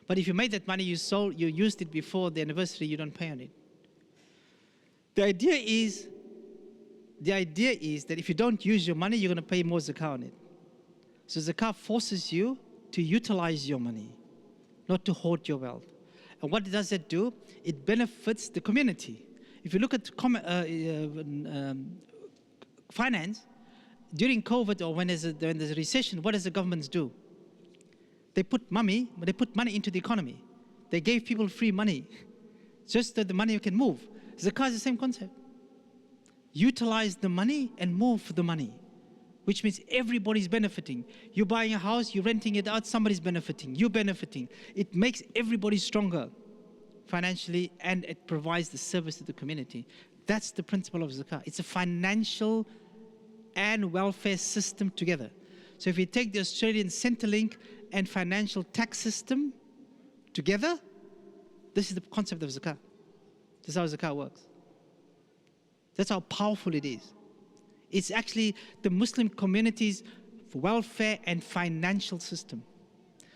But if you made that money, you used it before the anniversary, you don't pay on it. The idea is that if you don't use your money, you're going to pay more zakah on it. So zakah forces you to utilize your money, not to hoard your wealth. And what does that do? It benefits the community. If you look at finance, during COVID or when there's a recession, what does the governments do? They put money into the economy. They gave people free money, just that the money can move. Zakah is the same concept. Utilize the money and move the money, which means everybody's benefiting. You're buying a house, you're renting it out, somebody's benefiting, you're benefiting. It makes everybody stronger financially and it provides the service to the community. That's the principle of zakah. It's a financial and welfare system together. So if you take the Australian Centrelink and financial tax system together, this is the concept of zakah. This is how zakah works. That's how powerful it is. It's actually the Muslim community's welfare and financial system.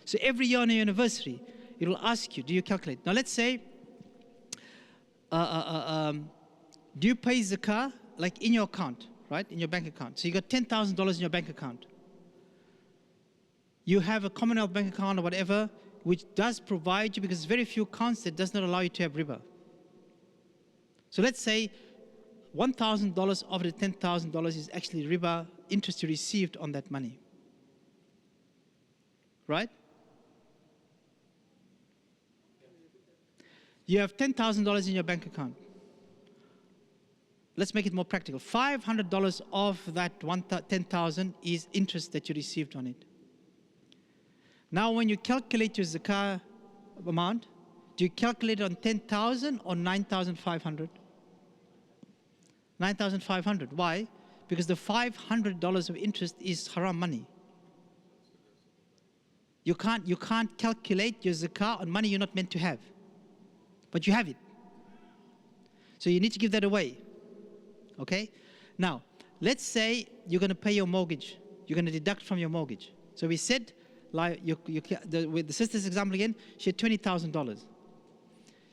So every year on your anniversary, it will ask you, do you calculate? Now let's say, do you pay zakah like in your account, right? In your bank account. So you got $10,000 in your bank account. You have a Commonwealth bank account or whatever, which does provide you, because there's very few accounts that does not allow you to have riba. So let's say $1,000 of the $10,000 is actually riba interest you received on that money. Right? You have $10,000 in your bank account. Let's make it more practical. $500 of that $10,000 is interest that you received on it. Now when you calculate your zakah amount, do you calculate it on 10,000 or 9,500? 9,500. Why? Because the $500 of interest is haram money. You can't calculate your zakah on money you're not meant to have. But you have it. So you need to give that away. Okay? Now, let's say you're going to pay your mortgage. You're going to deduct from your mortgage. So we said, like with the sister's example again, she had $20,000.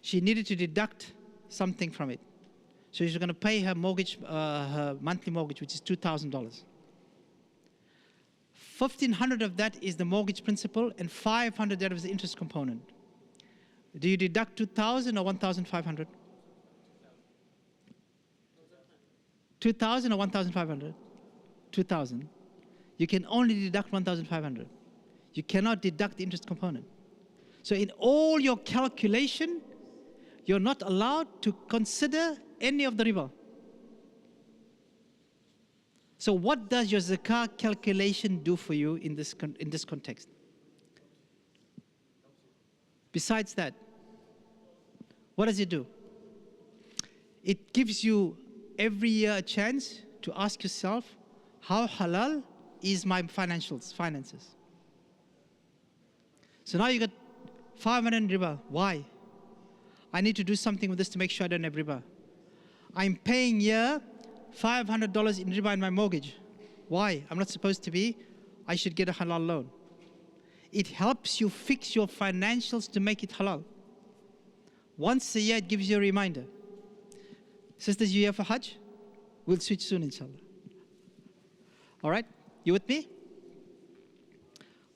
She needed to deduct something from it. So she's going to pay her mortgage, her monthly mortgage, which is $2,000. 1,500 of that is the mortgage principal, and 500 that is the interest component. Do you deduct 2,000 or 1,500? 2,000 or 1,500? 2,000. You can only deduct 1,500. You cannot deduct the interest component. So in all your calculation, you're not allowed to consider any of the riba. So what does your zakah calculation do for you in this context? Besides that, what does it do? It gives you every year a chance to ask yourself, how halal is my finances? So now you got 500 riba. Why? I need to do something with this to make sure I don't have riba. I'm paying here $500 in riba in my mortgage. Why? I'm not supposed to be. I should get a halal loan. It helps you fix your financials to make it halal. Once a year, it gives you a reminder. Sisters, you here for Hajj? We'll switch soon, inshallah. All right? You with me?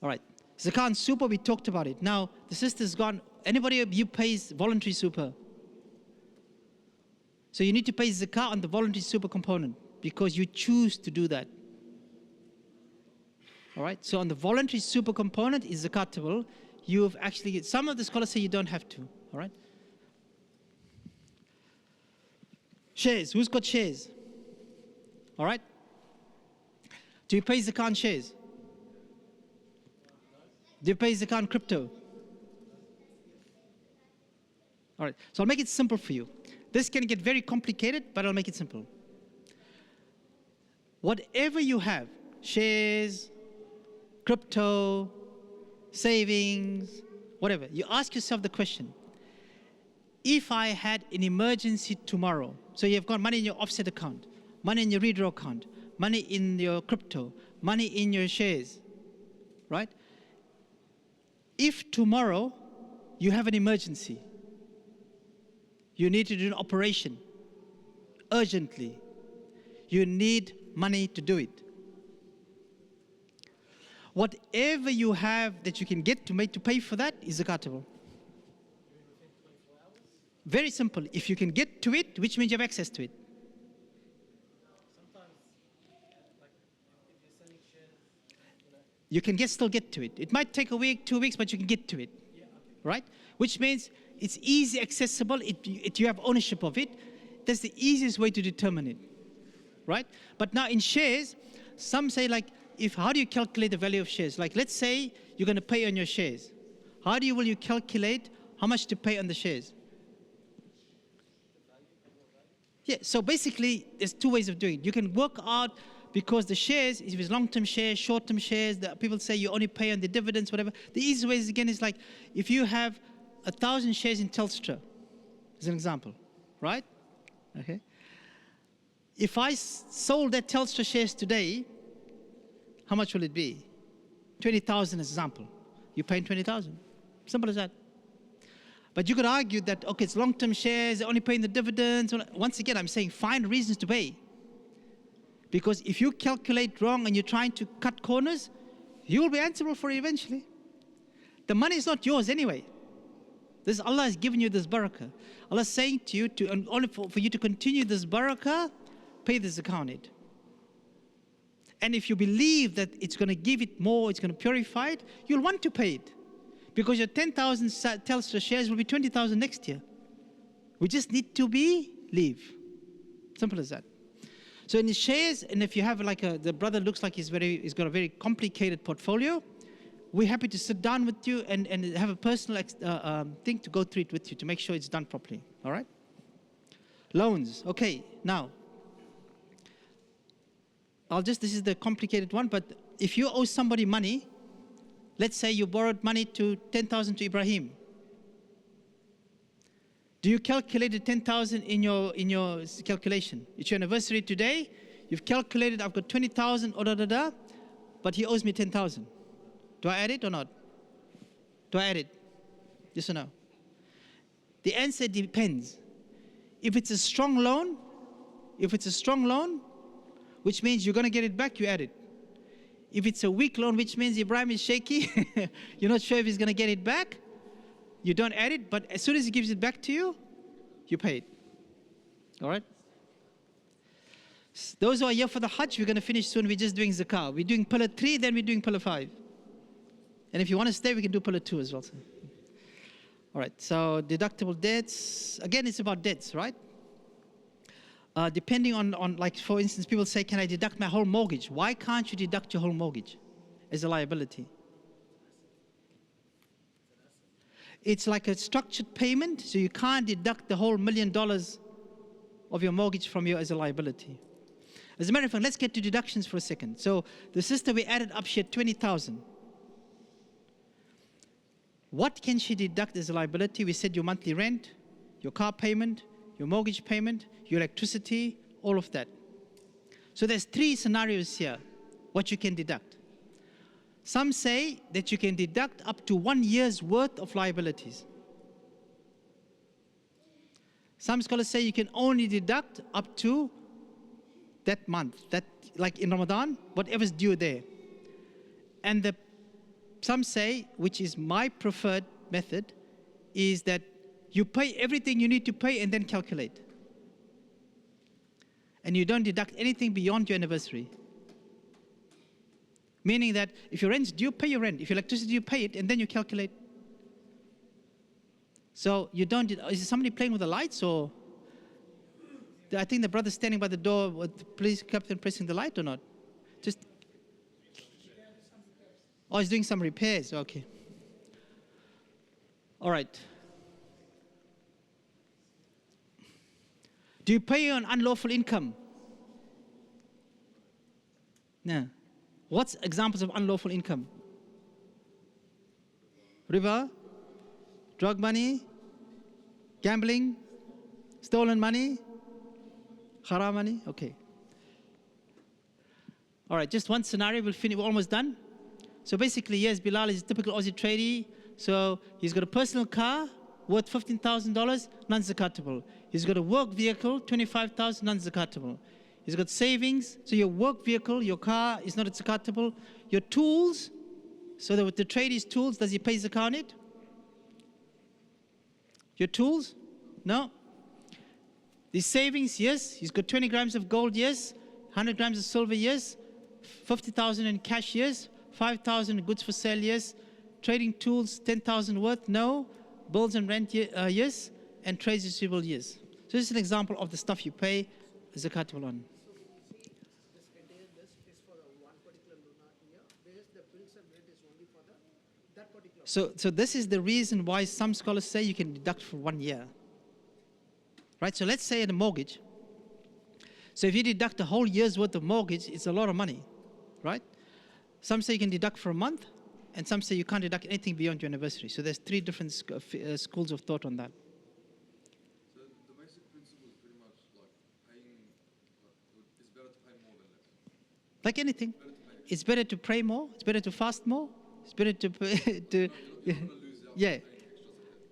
All right. Zakat and super, we talked about it. Now, the sister's gone. Anybody of you pays voluntary super? So you need to pay zakat on the voluntary super component because you choose to do that. All right? So on the voluntary super component is zakatable. You've actually, some of the scholars say you don't have to. All right? Shares. Who's got shares? All right? Do you pay zakat on shares? Do you pay zakat on crypto? All right. So I'll make it simple for you. This can get very complicated, but I'll make it simple. Whatever you have, shares, crypto, savings, whatever, you ask yourself the question, if I had an emergency tomorrow, so you've got money in your offset account, money in your redraw account, money in your crypto, money in your shares, right? If tomorrow you have an emergency, you need to do an operation urgently, you need money to do it. Whatever you have that you can get to pay for that is zakatable. Very simple. If you can get to it, which means you have access to it. You can still get to it. It might take a week, 2 weeks, but you can get to it, right? Which means it's easy accessible. You have ownership of it. That's the easiest way to determine it, right? But now in shares, some say like, how do you calculate the value of shares? Like let's say you're going to pay on your shares. Will you calculate how much to pay on the shares? Yeah, so basically there's two ways of doing it. You can work out, because the shares, if it's long-term shares, short-term shares, people say you only pay on the dividends, whatever. The easy way is, again, is like if you have 1,000 shares in Telstra, as an example, right? Okay. If I sold that Telstra shares today, how much will it be? 20,000 as an example. You're paying 20,000. Simple as that. But you could argue that, okay, it's long-term shares, they're only paying the dividends. Once again, I'm saying find reasons to pay. Because if you calculate wrong and you're trying to cut corners, you will be answerable for it eventually. The money is not yours anyway. Allah has given you this barakah. Allah is saying to you, only for you to continue this barakah, pay the zakah on it. And if you believe that it's going to give it more, it's going to purify it, you'll want to pay it. Because your 10,000 Telstra shares will be 20,000 next year. We just need to believe. Simple as that. So in the shares, and if you have like the brother looks like he's got a very complicated portfolio, we're happy to sit down with you and have a personal thing to go through it with you to make sure it's done properly. All right? Loans. Okay, now, this is the complicated one, but if you owe somebody money, let's say you borrowed money to 10,000 to Ibrahim. Do you calculate the 10,000 in your calculation? It's your anniversary today. You've calculated, I've got 20,000, but he owes me 10,000. Do I add it or not? Do I add it? Yes or no? The answer depends. If it's a strong loan, which means you're going to get it back, you add it. If it's a weak loan, which means Ibrahim is shaky, you're not sure if he's going to get it back, you don't add it, but as soon as he gives it back to you, you pay it. All right? Those who are here for the Hajj, we're going to finish soon. We're just doing Zakah. We're doing Pillar 3, then we're doing Pillar 5. And if you want to stay, we can do Pillar 2 as well. All right, so deductible debts. Again, it's about debts, right? Depending on, like, for instance, people say, can I deduct my whole mortgage? Why can't you deduct your whole mortgage as a liability? It's like a structured payment, so you can't deduct the whole $1 million of your mortgage from you as a liability. As a matter of fact, let's get to deductions for a second. So the sister we added up, she had 20,000. What can she deduct as a liability? We said your monthly rent, your car payment, your mortgage payment, your electricity, all of that. So there's 3 scenarios here, what you can deduct. Some say that you can deduct up to 1 year's worth of liabilities. Some scholars say you can only deduct up to that month, that, like in Ramadan, whatever's due there. And some say, which is my preferred method, is that you pay everything you need to pay and then calculate. And you don't deduct anything beyond your anniversary. Meaning that if your rent's due, pay your rent. If your electricity, you pay it, and then you calculate. So you don't, is somebody playing with the lights, or? I think the brother standing by the door with the police captain pressing the light or not? Just. Oh, he's doing some repairs, okay. All right. Do you pay on unlawful income? No. What's examples of unlawful income? Riba, drug money, gambling, stolen money, haram money? Okay. All right, just one scenario, we'll finish, we're almost done. So basically, yes, Bilal is a typical Aussie tradie. So he's got a personal car worth $15,000, non-zakatable. He's got a work vehicle, $25,000, non-zakatable. He's got savings, so your work vehicle, your car is not zakatable. Your tools, so that with the tradie's tools, does he pay zakat on it? Your tools? No. The savings, yes. He's got 20 grams of gold, yes. 100 grams of silver, yes. 50,000 in cash, yes. 5,000 in goods for sale, yes. Trading tools, 10,000 worth, no. Bills and rent, yes. And trades receivable, yes. So this is an example of the stuff you pay zakatable on. So this is the reason why some scholars say you can deduct for 1 year. Right? So let's say in a mortgage. So if you deduct a whole year's worth of mortgage, it's a lot of money. Right? Some say you can deduct for a month, and some say you can't deduct anything beyond your anniversary. So there's 3 different schools of thought on that. So the basic principle is pretty much like paying, it's better to pay more than less. Like anything. It's better to pray more. It's better to fast more. It's better to yeah.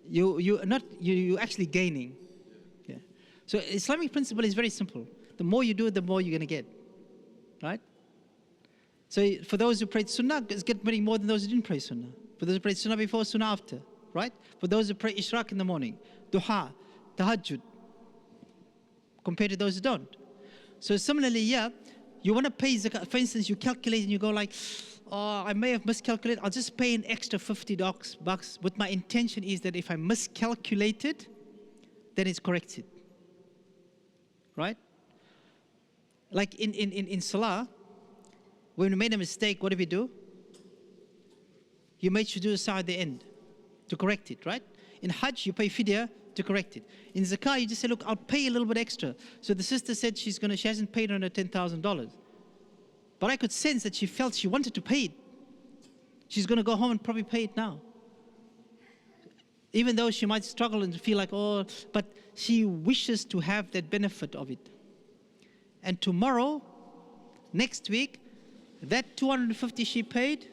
You're actually gaining. Yeah. So Islamic principle is very simple. The more you do, the more you're going to get. Right? So for those who prayed Sunnah, get getting more than those who didn't pray Sunnah. For those who prayed Sunnah before, Sunnah after. Right? For those who pray Ishraq in the morning, Duha, Tahajjud, compared to those who don't. So similarly, yeah, you want to pay zakat. For instance, you calculate and you go like, oh, I may have miscalculated. I'll just pay an extra $50 but my intention is that if I miscalculated, then it's corrected. Right? Like in Salah, when we made a mistake, what do? you made sure to do sa'i at the end to correct it, right? In Hajj, you pay fidya to correct it. In Zakah, you just say, look, I'll pay a little bit extra. So the sister said she hasn't paid on her $10,000. But I could sense that she felt she wanted to pay it. She's going to go home and probably pay it now. Even though she might struggle and feel like, oh, but she wishes to have that benefit of it. And tomorrow, next week, that 250 she paid,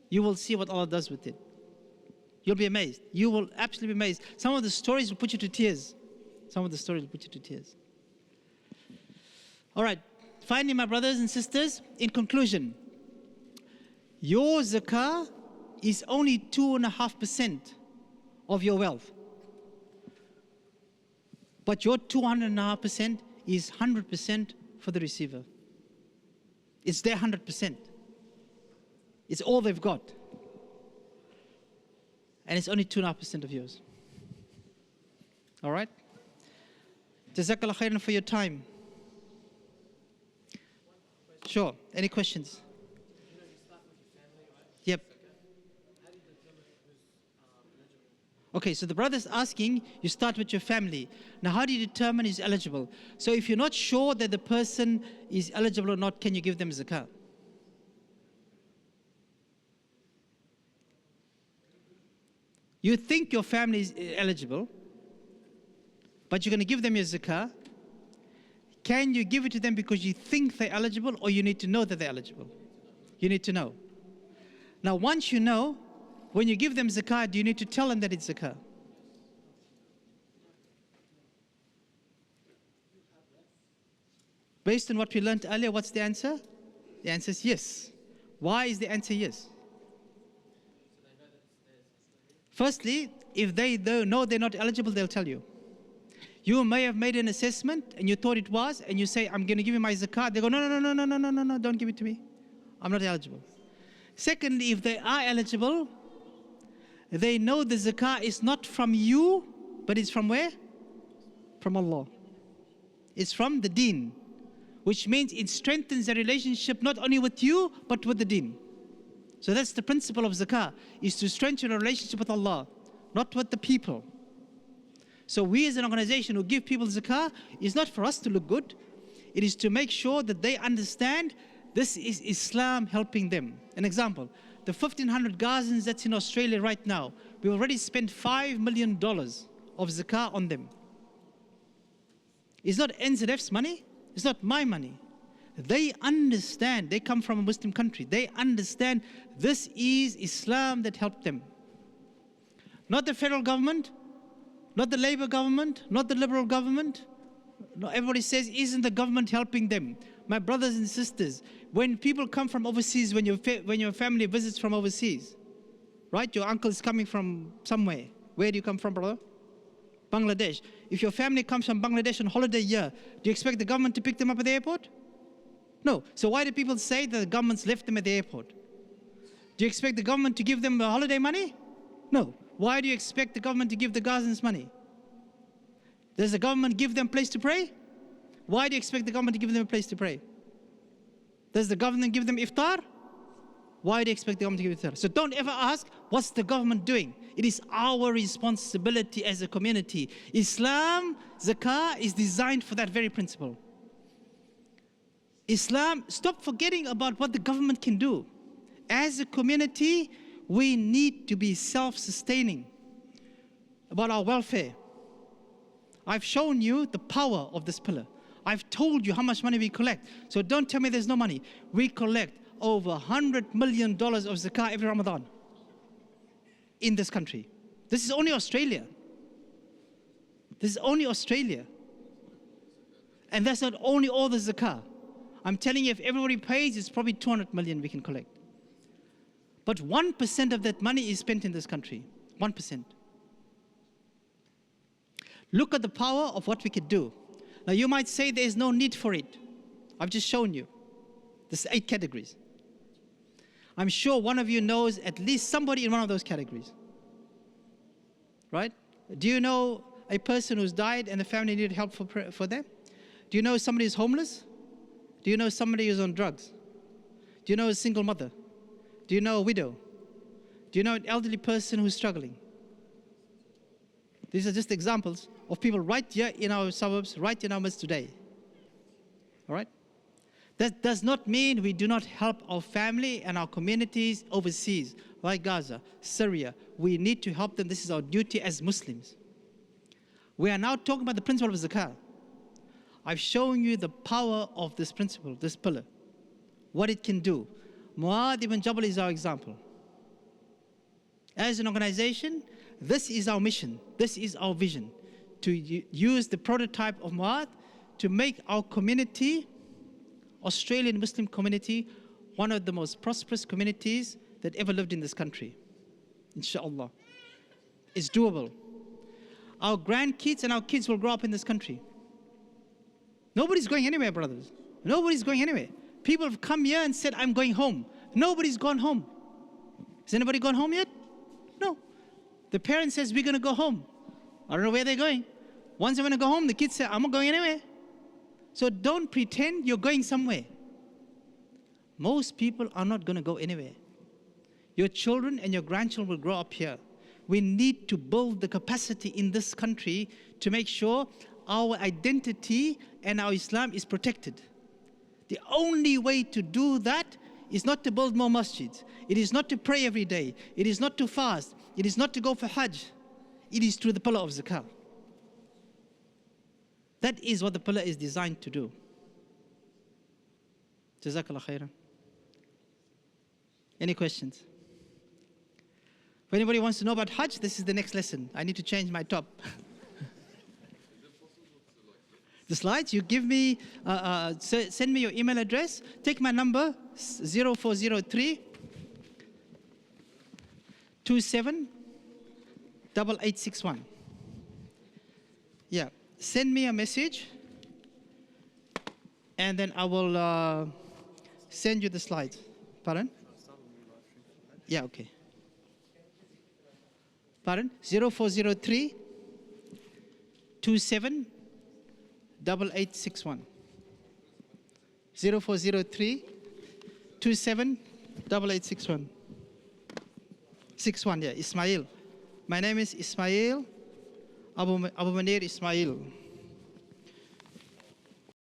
you will see what Allah does with it. You'll be amazed. You will absolutely be amazed. Some of the stories will put you to tears. Some of the stories will put you to tears. All right. Finally, my brothers and sisters, in conclusion, your zakah is only 2.5% of your wealth. But your 200.5% is 100% for the receiver. It's their 100%. It's all they've got. And it's only 2.5% of yours. All right? Jazakallah khairan for your time. Sure. Any questions? Yep. Okay, so the brother's asking, you start with your family. Now, how do you determine who's eligible? So if you're not sure that the person is eligible or not, can you give them zakah? You think your family is eligible, but you're going to give them your zakah. Can you give it to them because you think they're eligible, or you need to know that they're eligible? You need to know. Now, once you know, when you give them zakah, do you need to tell them that it's zakah? Based on what we learned earlier, what's the answer? The answer is yes. Why is the answer yes? Firstly, if they know they're not eligible, they'll tell you. You may have made an assessment and you thought it was, and you say, I'm going to give you my zakat. They go, no, don't give it to me. I'm not eligible. Secondly, if they are eligible, they know the zakah is not from you, but it's from where? From Allah. It's from the deen, which means it strengthens the relationship not only with you, but with the deen. So that's the principle of zakah, is to strengthen a relationship with Allah, not with the people. So we as an organization who give people zakah is not for us to look good. It is to make sure that they understand this is Islam helping them. An example, the 1,500 Gazans that's in Australia right now, we already spent $5 million of zakah on them. It's not NZF's money, it's not my money. They understand, they come from a Muslim country, they understand this is Islam that helped them. Not the federal government, not the Labour government, not the Liberal government. No, everybody says, isn't the government helping them? My brothers and sisters, when people come from overseas, when your family visits from overseas, right? Your uncle is coming from somewhere. Where do you come from, brother? Bangladesh. If your family comes from Bangladesh on holiday here, do you expect the government to pick them up at the airport? No. So why do people say that the government's left them at the airport? Do you expect the government to give them holiday money? No. Why do you expect the government to give the Gazans money? Does the government give them a place to pray? Why do you expect the government to give them a place to pray? Does the government give them iftar? Why do you expect the government to give iftar? So don't ever ask, what's the government doing? It is our responsibility as a community. Islam, zakah, is designed for that very principle. Islam, stop forgetting about what the government can do. As a community, we need to be self-sustaining about our welfare. I've shown you the power of this pillar. I've told you how much money we collect. So don't tell me there's no money. We collect over $100 million of zakah every Ramadan in this country. This is only Australia. This is only Australia. And that's not only all the zakah. I'm telling you, if everybody pays, it's probably 200 million we can collect. But 1% of that money is spent in this country. 1%. Look at the power of what we could do. Now you might say there is no need for it. I've just shown you. There's 8 categories. I'm sure one of you knows at least somebody in one of those categories. Right? Do you know a person who's died and the family needed help for them? Do you know somebody who's homeless? Do you know somebody who's on drugs? Do you know a single mother? Do you know a widow? Do you know an elderly person who's struggling? These are just examples of people right here in our suburbs, right in our midst today. All right? That does not mean we do not help our family and our communities overseas, like Gaza, Syria. We need to help them. This is our duty as Muslims. We are now talking about the principle of Zakat. I've shown you the power of this principle, this pillar, what it can do. Mu'adh ibn Jabal is our example. As an organization, this is our mission, this is our vision, to use the prototype of Mu'adh to make our community, Australian Muslim community, one of the most prosperous communities that ever lived in this country. Inshallah. It's doable. Our grandkids and our kids will grow up in this country. Nobody's going anywhere, brothers. Nobody's going anywhere. People have come here and said, I'm going home. Nobody's gone home. Has anybody gone home yet? No. The parent says, we're going to go home. I don't know where they're going. Once they want to go home, the kids say, I'm not going anywhere. So don't pretend you're going somewhere. Most people are not going to go anywhere. Your children and your grandchildren will grow up here. We need to build the capacity in this country to make sure our identity and our Islam is protected. The only way to do that is not to build more masjids. It is not to pray every day. It is not to fast. It is not to go for Hajj. It is through the pillar of Zakat. That is what the pillar is designed to do. Jazakallah khairan. Any questions? If anybody wants to know about Hajj, this is the next lesson. I need to change my top. The slides, you give me, send me your email address. Take my number, 0403 27 8861. Yeah, send me a message, and then I will send you the slides. Pardon? Yeah, okay. Pardon? 0403 27 8861. 0403 27 8861. 61, yeah, Ismail. My name is Ismail, Abu Manir Ismail.